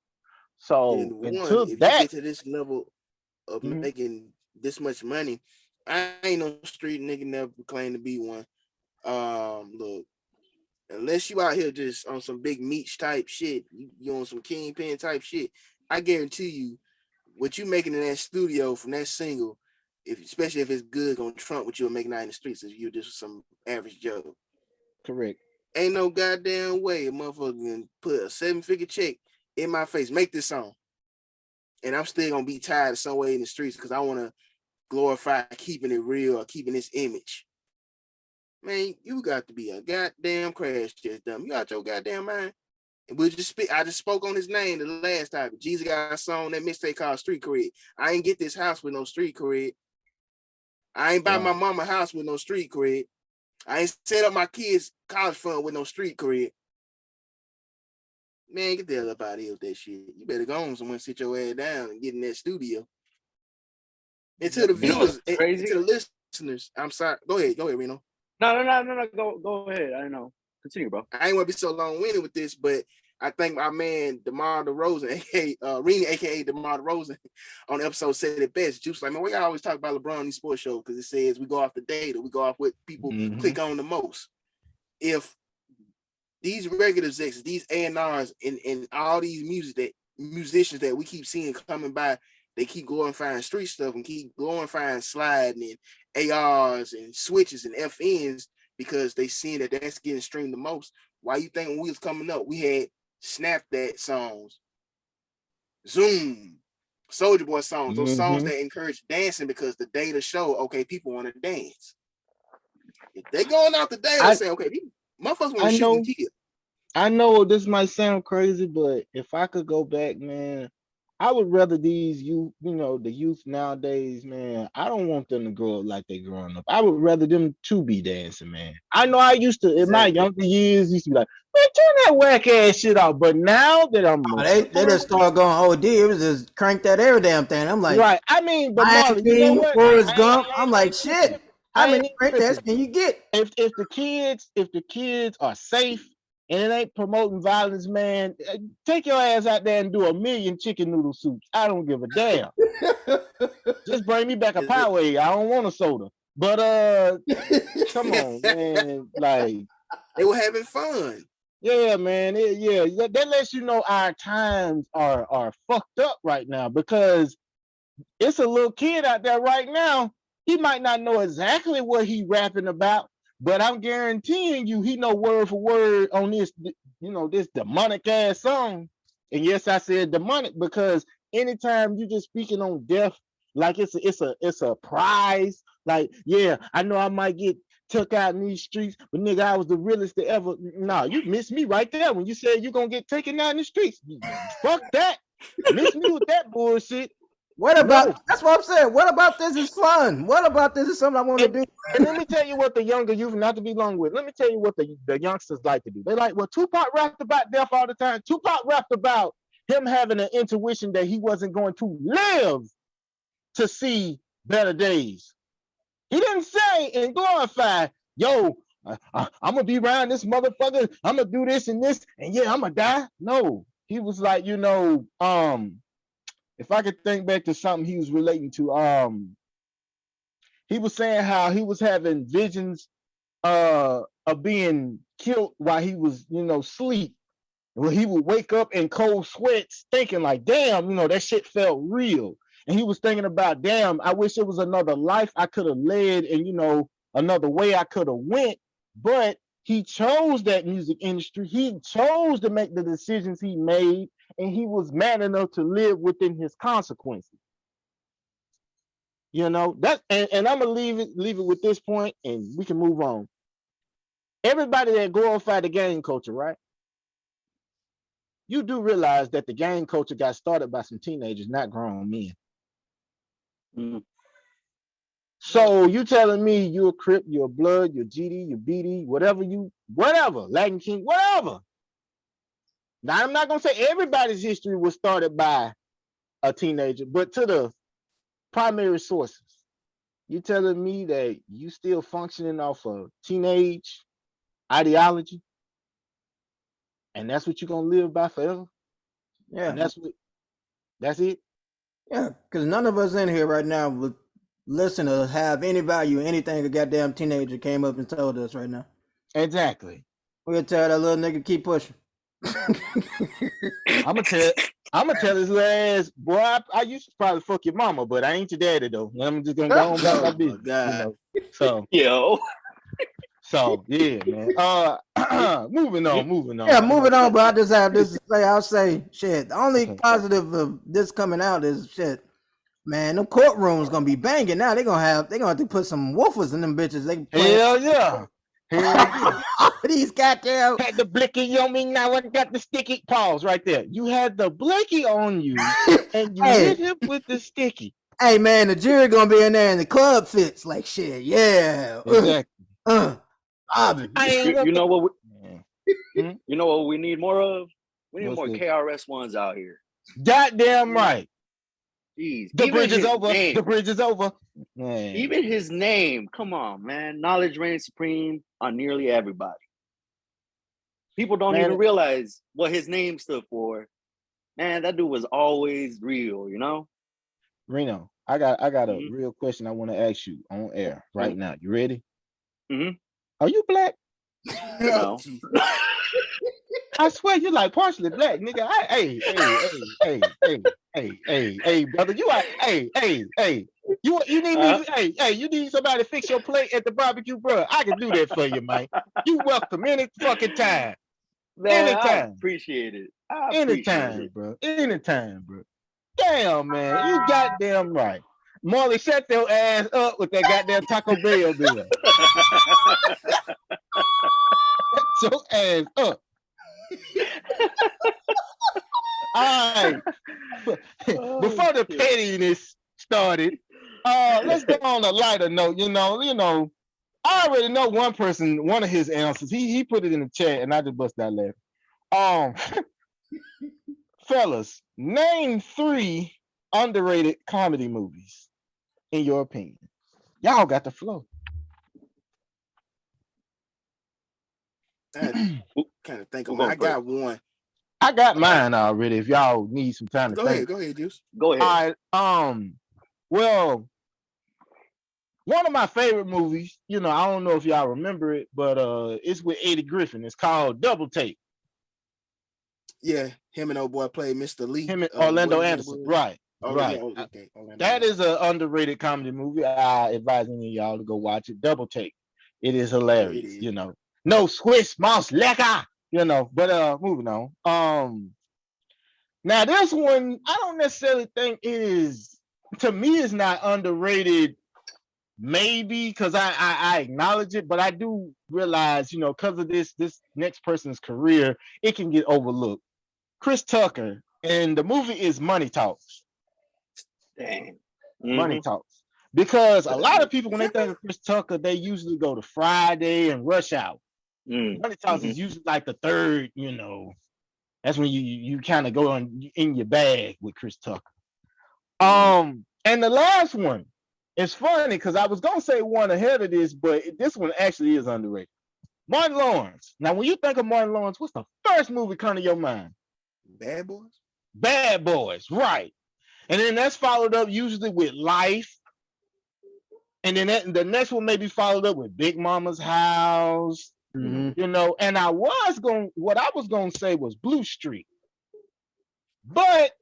So until if that, you get to this level of making this much money, I ain't no street nigga, never claim to be one. Look, unless you out here just on some big meat type shit, you on some kingpin type shit, I guarantee you what you making in that studio from that single, especially if it's good, gonna trump what you're making out in the streets if you're just some average Joe. Correct. Ain't no goddamn way a motherfucker can put a 7-figure check in my face, make this song, and I'm still gonna be tired of some way in the streets because I want to glorify keeping it real or keeping this image. Man, you got to be a goddamn crash test dumb. You got your goddamn mind. And I just spoke on his name the last time. Jesus got a song, that mixtape called Street Cred. I ain't get this house with no street cred. I ain't buy my mama house with no street cred. I ain't set up my kids' college fund with no street cred. Man, get the hell up out of here with that shit. You better go on somewhere, sit your ass down and get in that studio. And to the viewers, and to the listeners, I'm sorry. Go ahead, Reno. No. Go ahead. I don't know. Continue, bro. I ain't want to be so long-winded with this, but I think my man DeMar DeRozan, aka Reno, aka DeMar DeRozan, on the episode said it best. Juice like, man, we always talk about LeBron in these sports shows because it says we go off the data, we go off what people click on the most. If these regular execs, these A&Rs, and all these musicians that we keep seeing coming by, they keep glorifying street stuff and keep glorifying sliding and ARs and switches and FNs because they seeing that that's getting streamed the most. Why you think when we was coming up, we had Snap That songs, Zoom, Soulja Boy songs, those songs that encourage dancing because the data show, okay, people want to dance. If they going out the data say, okay, these motherfuckers want to shoot and kill. I know this might sound crazy, but if I could go back, man, I would rather these youth, the youth nowadays, man, I don't want them to grow up like they growing up. I would rather them to be dancing, man. I know I used to, in my younger years, used to be like, man, turn that whack ass shit off. But now that I'm they just started going OD, it was just crank that every damn thing. I'm like, right. I mean, but Marlon, you know what? Forrest Gump, I'm like, shit. How many crank that's can you get? If the kids are safe and it ain't promoting violence, man, take your ass out there and do 1,000,000 chicken noodle soups. I don't give a damn. Just bring me back a Powerade. I don't want a soda. But come on, man. Like, They were having fun. Yeah, man. That lets you know our times are fucked up right now, because it's a little kid out there right now. He might not know exactly what he rapping about, but I'm guaranteeing you he know word for word on this, this demonic ass song. And yes, I said demonic because anytime you just speaking on death like it's a prize, like, yeah, I know I might get took out in these streets, but nigga, I was the realest to ever. Nah, you missed me right there when you said you're gonna get taken out in the streets. Fuck that. Miss me with that bullshit. What about that's what I'm saying? What about this is fun? What about this is something I want to do? And let me tell you what the younger youth, not to be long with, let me tell you what the youngsters like to do. They like, well, Tupac rapped about death all the time. Tupac rapped about him having an intuition that he wasn't going to live to see better days. He didn't say and glorify, yo, I'm gonna be around this motherfucker, I'm gonna do this and this, and yeah, I'm gonna die. No, he was like, if I could think back to something he was relating to, he was saying how he was having visions of being killed while he was, sleep. When he would wake up in cold sweats, thinking like, damn, that shit felt real. And he was thinking about, damn, I wish it was another life I could have led, and another way I could have went. But he chose that music industry. He chose to make the decisions he made, and he was man enough to live within his consequences. That, and I'm gonna leave it with this point, and we can move on. Everybody that glorified the gang culture, right? You do realize that the gang culture got started by some teenagers, not grown men. Mm-hmm. So you telling me you're a Crip, you're a Blood, you're GD, you're BD, whatever, Latin King, whatever. Now, I'm not gonna say everybody's history was started by a teenager, but to the primary sources, you telling me that you still functioning off of teenage ideology, and that's what you're gonna live by forever? Yeah, and that's it. Yeah, because none of us in here right now would listen to have any value in anything a goddamn teenager came up and told us right now. Exactly. We'll tell that little nigga keep pushing. I'm gonna tell his little ass, boy, I used to probably fuck your mama, but I ain't your daddy though. I'm just gonna go on about my business. So So yeah, man. Moving on. Yeah, moving on. But I just have this to say. I'll say shit. The only positive of this coming out is shit. Man, them courtrooms gonna be banging now. They're gonna have to put some woofers in them bitches. Hell yeah. These goddamn had the blicky on me. Now I got the sticky paws right there. You had the blicky on you, and you hit him with the sticky. Hey man, the jury gonna be in there, and the club fits like shit. Yeah, exactly. You know what? You know what we need more of? We need more KRS Ones out here. Goddamn right. Jeez, the bridge is over. The bridge is over. Man. Even his name, come on, man. Knowledge reigns supreme on nearly everybody. People don't even realize what his name stood for. Man, that dude was always real, Reno, I got a real question I want to ask you on air right now. You ready? Mm-hmm. Are you black? No. I swear you're like partially black, nigga. Hey, brother. You are hey. You need me? Hey, you need somebody to fix your plate at the barbecue, bro. I can do that for you, man. You welcome any fucking time. Man, anytime. I appreciate it. Anytime, bro. Damn, man. You goddamn right. Marley, shut your ass up with that goddamn Taco Bell bill. Shut your ass up. All right. Before the pettiness started, let's go on a lighter note. I already know one of his answers. He put it in the chat, and I just bust that laugh. Fellas, name 3 underrated comedy movies in your opinion. Y'all got the flow. Kind of think of I got one. I got mine already. If y'all need some time to think. Go ahead, Juice. Go ahead. All right. Well, one of my favorite movies, you know, I don't know if y'all remember it, but it's with Eddie Griffin. It's called Double Take. Yeah, him and old boy played Mr. Lee. Him and Orlando what his name Anderson. was? Right. Oh, right. yeah, okay. Orlando That Anderson. is an underrated comedy movie. I advise any of y'all to go watch it. Double Take. It is hilarious, is. you know. No Swiss mouse lecker, you know. But moving on. Now this one, I don't necessarily think it is. To me, it's not underrated. Maybe because I acknowledge it, but I do realize, you know, because of this next person's career, it can get overlooked. Chris Tucker, and the movie is Money Talks. Dang. Money Talks. Because a lot of people, when they think of Chris Tucker, they usually go to Friday and Rush Hour. Money Talks is usually like the third, you know, that's when you kind of go in your bag with Chris Tucker. And the last one, it's funny because I was gonna say one ahead of this, but this one actually is underrated. Martin Lawrence. Now, when you think of Martin Lawrence, what's the first movie come to your mind? Bad Boys? Bad Boys, right. And then that's followed up usually with Life. And then the next one may be followed up with Big Mama's House. You know, and what I was going to say was Blue Street. But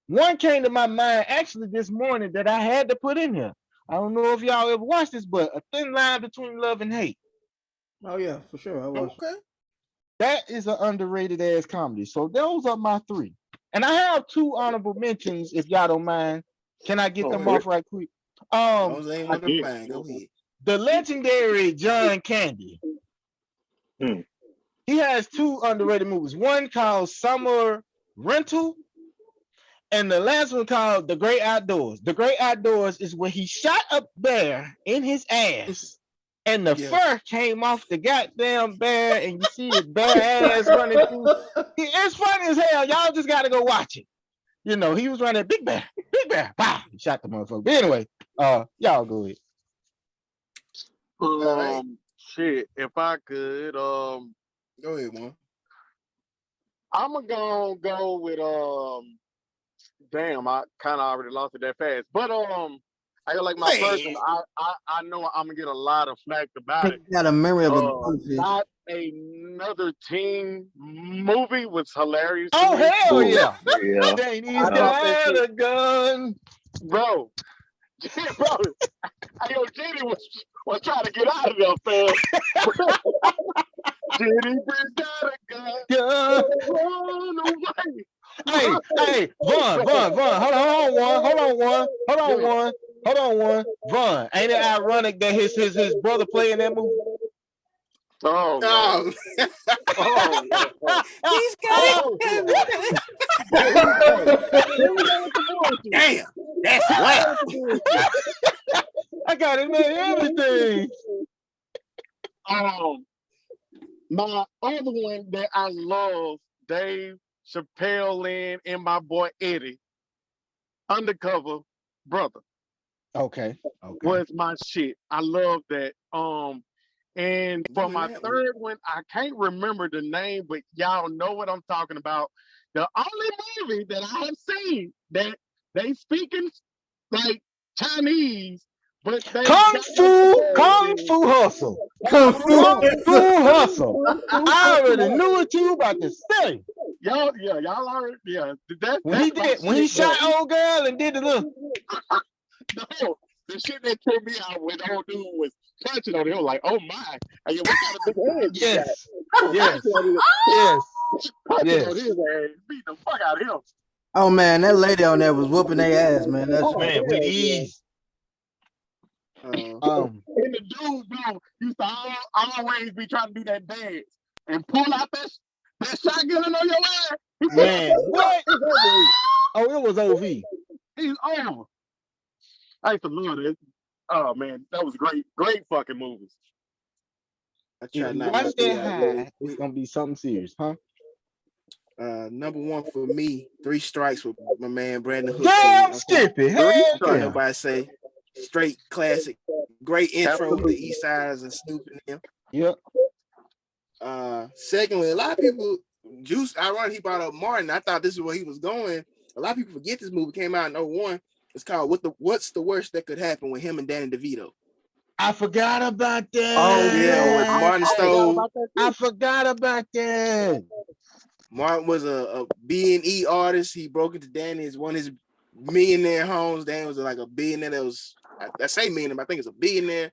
one came to my mind actually this morning that I had to put in here. I don't know if y'all ever watched this, but A Thin Line Between Love and Hate. Oh yeah, for sure. I watched. Okay. That is an underrated ass comedy. So those are my three. And I have two honorable mentions if y'all don't mind. Can I get them off right quick? The legendary John Candy. He has two underrated movies. One called Summer Rental, and the last one called The Great Outdoors. The Great Outdoors is where he shot a bear in his ass, and the fur came off the goddamn bear, and you see his bare ass running through. It's funny as hell. Y'all just got to go watch it. You know, he was running big bear, wow, he shot the motherfucker. But anyway, y'all go ahead. Shit, if I could, go ahead, man. I'm gonna go with damn, I kind of already lost it that fast. But I got like my first one. I know I'm gonna get a lot of flack about it. Got a memory of a not another teen movie was hilarious. Oh hell yeah! Yeah. He's got a gun, bro. Bro, I know Jenny was trying to get out of there, fam. Jenny got a gun. Run away. Hey, Vaughn, hold on, one. Vaughn, ain't it ironic that his brother play in that movie? Oh, no. He's got Damn, that's whack. I got it, man. Everything. My other one that I love, Dave Chappelle and my boy Eddie, Undercover Brother. Okay. Was my shit. I love that. And for my third one, I can't remember the name, but y'all know what I'm talking about. The only movie that I have seen that they speaking like Chinese, but they Kung Fu Hustle. Kung Fu Hustle. I already knew what you about to say. Y'all already, When he shot old girl and did the little. No, the shit that tripped me out when the old dude was punching on it, was like, oh my, what kind of big head you got? Yes. Punching on his ass, beat the fuck out of him. Oh man, that lady on there was whooping their ass, man. That's man with ease. And the dude, bro, used to always be trying to do that dance and pull out that shotgun on your ass. Man, what? It was OV. He's over. I used to love it. Oh man, that was great fucking movies. Watch that high. It's gonna be something serious, huh? Number one for me, Three Strikes with my man Brandon Hook. Damn, Skippy. Nobody say straight classic. Great intro with the East Siders and Snoop and them. Yep. Secondly, a lot of people, ironic he brought up Martin. I thought this is where he was going. A lot of people forget this movie came out in 2001. It's called What's the Worst That Could Happen with him and Danny DeVito. I forgot about that. Oh yeah, with Martin Stowe. I forgot about that. Martin was a B&E artist. He broke into Danny's one of his millionaire homes. Danny was like a billionaire that was, I say millionaire, but I think it's a billionaire.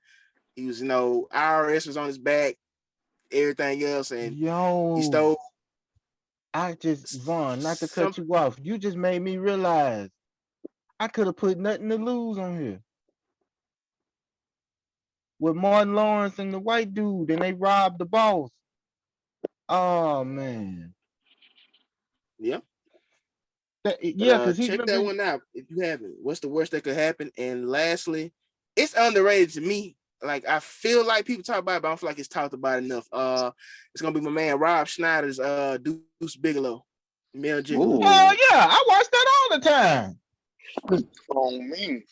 He was, IRS was on his back, everything else, and he stole. Vaughn, not to cut you off, you just made me realize I could have put Nothing to Lose on here with Martin Lawrence and the white dude, and they robbed the boss. Oh man. Yeah. Because check that one out if you haven't. What's the worst that could happen? And lastly, it's underrated to me. Like I feel like people talk about it, but I don't feel like it's talked about enough. It's gonna be my man Rob Schneider's Deuce Bigelow. Male Gigolo. Oh yeah, I watch that all the time. On me.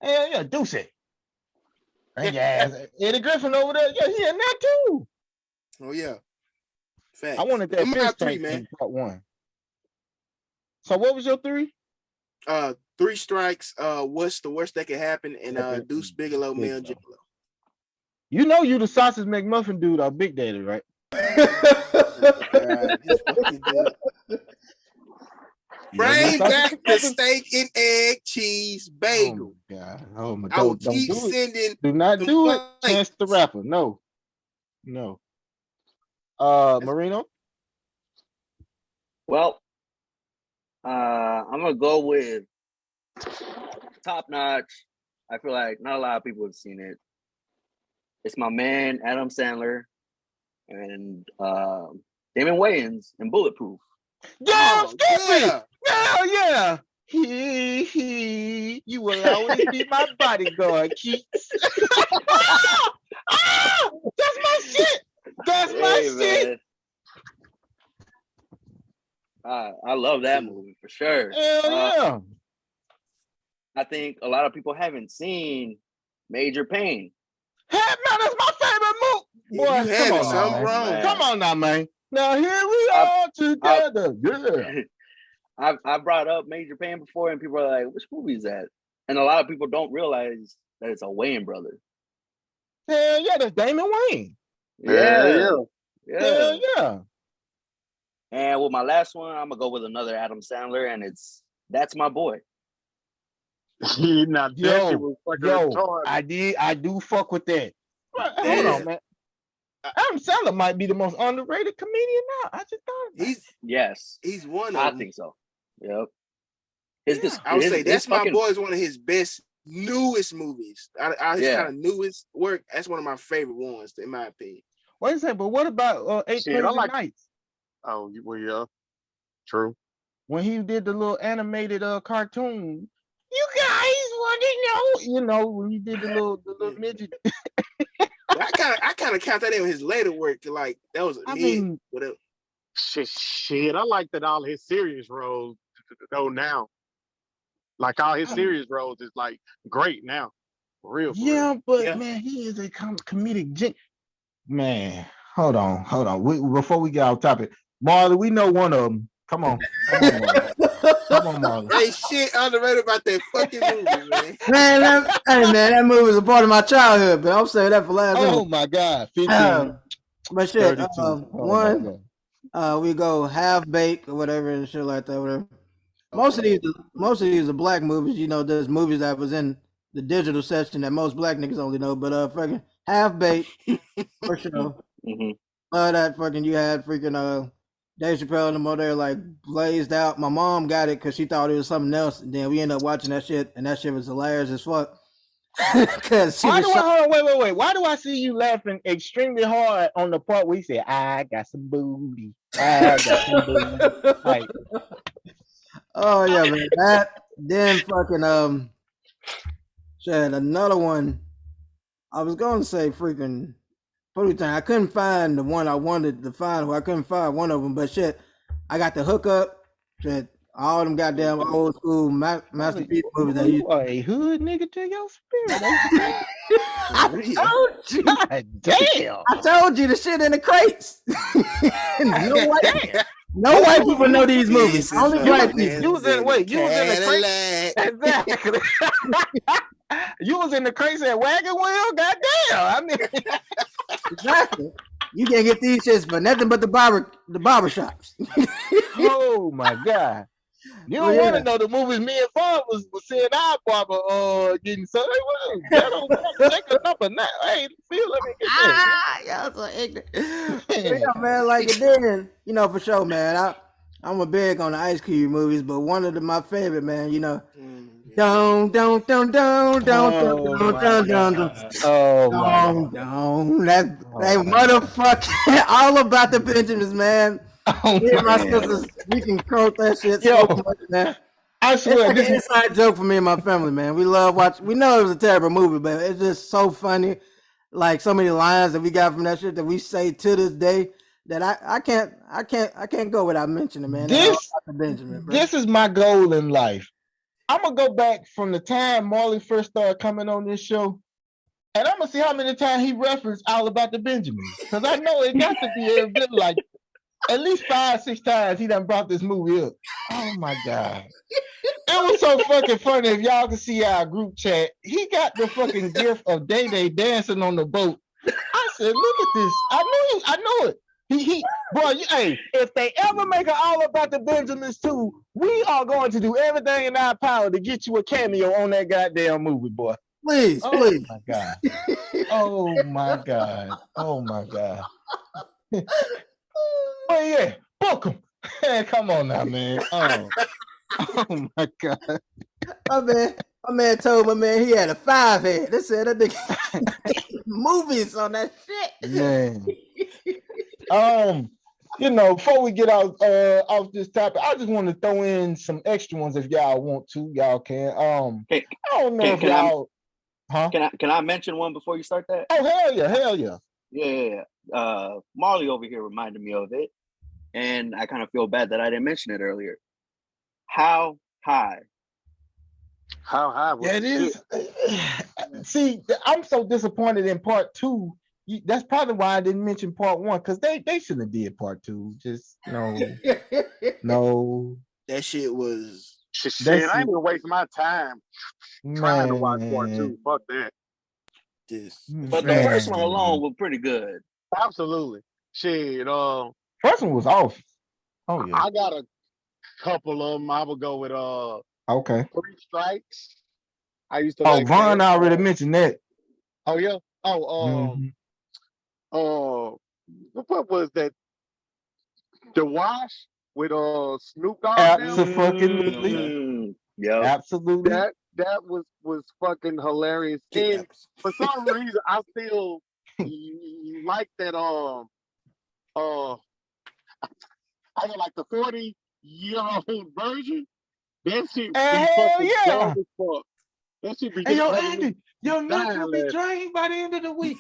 Hell yeah, Deuce it. Yeah, Eddie Griffin over there. Yeah, he in that too. Oh yeah. Facts. I wanted that fish tank in part 1. So what was your 3? 3 strikes. What's the worst that could happen? And Deuce Bigelow, Male Gigolo. You know you the sausage McMuffin dude or Big Daddy, right? Bring back the steak and egg cheese bagel. Oh my God. Oh my I will don't keep do sending. Do not do it. Chance the Rapper. No. Moreno? Well, I'm gonna go with Top Notch. I feel like not a lot of people have seen it. It's my man Adam Sandler and Damon Wayans in Bulletproof. Yeah, Skippy! Yeah. You will always be my bodyguard, Keats. That's my shit. That's my shit. I love that movie for sure. Hell yeah. I think a lot of people haven't seen Major Payne. Hey, man, that's my favorite movie. Boy, you haven't, something wrong. Come on now, man. Now here we are together. Yeah. I brought up Major Payne before, and people are like, "Which movie is that?" And a lot of people don't realize that it's a Wayne brother. Hell yeah, that's Damon Wayne. Yeah. Hell yeah. And with my last one, I'm gonna go with another Adam Sandler, and That's My Boy. I do fuck with that. Hold on, man. Adam Sandler might be the most underrated comedian now. I just thought he's one of I them. think so. Yep. I would say That's My Boy is one of his best newest movies. His kind of newest work. That's one of my favorite ones, in my opinion. Wait a second, but what about 8 Crazy Nights? Oh, well, yeah. True. When he did the little animated cartoon, you guys want to know, when he did the little midget. I kind of count that in his later work. Like that was whatever. Shit, I like that all his serious roles though now. Like all his serious roles is like great now. For real. Man, he is a comedic gent. Man, hold on. Before we get off topic, Marley, we know one of them. Come on, Marley. Hey, shit underrated about that fucking movie, man. That movie was a part of my childhood, but I'll say that for last. Oh my God, 15. But shit, we go Half Baked or whatever and shit like that. Whatever. Most of these are black movies. There's movies that was in the digital section that most black niggas only know. But fucking Half Baked for sure. That fucking you had freaking Dave Chappelle and them over there like blazed out. My mom got it because she thought it was something else, and then we ended up watching that shit, and that shit was hilarious as fuck. Wait. Why do I see you laughing extremely hard on the part where you say, "I got some booty"? Like, oh yeah, man. That then fucking shit. Another one. I was gonna say freaking. I couldn't find the one I wanted to find. I couldn't find one of them, but shit, I got the hookup. Shit, all them goddamn old school masterpiece movies. You are a hood nigga to your spirit. I told you. God damn. I told you the shit in the crates. No white people know these movies. Only black people. You was in the crate. Exactly. You was in the crazy wagon wheel? Goddamn. I mean, Exactly. You can't get these shits for nothing but the barber shops. oh my God. You don't want to know the movies me and Bob was seeing our barber getting so they don't take a number now. Hey, feel let me get that. Y'all so ignorant. Yeah, man, like it then, for sure, man. I'm a big on the Ice Cube movies, but one of my favorite, man, don't. Oh my That motherfucker all about the Benjamins, man. Oh, Me and my man. sisters, we can quote that shit Yo, so much, man. I It's swear like this an is inside joke for me and my family, man. We love watching. We know it was a terrible movie, but it's just so funny. Like so many lines that we got from that shit that we say to this day that I can't go without mentioning, man. That all this about the Benjamin, bro. this is my goal in life. I'm gonna go back from the time Marley first started coming on this show, and I'm gonna see how many times he referenced all about the Benjamins. Because I know it got to be a bit like at least 5-6 times he done brought this movie up. Oh my God. It was so fucking funny. If y'all can see our group chat, he got the fucking gift of Day Day dancing on the boat. I said, look at this. I know it. Boy, hey, if they ever make an all about the Benjamins too, we are going to do everything in our power to get you a cameo on that goddamn movie, boy. Please, oh please. My God. Oh my God. Oh my God. But yeah, book him. Come on now, man. Oh my God. My man told my man he had a 5 head. They said that nigga movies on that shit. Man. Before we get off this topic, I just want to throw in some extra ones if y'all want to. Y'all can. Hey, I don't know if y'all. Can I mention one before you start that? Oh hell yeah. Yeah. Marley over here reminded me of it, and I kind of feel bad that I didn't mention it earlier. How high? How high was it is. See, I'm so disappointed in part 2. That's probably why I didn't mention part 1 because they shouldn't have did part 2. Just no. That shit was. Shit, I ain't gonna waste my time trying to watch part 2. Fuck that. But the first one alone was pretty good. Absolutely. Shit. First one was off. Oh yeah. I got a couple of them. I would go with okay. 3 Strikes. I used to. Oh, Vaughn already mentioned that. Oh yeah. What was that? The Wash with Snoop Dogg. Absolutely. Yeah. Absolutely. That was fucking hilarious. And for some reason, I still like that. I got like the 40-year-old version. That shit be fucking dumb as fuck. That shit be hey, yo, Andy, your nuts will be drained by the end of the week.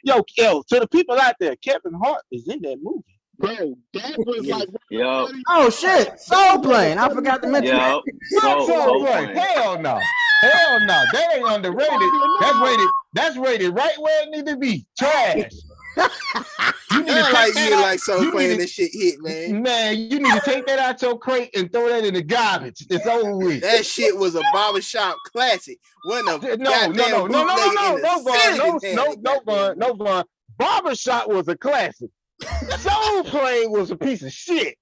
Yo, to the people out there, Kevin Hart is in that movie. Bro, that was like. Yo. Oh shit, Soul Plane. I forgot to mention that. Soul Plane. Hell no. That ain't underrated. That's rated right where it need to be. Trash. You need to take that like Soul Plane. That shit hit, man. Man, you need to take that out your crate and throw that in the garbage. It's over with. That shit was a barbershop classic. No, Vaughn. Barbershop was a classic. Soul Plane was a piece of shit.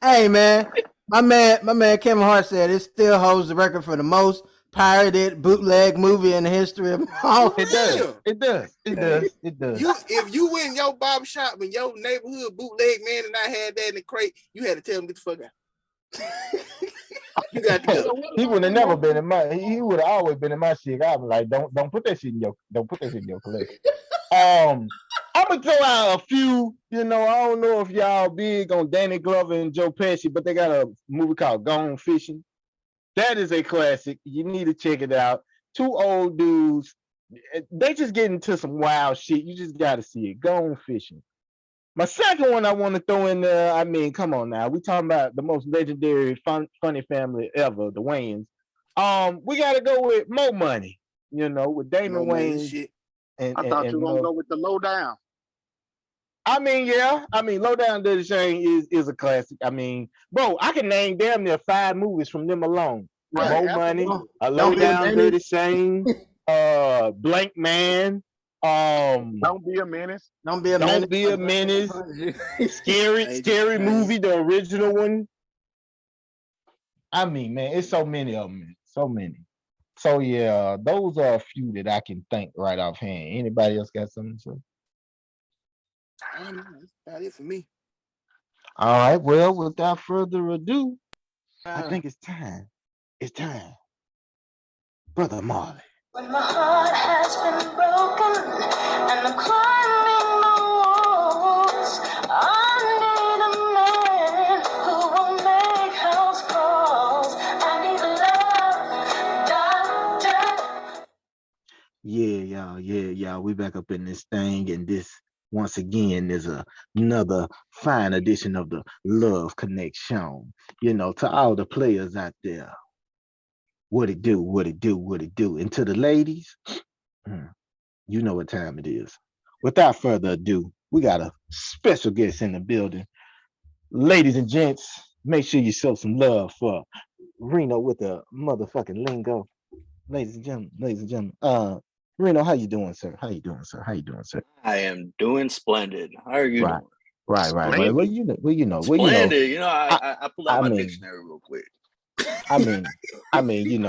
Hey man, my man Kevin Hart said it still holds the record for the most pirated bootleg movie in the history of all. It does. If you went in your barbershop in your neighborhood bootleg man and I had that in the crate, you had to tell him get the fuck out. You got to go. He would have never been in my. He would have always been in my shit. I was like, don't put that shit in your collection. I'm gonna throw out a few. I don't know if y'all big on Danny Glover and Joe Pesci, but they got a movie called Gone Fishing. That is a classic. You need to check it out. 2 old dudes. They just get into some wild shit. You just got to see it. Gone Fishing. My second one I want to throw in there. I mean, come on now. We talking about the most legendary funny family ever, the Wayans. We got to go with Mo Money. With Damon Wayans. I thought you were gonna go with the Lowdown. I mean, yeah. Low Down Dirty Shame is a classic. I mean, bro, I can name damn near 5 movies from them alone. More Money, A Low Don't Be a Down Menace. Dirty Sayin, Blank Man, Don't Be a Menace. Don't Be a Menace. Don't Be a Menace, Scary Movie, the original one. I mean, man, it's so many of them, man. So many. So yeah, those are a few that I can think right offhand. Anybody else got something to say? I don't know. That's about it for me. All right. Well, without further ado, I think it's time. It's time, Brother Marley. When my heart has been broken and I'm climbing the walls, I need a man who will make house calls. I need a love doctor. Yeah, y'all. We back up in this thing, and this once again is another fine edition of the Love Connection. To all the players out there, what it do, what it do, what it do. And to the ladies, you know what time it is. Without further ado, we got a special guest in the building. Ladies and gents, make sure you show some love for Reno with the motherfucking lingo. Ladies and gentlemen, Reno, how you doing, sir? How you doing, sir? I am doing splendid. How are you doing? Right. Well, you know. Splendid. I pulled out my dictionary real quick. I mean, you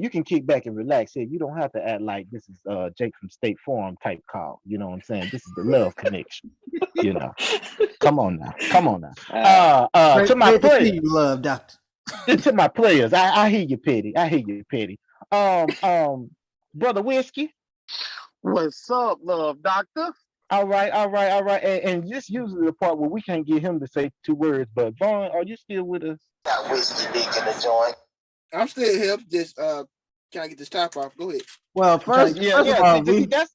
can kick back and relax here. You don't have to act like this is Jake from State Farm type call. You know what I'm saying? This is the Love Connection. Come on now. To my players, Love Doctor. To my players, I hear you, Petty. Brother Whiskey. What's up, Love Doctor? All right. And just usually the part where we can't get him to say 2 words, but Vaughn, are you still with us? Got whiskey dick in the joint. I'm still here. Just trying to get this top off. Go ahead. Well, first of all,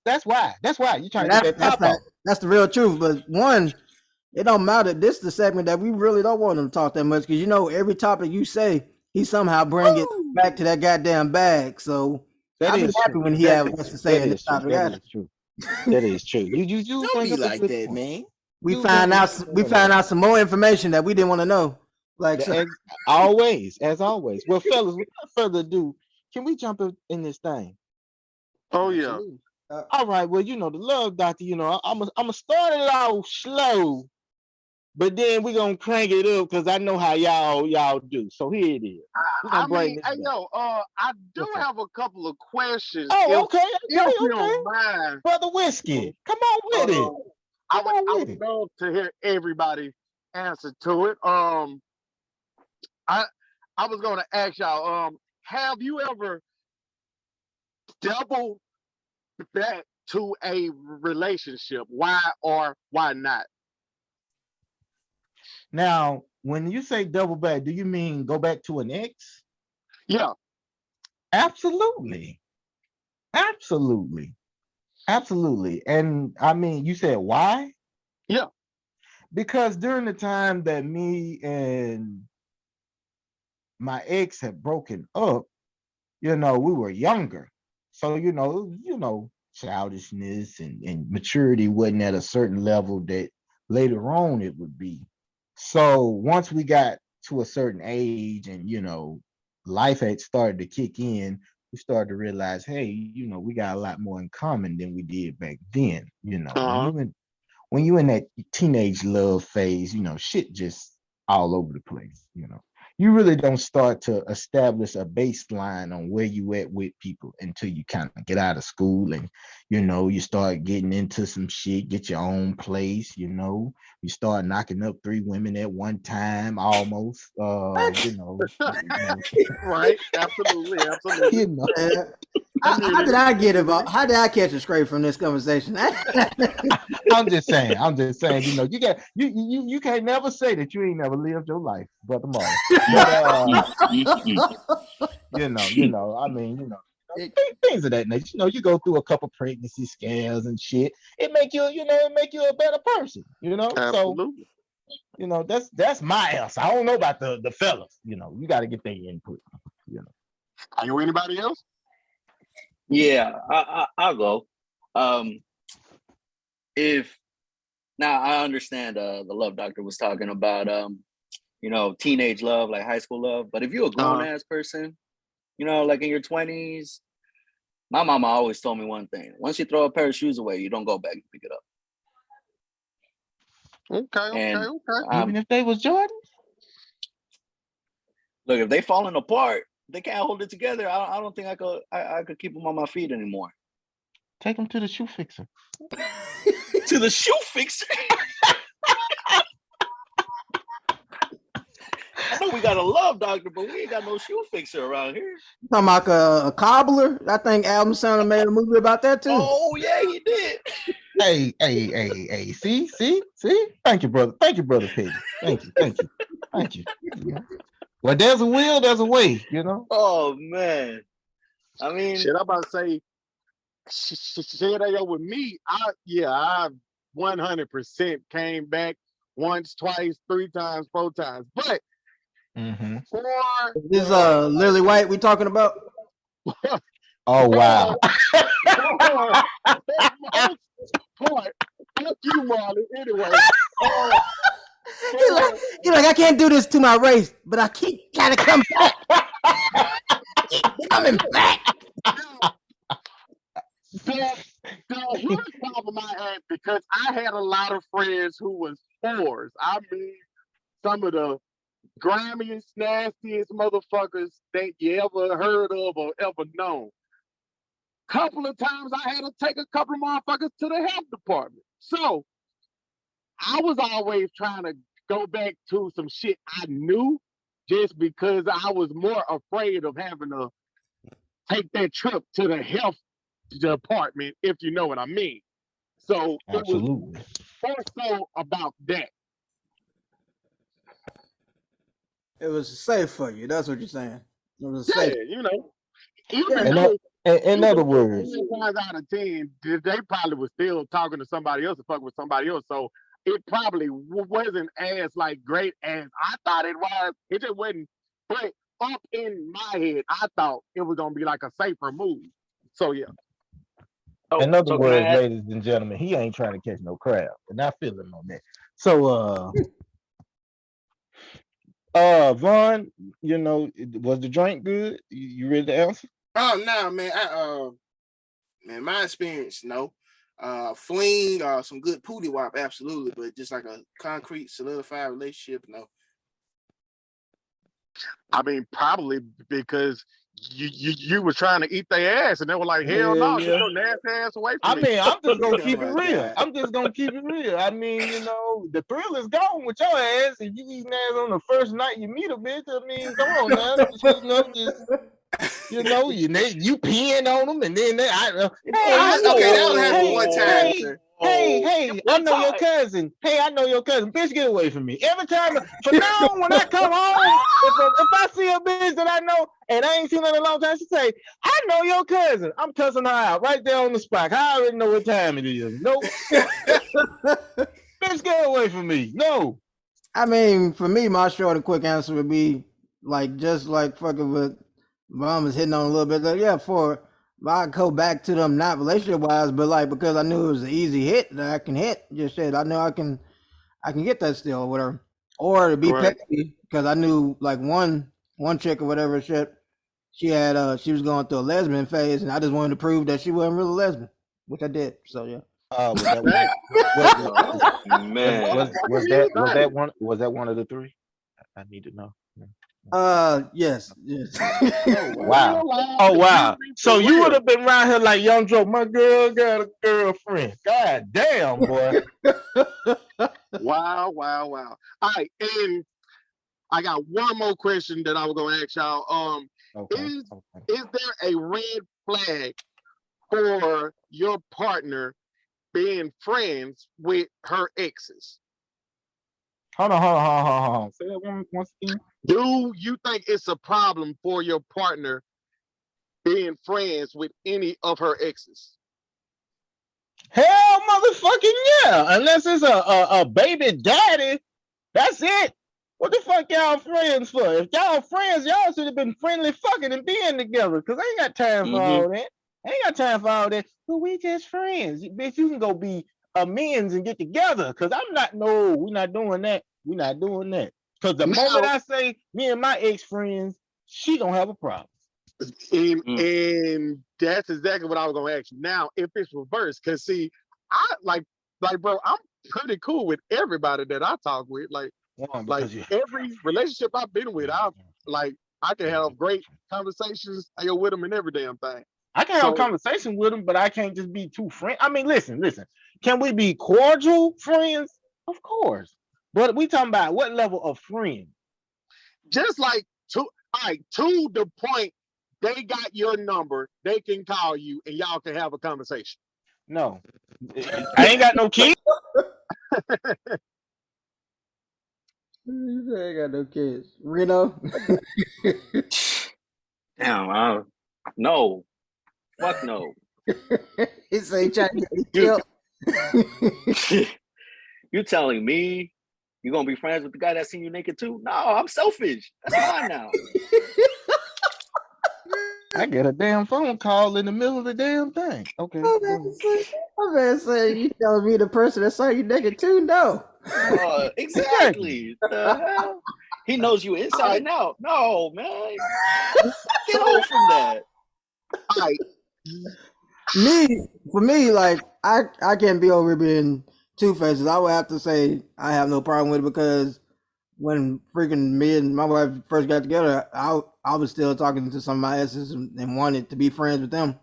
that's why you're trying to get that top off. That's the real truth. But one, it don't matter. This is the segment that we really don't want him to talk that much because every topic you say, he somehow bring it back to that goddamn bag. So I'll be happy when he has what's to say in this topic. That is true. You don't be like that, man. We find out some more information that we didn't want to know. As always. Well, fellas, without further ado, can we jump in this thing? Oh yeah. All right. Well, the Love Doctor. I'm gonna start it off slow, but then we're gonna crank it up because I know how y'all do. So here it is. I do have a couple of questions. Oh, okay. If you don't mind, Brother Whiskey, come on with it. I would love to hear everybody answer to it. I was gonna ask y'all, have you ever doubled back to a relationship? Why or why not? Now, when you say double back, do you mean go back to an ex? Yeah. Absolutely. And I mean, you said why? Yeah. Because during the time that me and my ex had broken up, we were younger. So, childishness and maturity wasn't at a certain level that later on it would be. So once we got to a certain age and, life had started to kick in, we started to realize, hey, we got a lot more in common than we did back then. When you in that teenage love phase, shit just all over the place, You really don't start to establish a baseline on where you at with people until you kind of get out of school and, you start getting into some shit, get your own place, you start knocking up 3 women at one time almost, Right, absolutely. How did I get involved? How did I catch a scrape from this conversation? I'm just saying, you can't never say that you ain't never lived your life, Brother Marley. Things of that nature. You go through a couple pregnancy scares and shit. It make you a better person. Absolutely. So, that's my answer. I don't know about the fellas. You got to get their input. Are you anybody else? Yeah, I'll go. If now I understand the Love Doctor was talking about you know, teenage love, like high school love. But if you're a grown ass person, you know, like in your 20s, my mama always told me one thing: once you throw a pair of shoes away, you don't go back and pick it up. Okay. Even if they was Jordans? Look, if they falling apart, they can't hold it together. I don't think I could keep them on my feet anymore. Take them to the shoe fixer. To the shoe fixer. I know we got a love doctor, but we ain't got no shoe fixer around here. Talking about a cobbler. I think Adam Sandler made a movie about that too. Oh yeah, he did. Hey. See? Thank you, brother. Thank you, brother Peggy. Thank you. Well, there's a will, there's a way, you know? Oh man. I mean, shit, I'm about to say, shit, with me, I 100% came back once, twice, 3 times, 4 times. But for this Lily White we talking about? Oh wow. Fuck you, Marley. Anyway. You're like, I can't do this to my race, but I gotta come back. Coming back. Here's the problem I had, because I had a lot of friends who was whores. I mean, some of the grimiest, nastiest motherfuckers that you ever heard of or ever known. Couple of times I had to take a couple of motherfuckers to the health department. So I was always trying to go back to some shit I knew, just because I was more afraid of having to take that trip to the health department, if you know what I mean. So absolutely, it was more so about that. It was safe for you. That's what you're saying. It was safe. You know. Even though, in other words, 9 times out of 10, they probably was still talking to somebody else or fucking with somebody else. So it probably wasn't as like great as I thought it was. It just wasn't. But up in my head, I thought it was gonna be like a safer move. So yeah. In other words, ladies and gentlemen, he ain't trying to catch no crab, and I feel him on that. So Vaughn, you know, was the drink good? You ready to answer? Oh no, man. Man, my experience, no. Fling or some good pootie wop, absolutely, but just like a concrete, solidified relationship, no. I mean, probably because you were trying to eat their ass, and they were like, "Hell no, get your nasty ass away from me." I mean, I'm just gonna keep it real. I'm just gonna keep it real. I mean, you know, the thrill is gone with your ass, and you eating ass on the first night you meet a bitch. I mean, come on now, you know, you peeing on them, and then that would happen one time, sir. Hey, I know your cousin. Hey, I know your cousin. Bitch, get away from me. Every time, from now on, when I come home, if I see a bitch that I know and I ain't seen her in a long time, she say, I know your cousin. I'm cussing her out right there on the spot. I already know what time it is. Nope. Bitch, get away from me. No. I mean, for me, my short and quick answer would be like, just like fucking with mom was hitting on a little bit. Like, yeah, I go back to them, not relationship wise, but like because I knew it was an easy hit that I can hit. Just said I know I can get that still or whatever. Or to be petty, because I knew like one chick or whatever shit, she had she was going through a lesbian phase, and I just wanted to prove that she wasn't really a lesbian, which I did. So yeah. Was that one of the 3? I need to know. Yes. Wow. Oh wow. So you would have been around here like Young Joe. My girl got a girlfriend. God damn, boy. Wow. All right, and I got one more question that I was gonna ask y'all. Is there a red flag for your partner being friends with her exes? Hold on. Say that once again. Do you think it's a problem for your partner being friends with any of her exes? Hell, motherfucking yeah! Unless it's a baby daddy, that's it. What the fuck y'all friends for? If y'all friends, y'all should have been friendly fucking and being together. Cause I ain't got time for all that. I ain't got time for all that. But we just friends, bitch. You can go be amends and get together. Cause I'm not. No, we're not doing that. We're not doing that. Because the moment I say me and my ex friends, she gonna have a problem. And that's exactly what I was gonna ask you. Now, if it's reversed, because see, I like bro, I'm pretty cool with everybody that I talk with. Like every relationship I've been with, I can have great conversations with them and every damn thing. I can have a conversation with them, but I can't just be too friends. I mean, listen. Can we be cordial friends? Of course. But we talking about what level of friend? Just like to the point, they got your number, they can call you and y'all can have a conversation. No. I ain't got no kids. I ain't got no kids. Reno? Damn, no. Fuck no. He say he trying to get You telling me you're gonna be friends with the guy that seen you naked too? No, I'm selfish. That's mine now. I get a damn phone call in the middle of the damn thing. Okay. I'm gonna say you telling me the person that saw you naked too? No. Exactly. The hell? He knows you inside and out. No, man. Get away from that. For me, like I can't be over being two faces. I would have to say I have no problem with it because when freaking me and my wife first got together, I was still talking to some of my exes and wanted to be friends with them,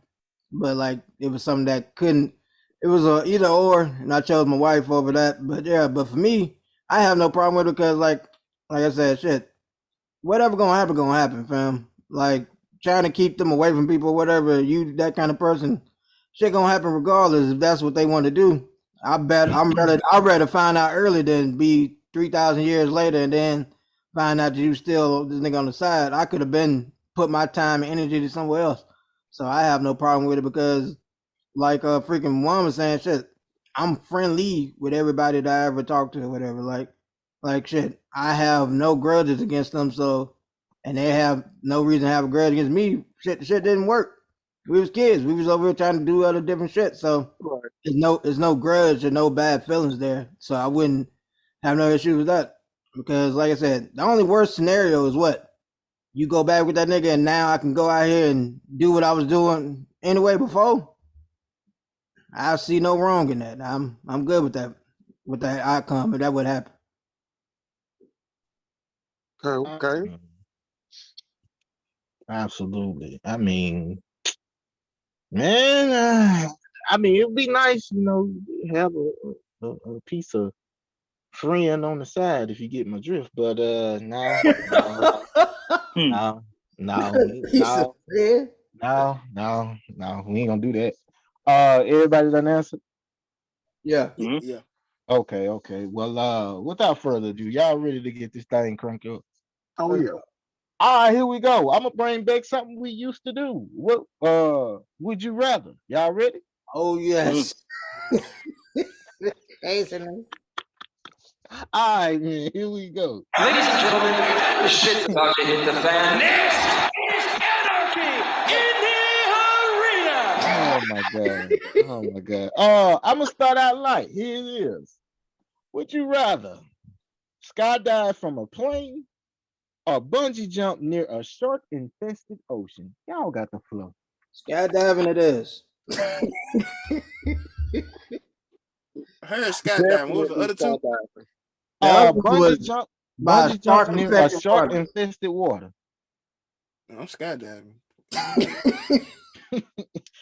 but like it was something that couldn't. It was a either or, and I chose my wife over that. But yeah, but for me, I have no problem with it because like I said, shit, whatever gonna happen, fam. Like trying to keep them away from people, whatever, you that kind of person, shit gonna happen regardless if that's what they want to do. I'd rather find out early than be 3,000 years later and then find out that you still this nigga on the side. I could have been put my time and energy to somewhere else. So I have no problem with it because like freaking one was saying, shit, I'm friendly with everybody that I ever talk to or whatever. Like shit, I have no grudges against them, so and they have no reason to have a grudge against me. Shit, the shit didn't work. We was kids. We was over here trying to do other different shit. So there's no grudge or no bad feelings there. So I wouldn't have no issue with that. Because like I said, the only worst scenario is what? You go back with that nigga and now I can go out here and do what I was doing anyway before. I see no wrong in that. I'm good with that outcome if that would happen. Okay. Absolutely. I mean, man, it'd be nice, have a piece of friend on the side if you get my drift. But no, we ain't gonna do that. Everybody done answered? Yeah. Yeah. Okay. Well, without further ado, y'all ready to get this thing cranked up? Oh yeah. All right, here we go. I'm gonna bring back something we used to do. What would you rather? Y'all ready? Oh yes. All right, man, here we go. Ladies and gentlemen, the shit's about to hit the fan. Next is anarchy in the arena. Oh my god. I'm gonna start out light. Here it is. Would you rather skydive from a plane or bungee jump near a shark-infested ocean? Y'all got the flow. Skydiving it is. I heard skydiving. What was the other two? Bungee jump near a shark-infested water. I'm skydiving.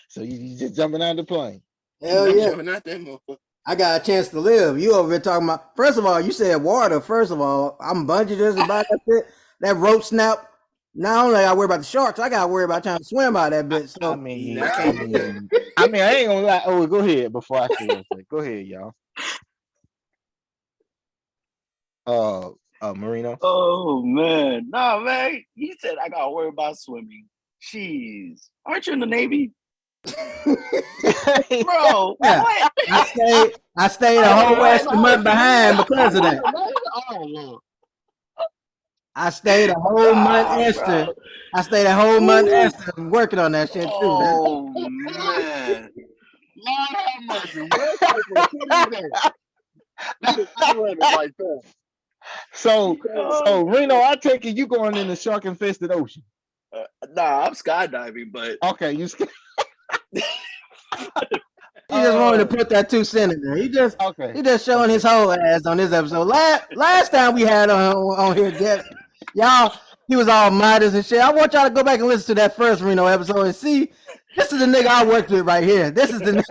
So you just jumping out the plane? Hell yeah. Jumping out that motherfucker. I got a chance to live. You over here talking about, first of all, you said water. First of all, I'm bungee just about that shit. That rope snap. Not only I gotta worry about the sharks, I gotta worry about trying to swim out that bitch. So I mean, I ain't gonna lie. Oh, go ahead before I say what I say. Go ahead, y'all. Moreno. Oh man, nah, man. He said I gotta worry about swimming. Jeez, aren't you in the Navy, bro? Yeah. What? I stayed a whole extra month behind because of that. I stayed a whole month extra. Bro. I stayed a whole month extra working on that shit too. Oh man. Lord have mercy. What type of shit is that? That is like that. So Reno, I take it you going in the shark infested ocean. Nah, I'm skydiving, but okay, you. He just wanted to put that 2 cents in there. He just showing his whole ass on this episode. Last time we had on here guest, y'all, he was all Midas and shit. I want y'all to go back and listen to that first Reno episode and see. This is the nigga I worked with right here. This is the nigga.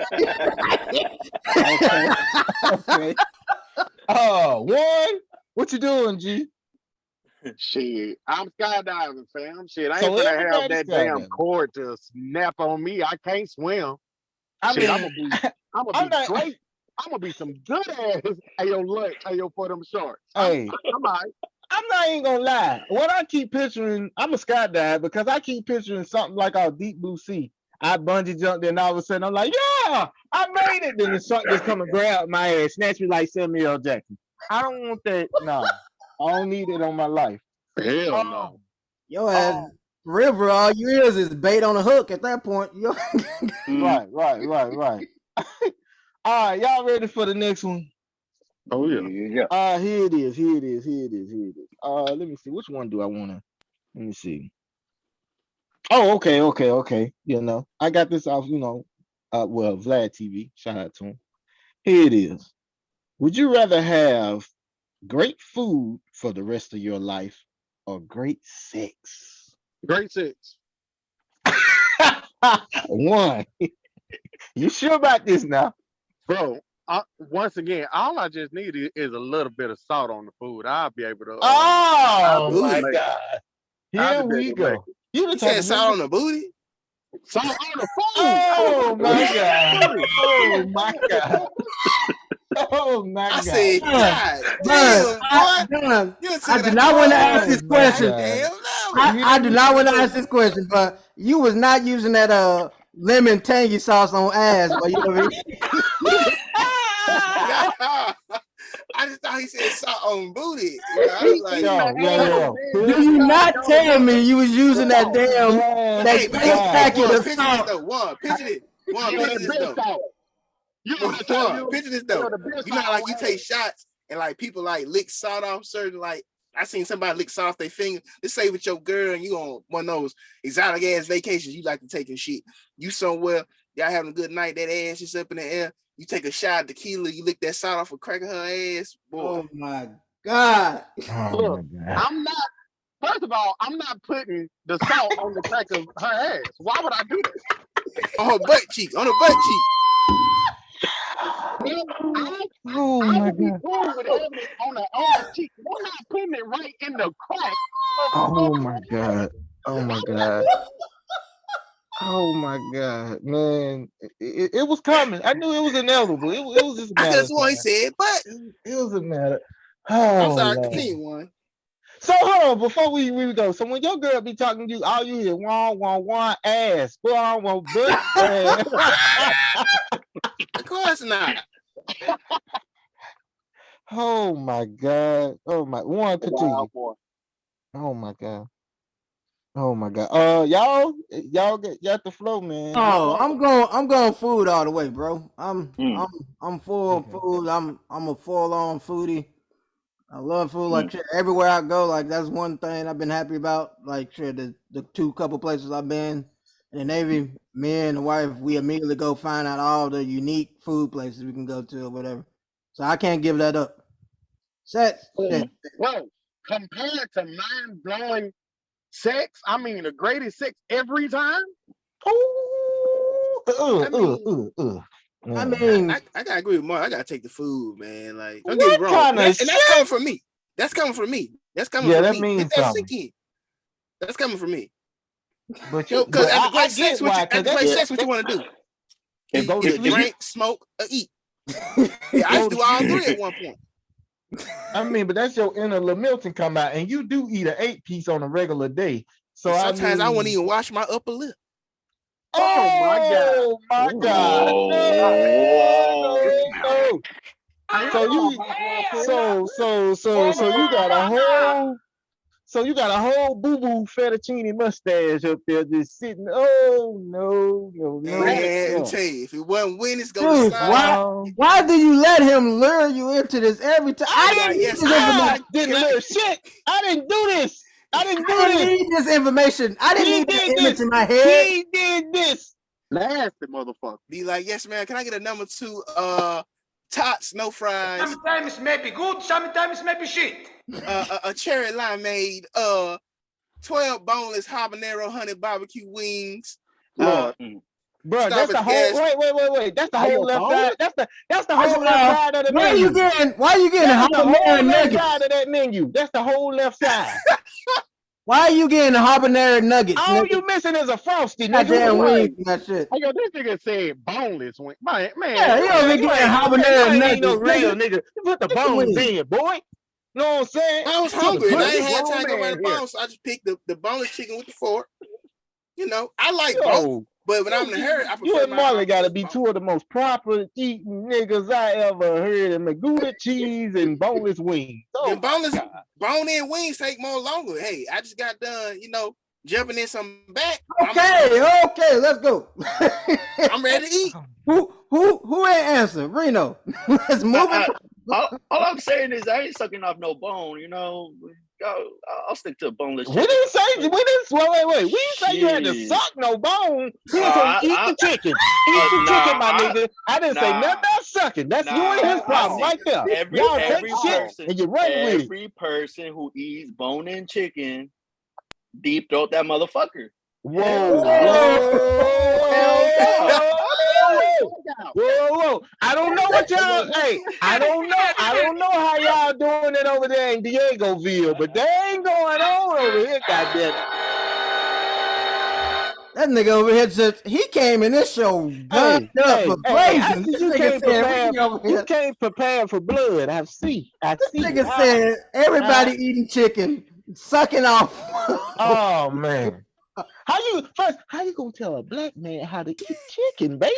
okay. One, what you doing, G? Shit, I'm skydiving, fam. Shit, I ain't gonna have that damn cord to snap on me. I can't swim. I'm gonna be great. I'm gonna be some good ass. Hey, yo, lunch. Hey, yo, for them shorts. Hey, I'm all right. I'm not even gonna lie. What I keep picturing, I'm a skydive because I keep picturing something like our deep blue sea. I bungee jumped, and all of a sudden I'm like, yeah, I made it. Then the shark just come and grab my ass, snatch me like Samuel L. Jackson. I don't want that. No, I don't need it on my life. Hell no. Yo ass river, all you is bait on a hook at that point. Right. All right, y'all ready for the next one? Oh yeah. Here it is. Let me see. Which one do I want to? Let me see. Oh, okay. You know, I got this off. Vlad TV. Shout out to him. Here it is. Would you rather have great food for the rest of your life or great sex? Great sex. One. You sure about this now? Bro, once again, all I just need is a little bit of salt on the food. I'll be able to. Oh my God! Here we go. You said salt on the booty? Salt on the food. Oh my God! Oh my God! Oh my God! I said, God damn, I do not want to ask this question. I do not want to ask this question, but you was not using that lemon tangy sauce on ass. But you know I just thought he said salt on booty. I was like, do you not tell me you was using that damn packet of salt? Picture this though. You know how like you take shots and like people like lick salt off certain like I seen somebody lick salt off their finger. Let's say with your girl and you on one of those exotic ass vacations you like to take and shit. You somewhere, y'all having a good night, that ass is up in the air. You take a shot of tequila, you lick that salt off a crack of her ass. Boy. Oh my God. Look, first of all, I'm not putting the salt on the crack of her ass. Why would I do that? On her butt cheek. I would be cool with having it on the cheek. We're not putting it right in the crack. Oh my God. Oh my God, man! It was coming. I knew it was inevitable. It was just a matter. That's what he said, but it was a matter. I'm sorry, continue one. So hold on, before we go. So when your girl be talking to you, all you hear one ass, one butt. Of course not. Oh my God! Oh my one continue. Oh my God! Oh my God! Y'all got the flow, man. Oh, I'm going food all the way, bro. I'm full food. I'm a full-on foodie. I love food. Like shit, everywhere I go, like that's one thing I've been happy about. Like shit, the couple places I've been in the Navy, me and the wife, we immediately go find out all the unique food places we can go to or whatever. So I can't give that up. Sex. Well, compared to mind-blowing sex, I mean the greatest sex every time. I mean, I gotta agree with Mark. I gotta take the food, man. Like, don't get me wrong. And that's coming from me. That's coming from me. That's coming from that me. Means Get that sick in. That's coming from me. But because at the great sex, what you want to do? Either drink, smoke, or eat. Yeah, I used to do all three at one point. I mean, but that's your inner Milton come out, and you do eat an 8-piece on a regular day. So sometimes I won't even wash my upper lip. Oh my God! No. So you got a whole. So you got a whole boo-boo fettuccine mustache up there just sitting. Oh no. Let me tell you, if it wasn't Winnie's, go to Dude, Sonic. why do you let him lure you into this every time? I didn't lure shit. I didn't do this. I didn't need this information. I didn't need the image in my head. He did this. Nasty motherfucker. Be like, yes, man. Can I get a number 2 tots, no fries? Sometimes it may be good, sometimes it may be shit. A cherry limeade, 12 boneless habanero honey barbecue wings. Bro, that's the whole wait. That's the whole left side. That's the whole left side of the menu. Why are you getting the whole habanero left nuggets? side of that menu? That's the whole left side. Why are you getting the habanero nuggets? All you missing is a frosty, nigga. Goddamn wings and that shit. Yo, this nigga said boneless wing. Man, Yeah, you don't be getting habanero nuggets. No real nigga. Put the bones in, boy. You know what I'm saying? I was hungry and I ain't had time to go by the bones, so I just picked the boneless chicken with the fork. You know, I like both, but when I'm in a hurry, I prefer you and Marley got to be two of the most proper eating niggas I ever heard. And Magouda cheese and boneless wings. Oh, boneless bone-in wings take more longer. Hey, I just got done, jumping in some back. Okay, let's go. I'm ready to eat. Who ain't answer? Reno. Let's move it. All I'm saying is I ain't sucking off no bone, I'll stick to a boneless chicken. Wait. We didn't say you had to suck no bone. We didn't say eat the chicken. Eat the chicken, my nigga. I didn't say nothing about sucking. That's you and his problem right there. Y'all take shit and you run with it. Every person who eats bone-in chicken, deep throat that motherfucker. Whoa. I don't know what y'all I don't know how y'all doing it over there in Diegoville, but they ain't going on over here, goddamn. That nigga over here he came in this show gunned up for blazing. You can't prepare for blood. I see. This nigga said everybody eating chicken, sucking off. Oh man. How you gonna tell a black man how to eat chicken, baby?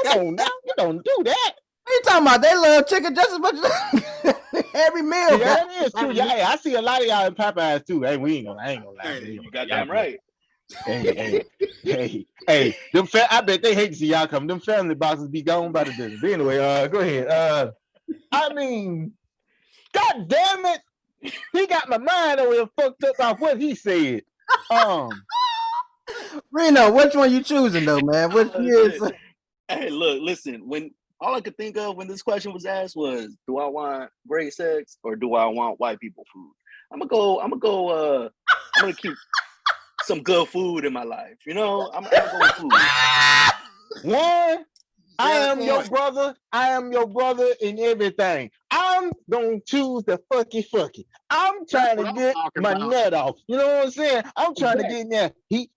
Come on now, you don't do that. What you talking about? They love chicken just as much as every meal. Yeah, that is true. Yeah, hey, I see a lot of y'all in Popeyes too. Hey, I ain't gonna lie. You got damn right. Hey. Them I bet they hate to see y'all come. Them family boxes be gone by the dinner. But anyway, go ahead. I mean, god damn it, he got my mind over here fucked up off what he said. Reno, which one you choosing though, man? Which is? Hey, look, listen. When all I could think of when this question was asked was, do I want great sex or do I want white people food? I'm gonna keep some good food in my life. I'm gonna go with food. One, I am your brother. I am your brother in everything. I'm gonna choose the fucky. I'm trying to get my nut off. You know what I'm saying? I'm trying to get in there. He,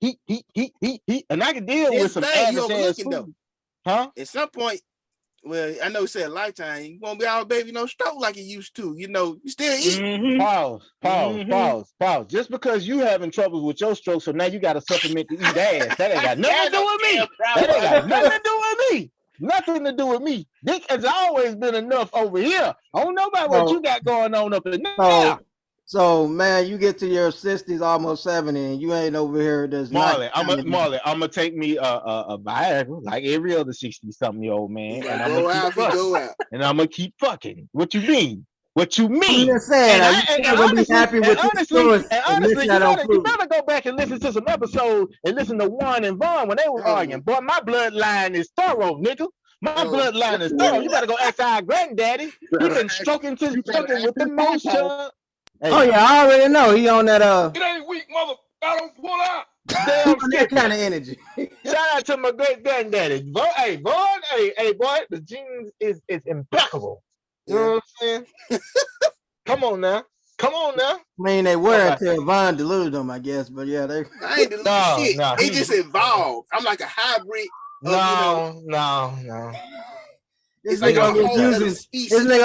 and I can deal with some average ass food. Huh? At some point, well, I know you said lifetime. You won't be all baby no stroke like you used to. You still eat. Mm-hmm. Pause. Just because you having troubles with your stroke, so now you got to supplement to eat ass. That ain't got nothing to do with me. That ain't got nothing to do with me. Nothing to do with me. Dick has always been enough over here. I don't know about what you got going on up in there. So man, you get to your 60s, almost 70, and you ain't over here. Marley, I'm gonna take me a Viagra like every other 60-something-year-old man, and I'm gonna go out, and I'm gonna keep fucking. What you mean? I'm just saying. And honestly, you better go back and listen to some episodes and listen to Warren and Vaughn when they were arguing. Boy, my bloodline is thorough, nigga. My bloodline is thorough. You better go ask our granddaddy. He been stroking with the motion. Hey. Oh yeah, I already know he on that. It ain't weak, mother. I don't pull out. Damn, that kind of energy. Shout out to my great granddaddy. Hey, boy, the genes is impeccable. You know what I'm saying? Come on now. I mean, they were until Vaughn deluded them, I guess. But yeah, I ain't deluded shit. They just evolved. I'm like a hybrid. No. This nigga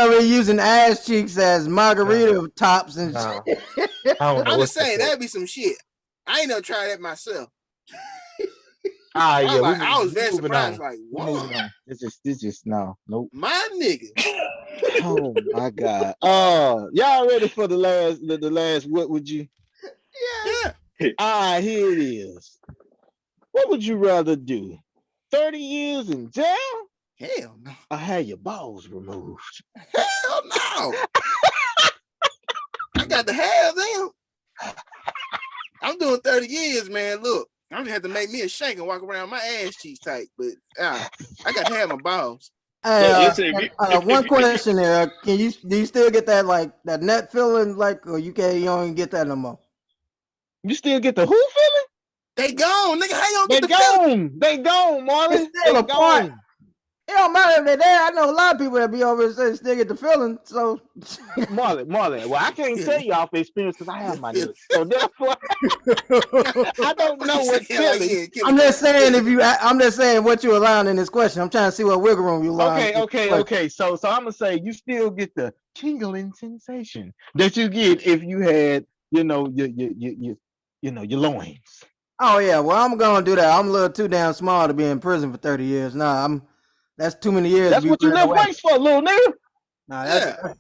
over using ass cheeks as margarita tops and shit. I'm just saying that'd be some shit. I ain't never tried that myself. I was very surprised. Like, whoa. This just nope. My nigga. Oh my god. Y'all ready for the last? What would you? Yeah. All right, here it is. What would you rather do? 30 years in jail? Hell no. Or have your balls removed? Hell no. I got to have them. I'm doing 30 years, man. Look, I'm gonna have to make me a shank and walk around my ass cheeks tight, but I got to have my balls. Hey, one question there. Do you still get that like that net feeling like, or you don't even get that no more? You still get the who feeling? They gone, nigga. How you They get the feeling? They gone, Marlon. They gone. It don't matter if they're there. I know a lot of people that be over and say still get the feeling. So Marlon. Well, I can't tell you off experience because I have my nuts. So therefore, I don't know what feeling. I'm just saying I'm just saying what you allowing in this question. I'm trying to see what wiggle room you allow. Okay. So I'm gonna say you still get the tingling sensation that you get if you had, your loins. Oh yeah, well I'm gonna do that. I'm a little too damn small to be in prison for 30 years. Nah, that's too many years. That's what you live weights for, little nigga. Nah,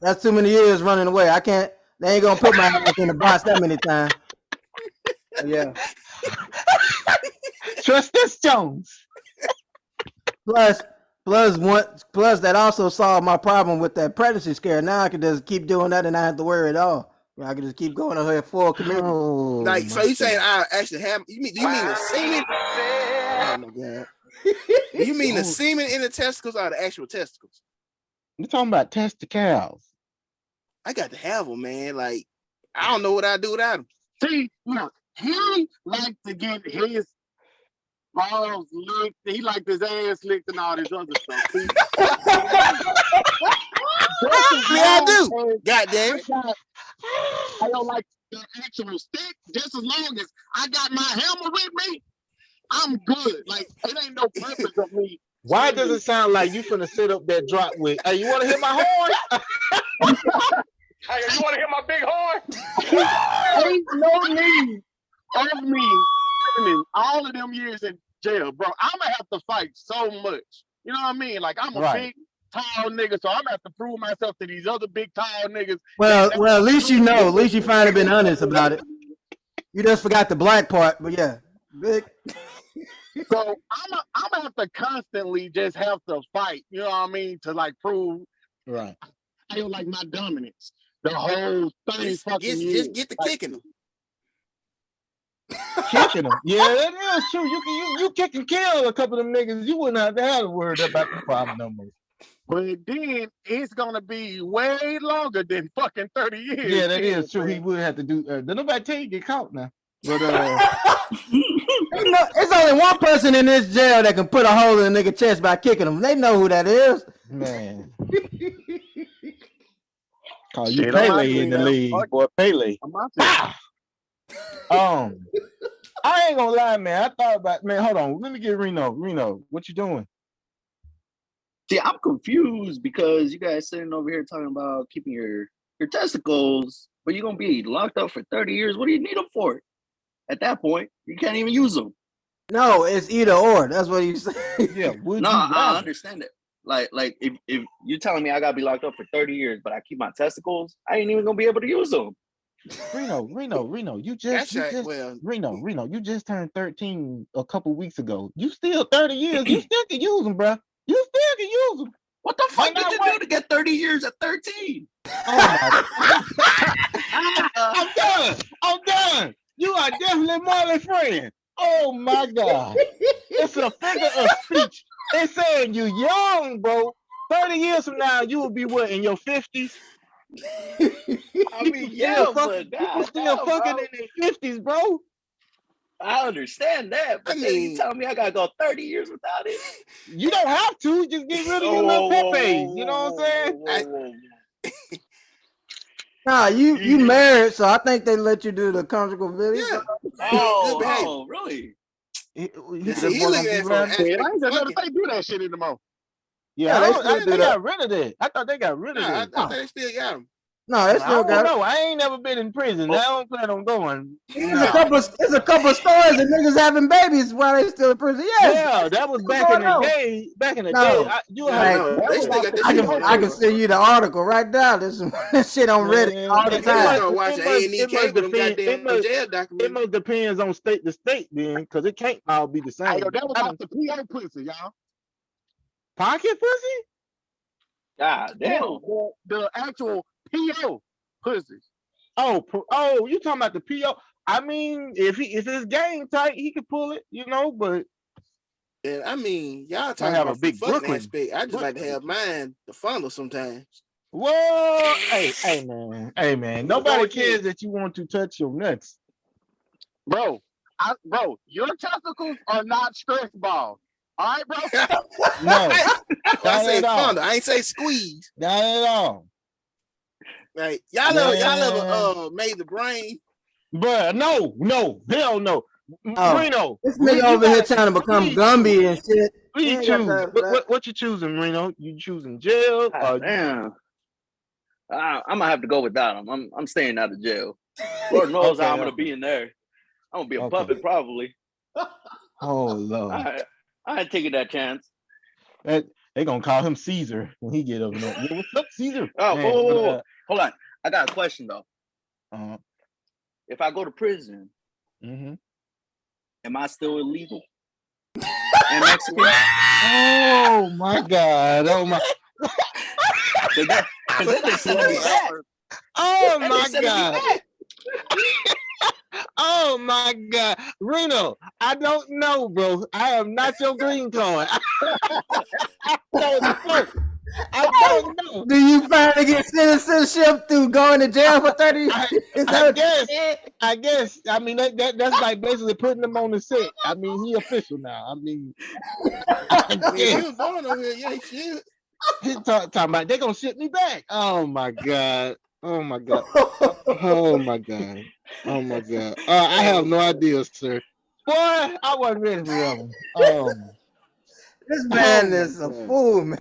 that's too many years running away. I can't. They ain't gonna put my ass in the box that many times. Yeah. Trust this, Jones. Plus that also solved my problem with that pregnancy scare. Now I can just keep doing that and not have to worry at all. I can just keep going ahead full commitment. Like, so you saying I actually have? Do you mean the semen? Oh my god! Do you mean the semen in the testicles or the actual testicles? You're talking about testicles. I got to have them, man. Like, I don't know what I do without them. See, look, he likes to get his balls licked. He liked his ass licked and all this other stuff. I do. God damn it. I don't like the actual stick. Just as long as I got my hammer with me, I'm good. Like, it ain't no purpose of me. Why does it sound like you finna sit up there drop with? Hey, you want to hear my horn? Hey, you want to hear my big horn? Ain't no need of me spending all of them years in jail, bro. I'm gonna have to fight so much. You know what I mean? Like, I'm a big, tall nigga, so I'm gonna have to prove myself to these other big, tall niggas. Well, at least you know. At least you finally been honest about it. You just forgot the black part, but yeah, big. So I'm gonna have to constantly just have to fight. You know what I mean? To like prove, right? I feel like my dominance. The whole 30 fucking years. Just get the kicking them. Kicking them. Yeah, that is true. You kick and kill a couple of them niggas. You wouldn't have to have to worry about the problem no more. But then it's gonna be way longer than fucking 30 years. Yeah, that is true. He would have to do. Did nobody tell you get caught now? But it's only one person in this jail that can put a hole in a nigga chest by kicking him. They know who that is. Man. Call you Pele in the league, boy. Pele. I ain't gonna lie, man. I thought about, man, hold on. Let me get Reno. Reno, what you doing? See, I'm confused because you guys sitting over here talking about keeping your testicles, but you're gonna be locked up for 30 years. What do you need them for? At that point, you can't even use them. No, it's either or. That's what you say. Yeah. No, I understand it. Like if you're telling me I gotta be locked up for 30 years, but I keep my testicles, I ain't even gonna be able to use them. Reno, you just turned 13 a couple weeks ago. You still 30 years. You still can use them, bro. You still can use them. What the fuck did you do to get 30 years at 13? Oh my God. I'm done. You are definitely Marley's friend. Oh my God. It's a figure of speech. It's saying you young, bro. 30 years from now, you will be what, in your 50s? I mean, yeah, but people still fucking in their 50s, bro. I understand that, but then you telling me I gotta go 30 years without it? You don't have to. Just get rid of your little Pepe. You know what I'm saying? Nah, you married, so I think they let you do the conjugal video. Yeah. Oh, really? I ain't just know they do that shit anymore. Yeah, they got rid of that. I thought they got rid of that. I thought they still got them. No, it's I still don't got. know. I ain't never been in prison. I don't plan on going. There's a couple of stories of niggas having babies while they still in prison. Yes. Yeah, that was back in the day. Back in the day, you have. they still got that shit on I can send you the article right now. This shit on Reddit all the time. Start watching A&E cable, them goddamn jail documentaries. It must depends on state to state then, because it can't all be the same. Hey, that was off the PO pussy, y'all. Pocket pussy? God damn. No, the actual PO pussy. Oh, you talking about the PO? I mean, if it's game tight, he could pull it, but. And I mean, y'all talking have about a big fucking Brooklyn. aspect. I just like to have mine the funnel sometimes. Well, hey man. Nobody cares that you want to touch your nuts, bro. Your testicles are not stress balls. All right, bro. No, I say funnel. I ain't say squeeze. Not at all. Like y'all ever made the brain? But no, hell no. Reno, this nigga over here trying to become Gumby and shit. Please choose. What you choosing, Reno? You choosing jail? Damn. I'm gonna have to go with that. I'm staying out of jail. Lord knows how I'm gonna be in there. I'm gonna be a puppet probably. Oh Lord. I ain't taking that chance. They gonna call him Caesar when he get over there. Yeah, what's up, Caesar? Oh, whoa. Hold on. I got a question though. If I go to prison, am I still illegal? And Mexican? Oh my God! Oh my! Oh my God! Oh my God, Reno! I don't know, bro. I am not your green card. I don't know. Do you finally get citizenship through going to jail for 30 years? I guess. I mean, that's like basically putting him on the set. I mean, he official now. I mean, he was born over here. Yeah, he should. He's talking about they gonna ship me back. Oh my God. Oh my God. Oh my God. Oh my God. I have no idea, sir. Boy, I wasn't ready for that one. This man is a fool, man.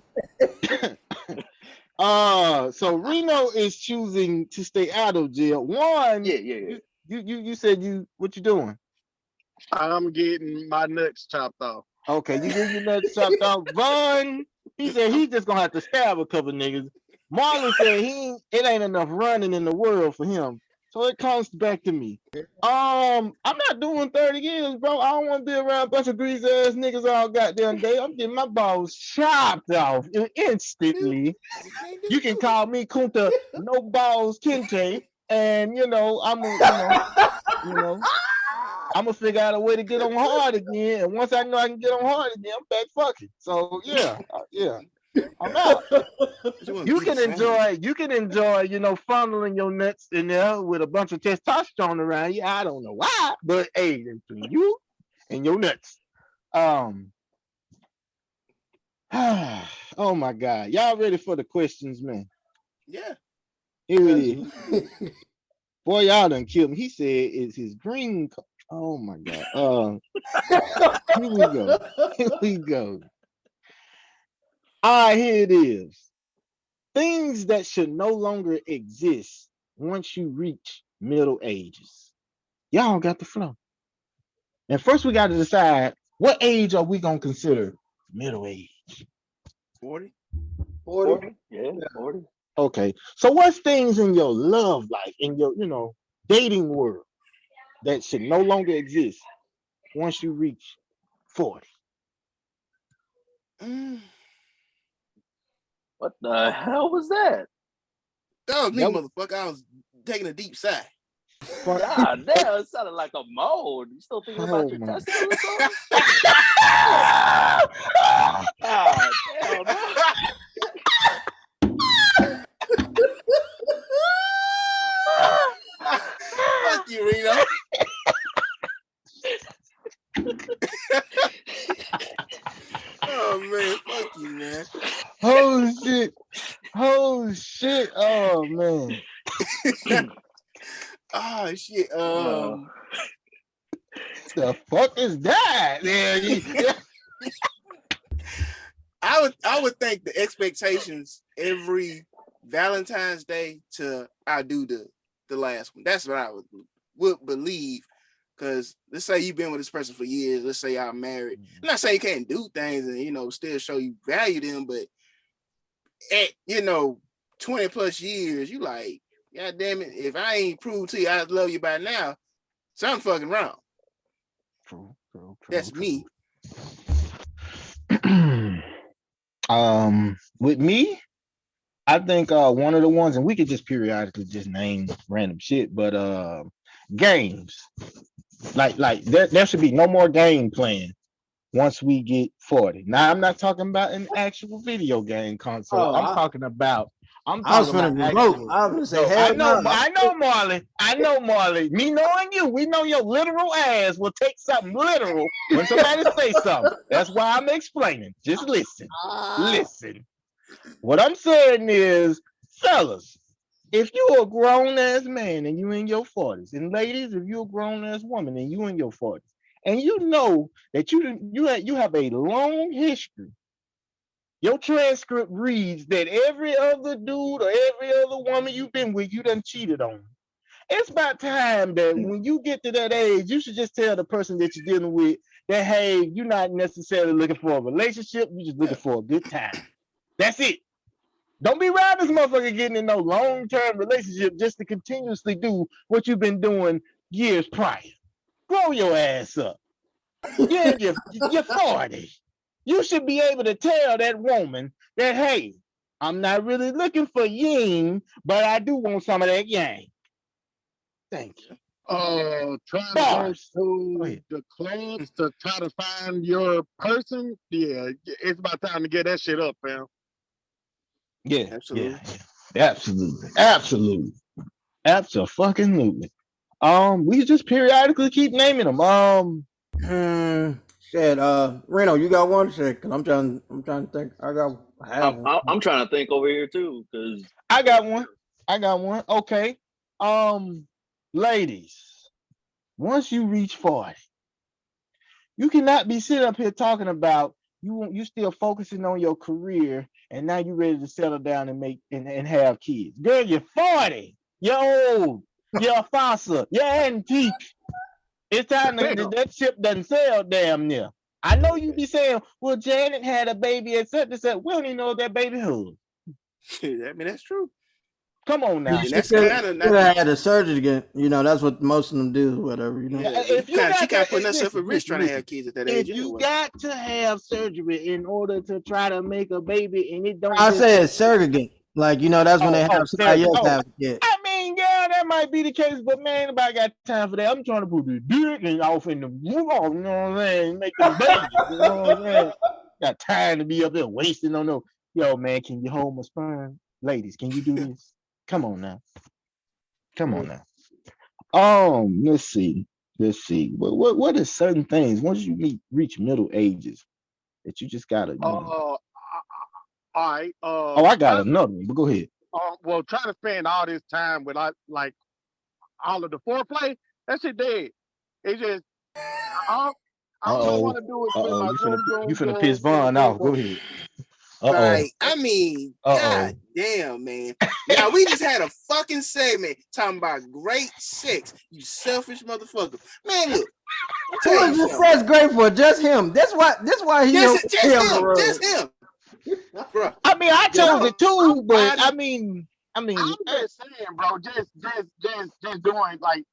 So Reno is choosing to stay out of jail. One, yeah. You said what you doing? I'm getting my nuts chopped off. Okay, you get your nuts chopped off. Vaughn, he said he's just gonna have to stab a couple niggas. Marlon said it ain't enough running in the world for him. So it comes back to me. I'm not doing 30 years, bro. I don't want to be around a bunch of greasy ass niggas all goddamn day. I'm getting my balls chopped off instantly. You can call me Kunta No Balls Kente, and I'm gonna figure out a way to get on hard again. And once I know I can get on hard again, I'm back fucking. So yeah. I'm out. You can enjoy, funneling your nuts in there with a bunch of testosterone around you. I don't know why, but hey, between you and your nuts. Oh my God. Y'all ready for the questions, man? Yeah. Here it is. Boy, y'all done killed him. He said it's his green. Oh my God. Here we go. All right, here it is. Things that should no longer exist once you reach middle ages. Y'all got the flow. And first we got to decide what age are we going to consider middle age? 40? 40? Yeah, 40. Okay. So what's things in your love life, in your, dating world that should no longer exist once you reach 40? What the hell was that? That was me, motherfucker. I was taking a deep sigh. God damn, it sounded like a mold. You still thinking about your testicles or something? God damn, man. Fuck you, Reno. Oh man, fuck you, man. Oh shit. Oh man. Oh shit. The fuck is that? Yeah. I would think the expectations every Valentine's Day to I do the last one. That's what I would believe. Because let's say you've been with this person for years. Let's say y'all married. I'm not saying you can't do things and still show you value them, but at 20 plus years, you like, God damn it, if I ain't proved to you I love you by now, something fucking wrong. True. That's me. With me, I think one of the ones, and we could just periodically just name random shit, but games. Like there should be no more game playing once we get 40. Now I'm not talking about an actual video game console. Oh, I'm talking about I was finna revolt. I was gonna say, hell no. I know, Marley. I know, Marley. Me knowing you, we know your literal ass will take something literal when somebody say something. That's why I'm explaining. Just listen. Listen. What I'm saying is, fellas, if you're a grown ass man and you in your 40s, and ladies, if you're a grown ass woman and you in your 40s, and you know that you have a long history, your transcript reads that every other dude or every other woman you've been with, you done cheated on. It's about time that when you get to that age, you should just tell the person that you're dealing with that, hey, you're not necessarily looking for a relationship, you're just looking for a good time. That's it. Don't be around this motherfucker getting in no long-term relationship just to continuously do what you've been doing years prior. Grow your ass up. Yeah, you're 40. You should be able to tell that woman that, hey, I'm not really looking for yin, but I do want some of that yang. Thank you. Trying to go to the clubs to try to find your person. Yeah, it's about time to get that shit up, fam. Yeah, absolutely. Yeah. Absolutely. We just periodically keep naming them. Shit, Reno, you got one? Shit, cause I'm trying to think. I have one. I'm trying to think over here too, because I got one. Okay. Ladies, once you reach 40, you cannot be sitting up here talking about you still focusing on your career and now you ready to settle down and make and have kids. Girl, you're 40. You're old. You're a fossil. You're antique. It's time that ship doesn't sail damn near. I know you be saying, well, Janet had a baby at such and such. We don't even know if that baby who. I mean, that's true. Come on now. And that's kind of not had a surgery again. That's what most of them do, whatever. If you she got putting herself at risk trying to have kids at that age. If you got to have surgery in order to try to make a baby and it don't, I said surrogate. Like that's when they have somebody else have a kid. I mean, yeah, that might be the case, but man, nobody got time for that. I'm trying to put the dick and off in the move off, you know what I'm saying? Make the baby, you know what I'm saying? Got time to be up there wasting on no. Yo, man, can you hold my sperm? Ladies, can you do this? Come on now. Let's see. What are certain things once you reach middle ages that you just gotta? All right. I got another one, but go ahead. Well, trying to spend all this time without like all of the foreplay, that shit dead. It's just all I want to do is spend my you finna piss Vaughn off. Go ahead. Like, I mean, god damn, man. Now we just had a fucking segment talking about great sex. You selfish motherfucker. Man, look. Who just says great for? Just him. That's why he just him. Bro. I mean, I chose it too, but I mean, I'm just saying, bro. Just doing like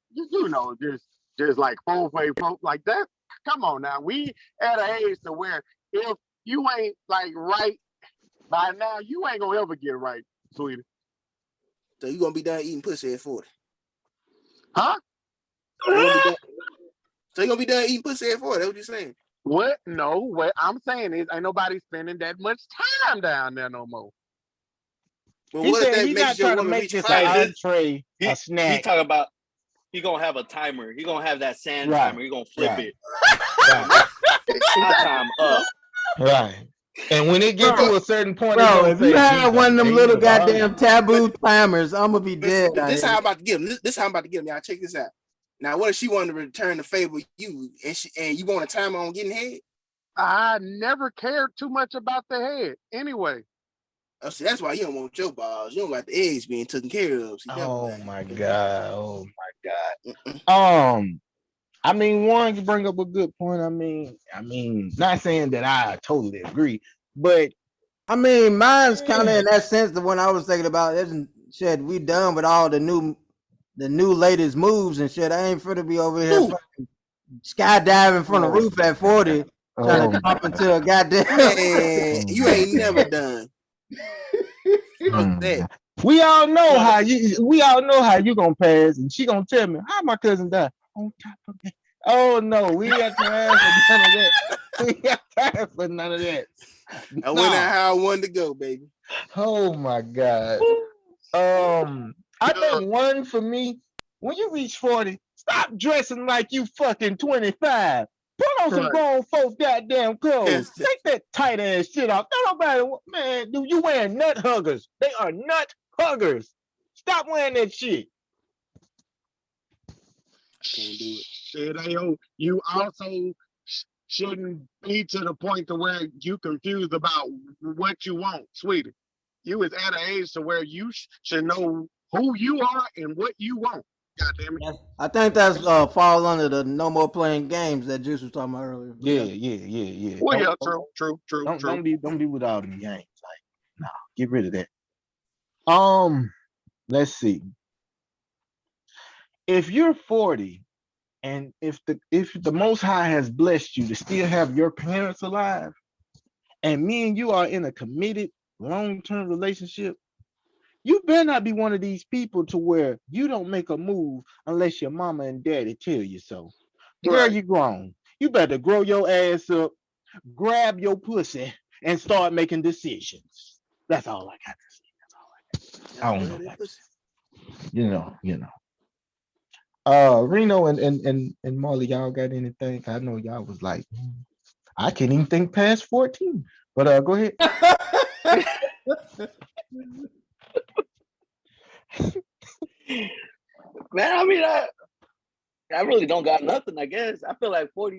just like foreplay, like that. Come on now, we at an age to where if you ain't like right by now, you ain't gonna ever get right, sweetie. So you gonna be done eating pussy at 40? Huh? So you gonna be done eating pussy at 40? That's what you're saying? What? No, what I'm saying is ain't nobody spending that much time down there no more. Well, what if that makes your woman reach entree, a snack? He talk about he gonna have a timer. He gonna have that sand timer. He gonna flip it. Time up. Right. And when it gets to a certain point, bro, if you have one of them little goddamn taboo timers, I'm gonna be dead. This how I'm about to get him. This how I'm about to get him. Y'all check this out. Now, what if she wanted to return the favor you and you want a timer on getting head? I never cared too much about the head. Anyway. Oh, see, that's why you don't want your balls. You don't got the eggs being taken care of. See, Oh my God. I mean, Warren, you bring up a good point. I mean, not saying that I totally agree, but I mean, mine's kind of in that sense. The one I was thinking about isn't shit. We done with all the new latest moves and shit. I ain't finna be over here fucking skydiving from the roof at 40, trying to jump into a goddamn. Man, you ain't never done. Fuck that. We all know how you gonna pass, and she gonna tell me how my cousin died on top of that. Oh no, we ain't got time for none of that. We got time for none of that. I went out how I wanted to go, baby. Oh my God. I think one for me, when you reach 40, stop dressing like you fucking 25. Put on some grown folks goddamn clothes. Take that tight ass shit off. Don't nobody, man, dude, you wearing nut huggers. They are nut huggers. Stop wearing that shit. Can't do it. Shit, Ayo, you also shouldn't be to the point to where you confused about what you want, sweetie. You is at an age to where you should know who you are and what you want. God damn it. I think that's fall under the no more playing games that Juice was talking about earlier. Yeah. Well, yeah, true. Don't be with all them games. Like, no, get rid of that. Let's see. If you're 40 and if the Most High has blessed you to still have your parents alive, and me and you are in a committed long-term relationship, you better not be one of these people to where you don't make a move unless your mama and daddy tell you so. Girl, you grown. You better grow your ass up, grab your pussy, and start making decisions. That's all I got to say. That's all I got. I don't know about this. You know. Reno and Marley, y'all got anything? I know y'all was like, I can't even think past 14. But go ahead. Man, I mean, I really don't got nothing, I guess. I feel like 40,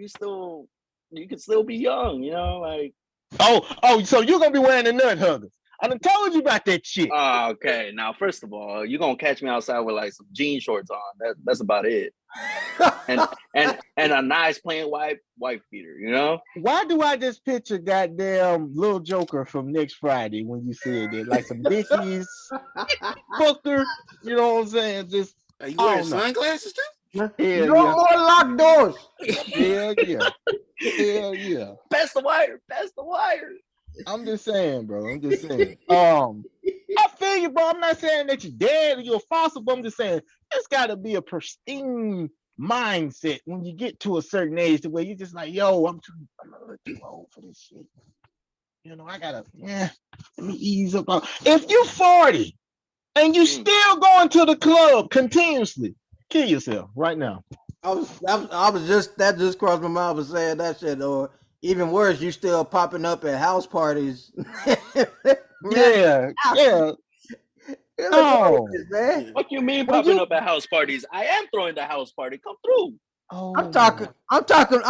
you can still be young, you know, like. Oh, so you're gonna be wearing the nut huggers. I done told you about that shit. Okay. Now, first of all, you're gonna catch me outside with like some jean shorts on. That's about it. and a nice plain white beater, you know? Why do I just picture goddamn Little Joker from next Friday when you said it? Like some Dickies, fucker, you know what I'm saying? Just are you wearing sunglasses too? No more locked doors. Hell yeah. Pass the wire. I'm just saying, bro. I feel you, bro. I'm not saying that you're dead or you're a fossil, but I'm just saying it's gotta be a pristine mindset when you get to a certain age to where you're just like, yo, I'm a little too old for this shit. You know, I gotta, let me ease up. If you're 40 and you still going to the club continuously, kill yourself right now. That just crossed my mind. I was saying that shit, or even worse, you still popping up at house parties. Yeah. Oh, man. What you mean popping up at house parties? I am throwing the house party. Come through. Oh. I'm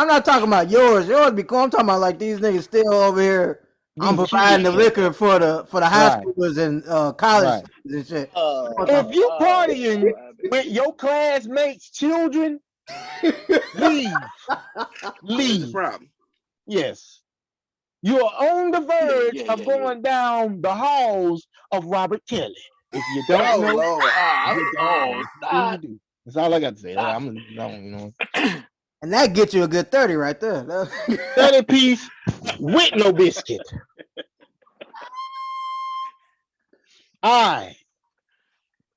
not talking about yours. Yours be cool. I'm talking about like these niggas still over here. I'm providing the liquor for the high schoolers and college and shit. If you partying with your classmates' children, leave. Leave. The problem. Yes. You are on the verge of going down the halls of Robert Kelly. If you don't know, that's all I got to say. And that gets you a good 30 right there. 30 piece with no biscuit. All right.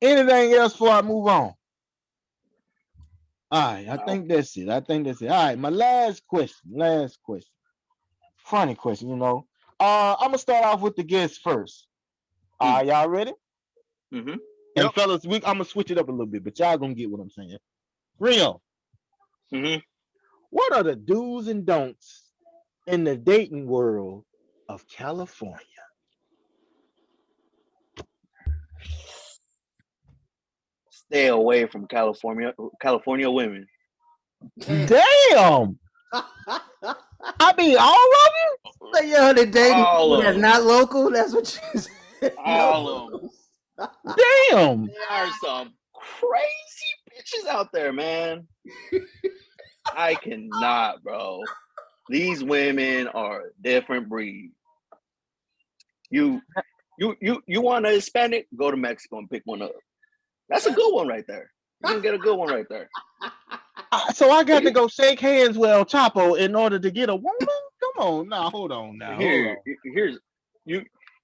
Anything else before I move on? All right, I think that's it. All right, my last question. Funny question, you know. I'm gonna start off with the guests first. Y'all ready? Mm-hmm. And fellas, I'm gonna switch it up a little bit, but y'all gonna get what I'm saying. Rio. Mm-hmm. What are the do's and don'ts in the dating world of California? Stay away from California women. Damn. I mean, all of them? Like, yo, the dating that's not local. That's what you said. All of them. Damn. There are some crazy bitches out there, man. I cannot, bro. These women are a different breed. You want a Hispanic? Go to Mexico and pick one up. That's a good one right there. You're gonna get a good one right there. So I got to go shake hands with El Chapo in order to get a woman? Come on, now hold on, Here's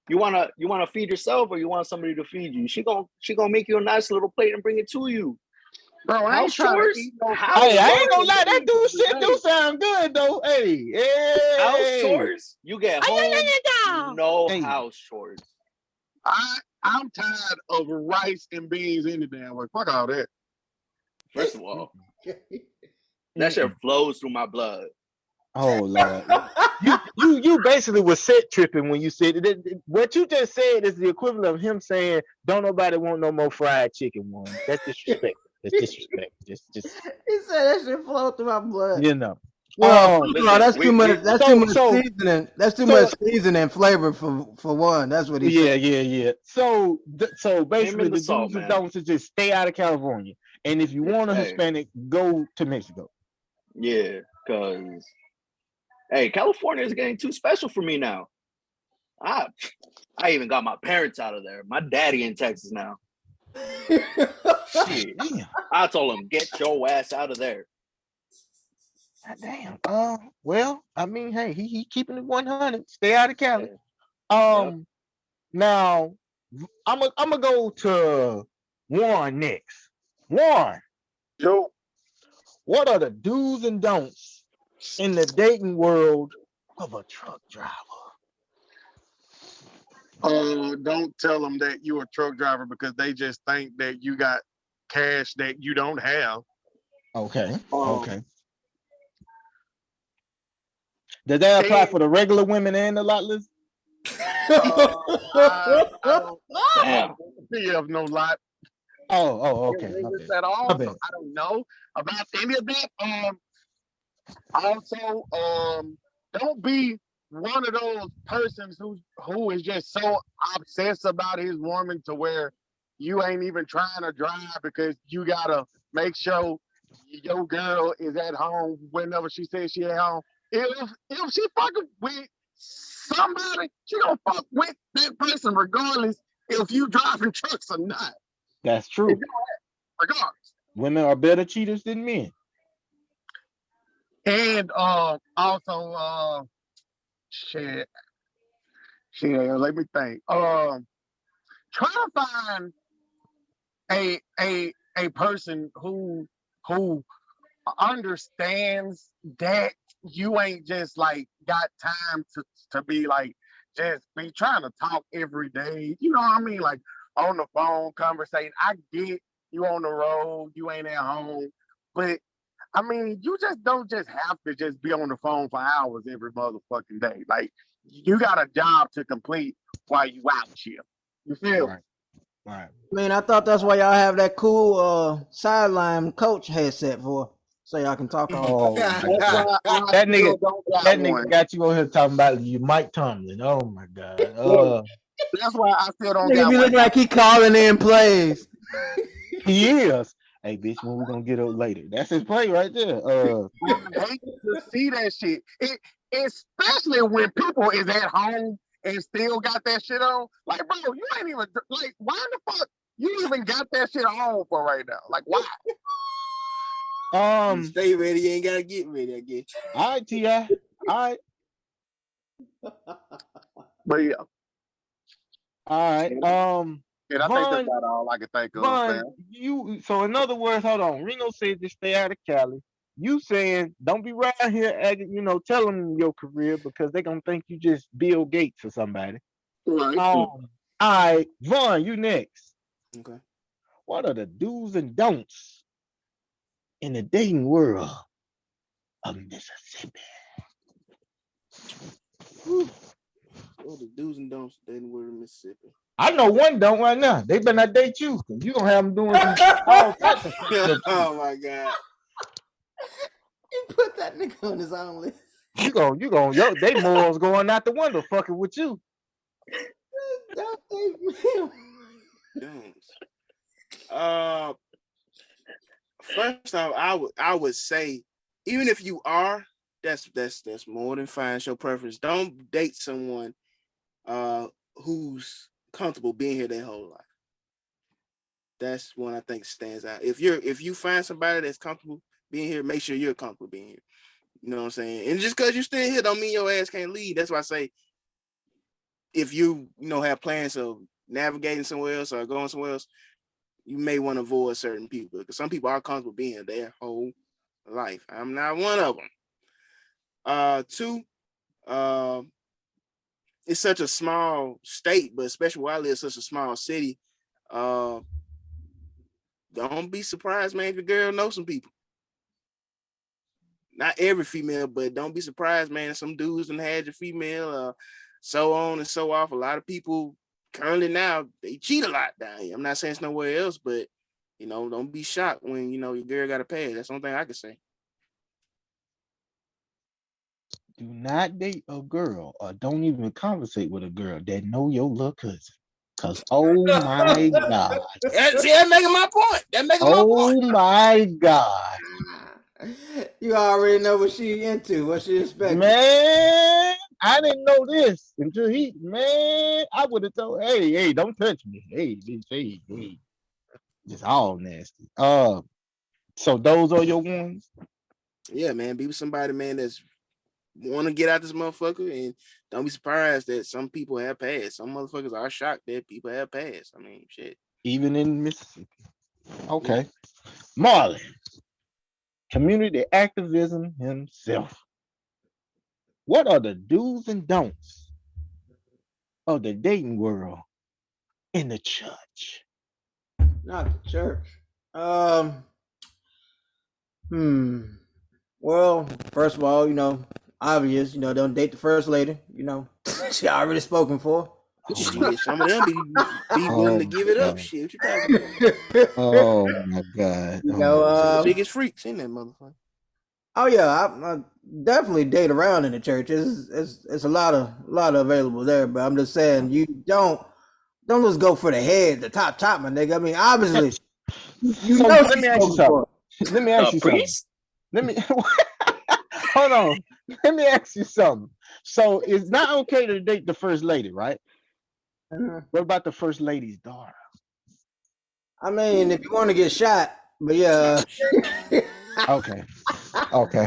you wanna feed yourself or you want somebody to feed you? She gonna make you a nice little plate and bring it to you. Bro, I ain't House trying chores? to eat no Hey, I ain't gonna lie, that dude shit do sound good though. Hey, House hey. chores? You get home, no house chores. I'm tired of rice and beans any damn way. Fuck all that. First of all, that shit flows through my blood. Oh Lord, you basically was set tripping when you said it. What you just said is the equivalent of him saying, "Don't nobody want no more fried chicken one." That's disrespect. That's disrespect. Just He said that shit flow through my blood. you know. Well, listen, that's too much. That's too much so- seasoning. That's too much seasoning and flavor for one. That's what he said. Yeah. So basically, and the the salt, do's and man. don'ts is just stay out of California, and if you want a Hey. Hispanic, go to Mexico. Yeah, because California is getting too special for me now. I even got my parents out of there. My daddy in Texas now. Shit. Damn. I told him, get your ass out of there. God damn. Well, I mean, hey, he keeping it 100. Stay out of Cali. Now I'm gonna go to Warren next. Warren, Yo, what are the do's and don'ts in the dating world of a truck driver? don't tell them that you're a truck driver because they just think that you got cash that you don't have. Okay. Okay. Does that apply for the regular women and the lotless? I don't Damn. have no lot. Oh, okay. At all. My bad. So I don't know about any of that. Also, don't be one of those persons who is just so obsessed about his woman to where you ain't even trying to drive because you gotta make sure your girl is at home whenever she says she at home. If she fucking with somebody, she gonna fuck with that person regardless if you driving trucks or not. That's true. Regardless. Women are better cheaters than men. And also shit, let me think. Try to find a person who understands that you ain't just like got time to be like just be trying to talk every day. You know what I mean? Like on the phone conversation. I get you on the road, you ain't at home, but I mean, you just don't just have to just be on the phone for hours every motherfucking day. Like you got a job to complete while you out here. You feel? Right. I mean, I thought that's why y'all have that cool sideline coach headset for, so y'all can talk on. Oh, that nigga got you on here talking about you, Mike Tomlin. Oh my god. That's why I still don't Nigga got be one. looking like he calling in plays. He is. Hey, bitch, when we gonna get up later? That's his play right there. I hate to see that shit. Especially when people is at home and still got that shit on. Like, bro, you ain't even like. Why the fuck you even got that shit on for right now? Like, why? Stay ready. You ain't gotta get ready. I guess. All right, T.I. All right. But yeah. All right. And I think that's about all I can think of, man. So in other words, hold on. Reno said just stay out of Cali. You saying don't be right here, tell them your career because they gonna think you just Bill Gates or somebody. Right. All right, Vaughn, you next. Okay. What are the do's and don'ts in the dating world of Mississippi? What the do's and don'ts dating world of Mississippi? I know one don't right now. They better not date you because you gonna have them doing all types of stuff. Oh my god! You put that nigga on his own list. They morals going out the window fucking with you. First off, I would say, even if you are, that's more than fine. Show preference. Don't date someone who's comfortable being here their whole life. That's one I think stands out. If you find somebody that's comfortable being here, make sure you're comfortable being here. You know what I'm saying? And just because you're still here don't mean your ass can't leave. That's why I say, if you have plans of navigating somewhere else or going somewhere else, you may want to avoid certain people, because some people are comfortable being here their whole life. I'm not one of them. Two, it's such a small state, but especially where I live, such a small city. Don't be surprised, man, if your girl knows some people. Not every female, but don't be surprised, man. Some dudes done had your female, so on and so off. A lot of people currently now, they cheat a lot down here. I'm not saying it's nowhere else, but don't be shocked when your girl got a pass. That's the only thing I can say. Do not date a girl, or don't even conversate with a girl that know your little cousin. Cause oh my God. That making my point. Oh my God. You already know what she into, what she expecting. Man, I didn't know this until I would have told, hey, don't touch me. Hey, bitch, hey. Just all nasty. So those are your ones? Yeah, man. Be with somebody, man, that's want to get out this motherfucker, and don't be surprised that some people have passed. Some motherfuckers are shocked that people have passed. I mean, shit. Even in Mississippi. Okay. Marlon. Community activism himself. What are the do's and don'ts of the dating world in the church? Not the church. Well, first of all, obvious, don't date the first lady. She already spoken for. Shit, some of them be willing to give it up. Shit, what you talking about? Oh my God. Some of the biggest freaks in that motherfucker. Oh yeah, I definitely date around in the church. It's a lot of available there, but I'm just saying, you don't just go for the head, the top, my nigga. I mean, obviously, let me ask you something. Let me ask you something. Let me hold on. Let me ask you something. So it's not okay to date the first lady, right? What about the first lady's daughter? I mean, if you want to get shot, but yeah. Okay.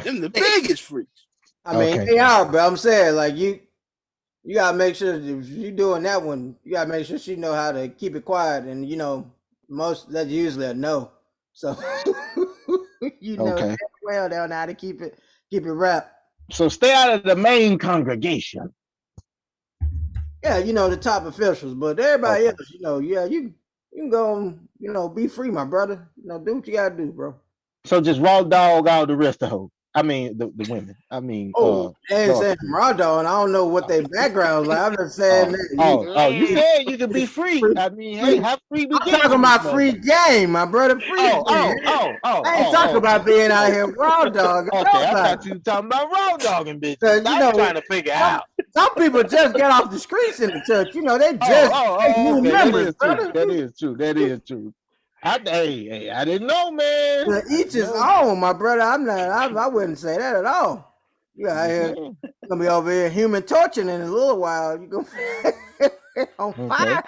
Them the biggest freaks. I mean, they are, but I'm saying, like, you gotta make sure if you're doing that one, you gotta make sure she know how to keep it quiet, and that's usually a no. So well they don't know how to keep it wrapped. So stay out of the main congregation. Yeah, the top officials, but everybody else, you can go, be free, my brother. Do what you gotta do, bro. So just raw dog all the rest of the hoes. I mean, the women. I mean, they ain't saying raw dog, and I don't know what their background's like. I'm just saying you said you could be free. I mean, hey, how free we get? I'm talking about free game, my brother. Free game. I ain't talking about being out here raw dog. Okay, I thought you were talking about raw dogging bitches. I'm trying to figure out. Some people just get off the streets in the church. They just new members. That is true. I didn't know, man. To each his own, my brother. I wouldn't say that at all. You out here gonna be over here human torching in a little while. You gonna on fire.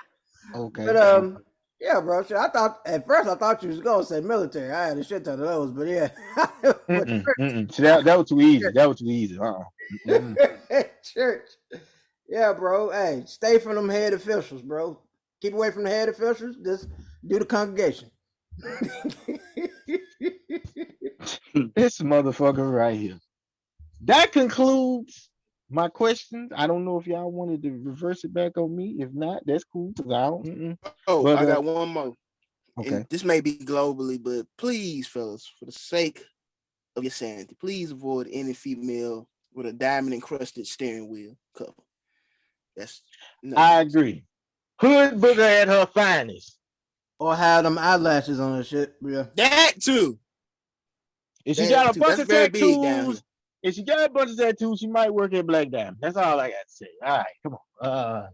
Okay. But yeah, bro. I thought at first you was gonna say military. I had a shit ton of those, but yeah. See, that was too easy. Church. Yeah, bro. Hey, stay from them head officials, bro. Keep away from the head officials. Just do the congregation. This motherfucker right here. That concludes my questions. I don't know if y'all wanted to reverse it back on me. If not, that's cool. I got one more. Okay. And this may be globally, but please, fellas, for the sake of your sanity, please avoid any female with a diamond encrusted steering wheel cover. I agree. Hood booger at her finest. Or have them eyelashes on her shit. Yeah. That too. If she got a bunch of tattoos, she might work at Black Diamond. That's all I got to say. All right, come on.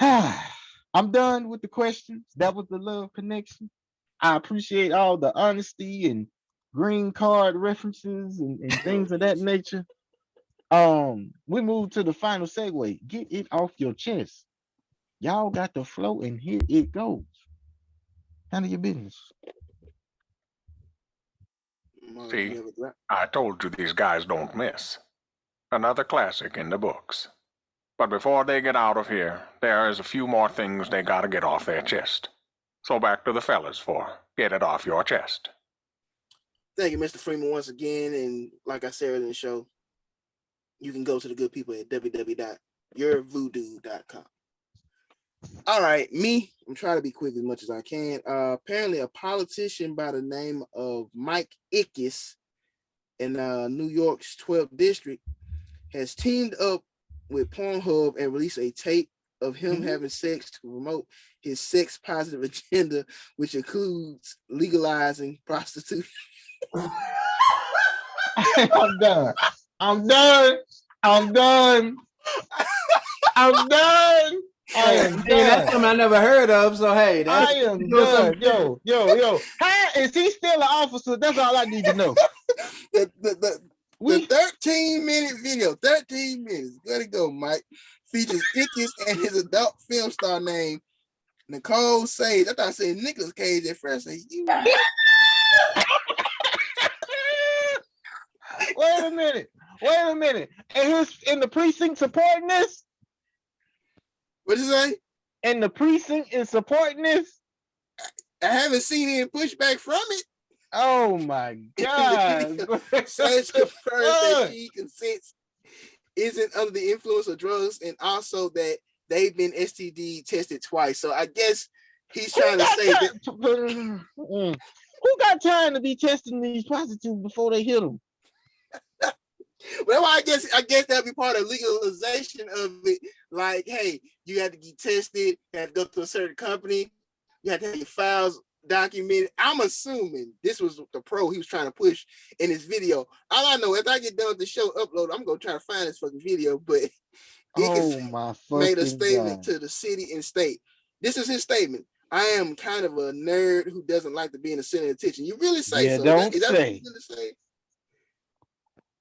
I'm done with the questions. That was the love connection. I appreciate all the honesty and green card references and things of that nature. We move to the final segue. Get it off your chest. Y'all got the flow, and here it goes. Handle your business. See, I told you these guys don't miss. Another classic in the books. But before they get out of here, there is a few more things they gotta get off their chest. So back to the fellas for Get It Off Your Chest. Thank you, Mr. Freeman, once again. And like I said in the show, you can go to the good people at www.yourvoodoo.com. All right, I'm trying to be quick as much as I can. Apparently, a politician by the name of Mike Ickes in New York's 12th district has teamed up with Pornhub and released a tape of him having sex to promote his sex positive agenda, which includes legalizing prostitution. I'm done. I'm done. I'm done. I'm done. I am done. That's something I never heard of. So hey, I am done. Yo. How is he still an officer? That's all I need to know. The 13-minute video, 13 minutes. Gotta go, Mike. Features Ickes and his adult film star named Nicole Sage. I thought I said Nicolas Cage at first. Wait a minute. And in the precinct supporting this? What you say? And the precinct is supporting this? I haven't seen any pushback from it. Oh my God. Sage confirms that she consents, isn't under the influence of drugs, and also that they've been STD tested twice. So I guess he's trying to say that. Who got time to be testing these prostitutes before they hit them? Well, I guess that'd be part of legalization of it. Like, hey, you have to get tested, you have to go to a certain company, you have to have your files documented. I'm assuming this was the pro he was trying to push in his video. All I know, if I get done with the show upload, I'm gonna try to find this fucking video. But oh my made a statement God. to the city and state. This is his statement. I am kind of a nerd who doesn't like to be in the center of attention. You really say yeah, so? Don't is that say. What you really say?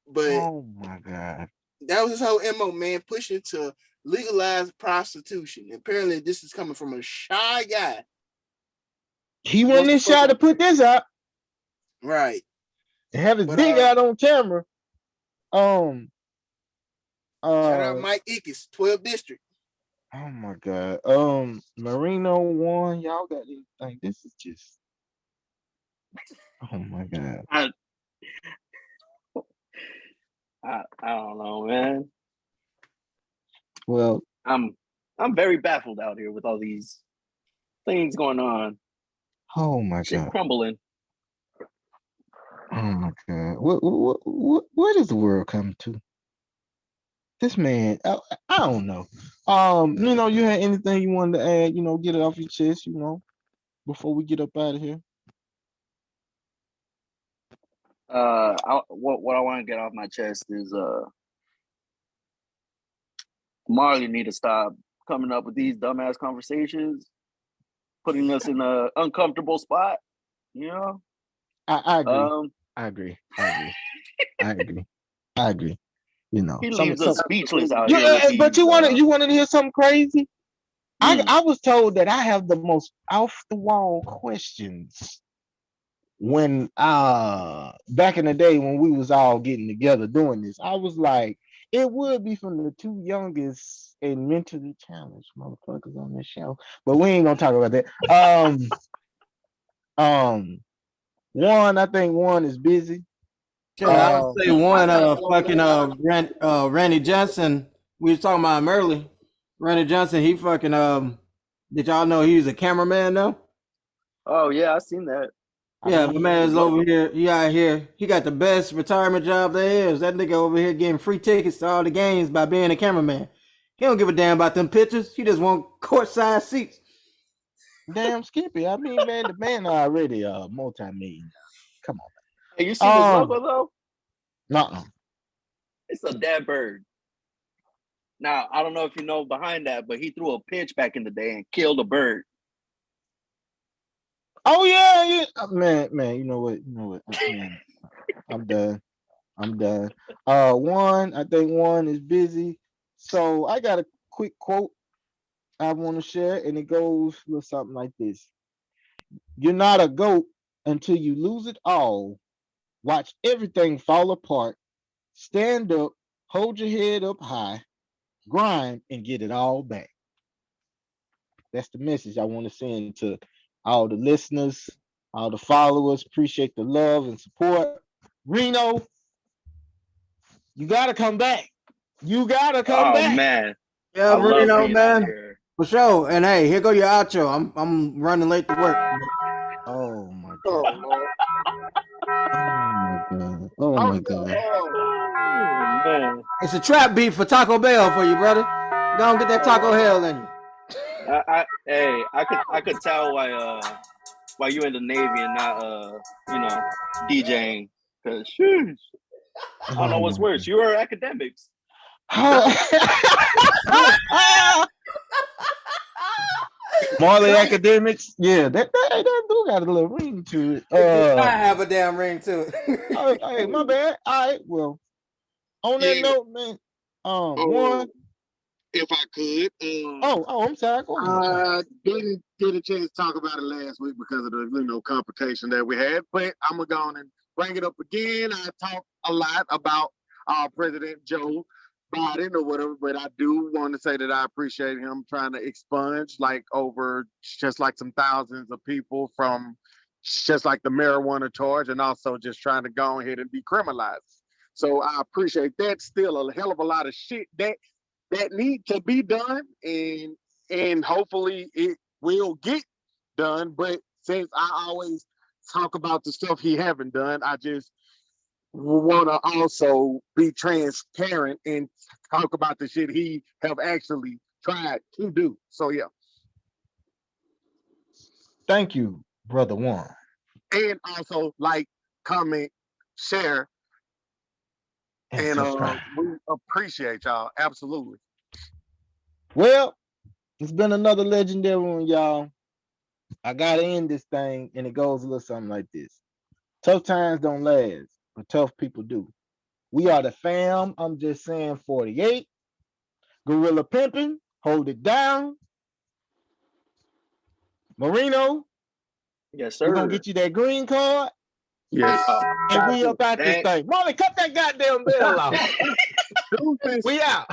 But oh my God, that was his whole MO, man, pushing to legalize prostitution. Apparently, this is coming from a shy guy. He wasn't shy to put this out, right? And have his dick out on camera. Shout out Mike Ickes, 12th district. Oh my God. Moreno 1. Y'all got anything? This is just. Oh my God. I don't know, man. Well, I'm very baffled out here with all these things going on. Oh my Shit God. crumbling. Oh my God. What is the world coming to? This man, I don't know. You had anything you wanted to add, get it off your chest, before we get up out of here? What I want to get off my chest is Marley need to stop coming up with these dumbass conversations, putting us in an uncomfortable spot. I agree. I agree. He leaves us speechless out here. But you want to hear something crazy? I was told that I have the most off the wall questions when back in the day when we was all getting together doing this. I was like, it would be from the two youngest and mentally challenged motherfuckers on this show, but we ain't gonna talk about that. I think one is busy. I would say one Randy Johnson. We was talking about him early. Randy Johnson, he fucking did y'all know he's a cameraman now? Oh yeah, I seen that. Yeah, my man's over here. He out here. He got the best retirement job there is. That nigga over here getting free tickets to all the games by being a cameraman. He don't give a damn about them pictures. He just want courtside seats. Damn Skippy. I mean, man, the man already multi-million. Come on. Hey, you see this logo though? No. It's a dead bird. Now, I don't know if you know behind that, but he threw a pitch back in the day and killed a bird. Oh yeah. Man, you know what? Man, I'm done. I think one is busy. So I got a quick quote I want to share, and it goes a little something like this. You're not a goat until you lose it all. Watch everything fall apart. Stand up, hold your head up high, grind, and get it all back. That's the message I want to send to all the listeners, all the followers. Appreciate the love and support. Reno, you gotta come back. You gotta come back. Oh man, Yeah, I love Reno, being on man. here. For sure. And hey, here go your outro. I'm running late to work. Oh my Oh, god. Lord. Oh my god. Oh, man. It's a trap beat for Taco Bell for you, brother. Go and get that Taco Hell in you. I could tell why you in the Navy and not DJing, because I don't know what's worse. You are academics. Marley Academics, yeah, that do got a little ring to it. I have a damn ring to it. Hey, my bad. All right, well, on that note, man, one. If I could. I'm sorry. Go ahead. I didn't get a chance to talk about it last week because of the complication that we had, but I'm gonna go on and bring it up again. I talked a lot about President Joe Biden or whatever, but I do want to say that I appreciate him trying to expunge over just like some thousands of people from just like the marijuana charge, and also just trying to go ahead and decriminalize. So I appreciate that. Still a hell of a lot of shit that need to be done, and hopefully it will get done. But since I always talk about the stuff he haven't done, I just want to also be transparent and talk about the shit he have actually tried to do. So yeah. Thank you, brother Juan. And also like, comment, share, and we appreciate y'all. Absolutely. Well, it's been another legendary one, y'all. I gotta end this thing, and it goes a little something like this. Tough times don't last, but tough people do. We are the fam. I'm just saying 48. Gorilla pimping, hold it down. Moreno, Yes, sir. we're gonna get you that green card. Yes. And we up out this thing. Molly, cut that goddamn bell off. We out.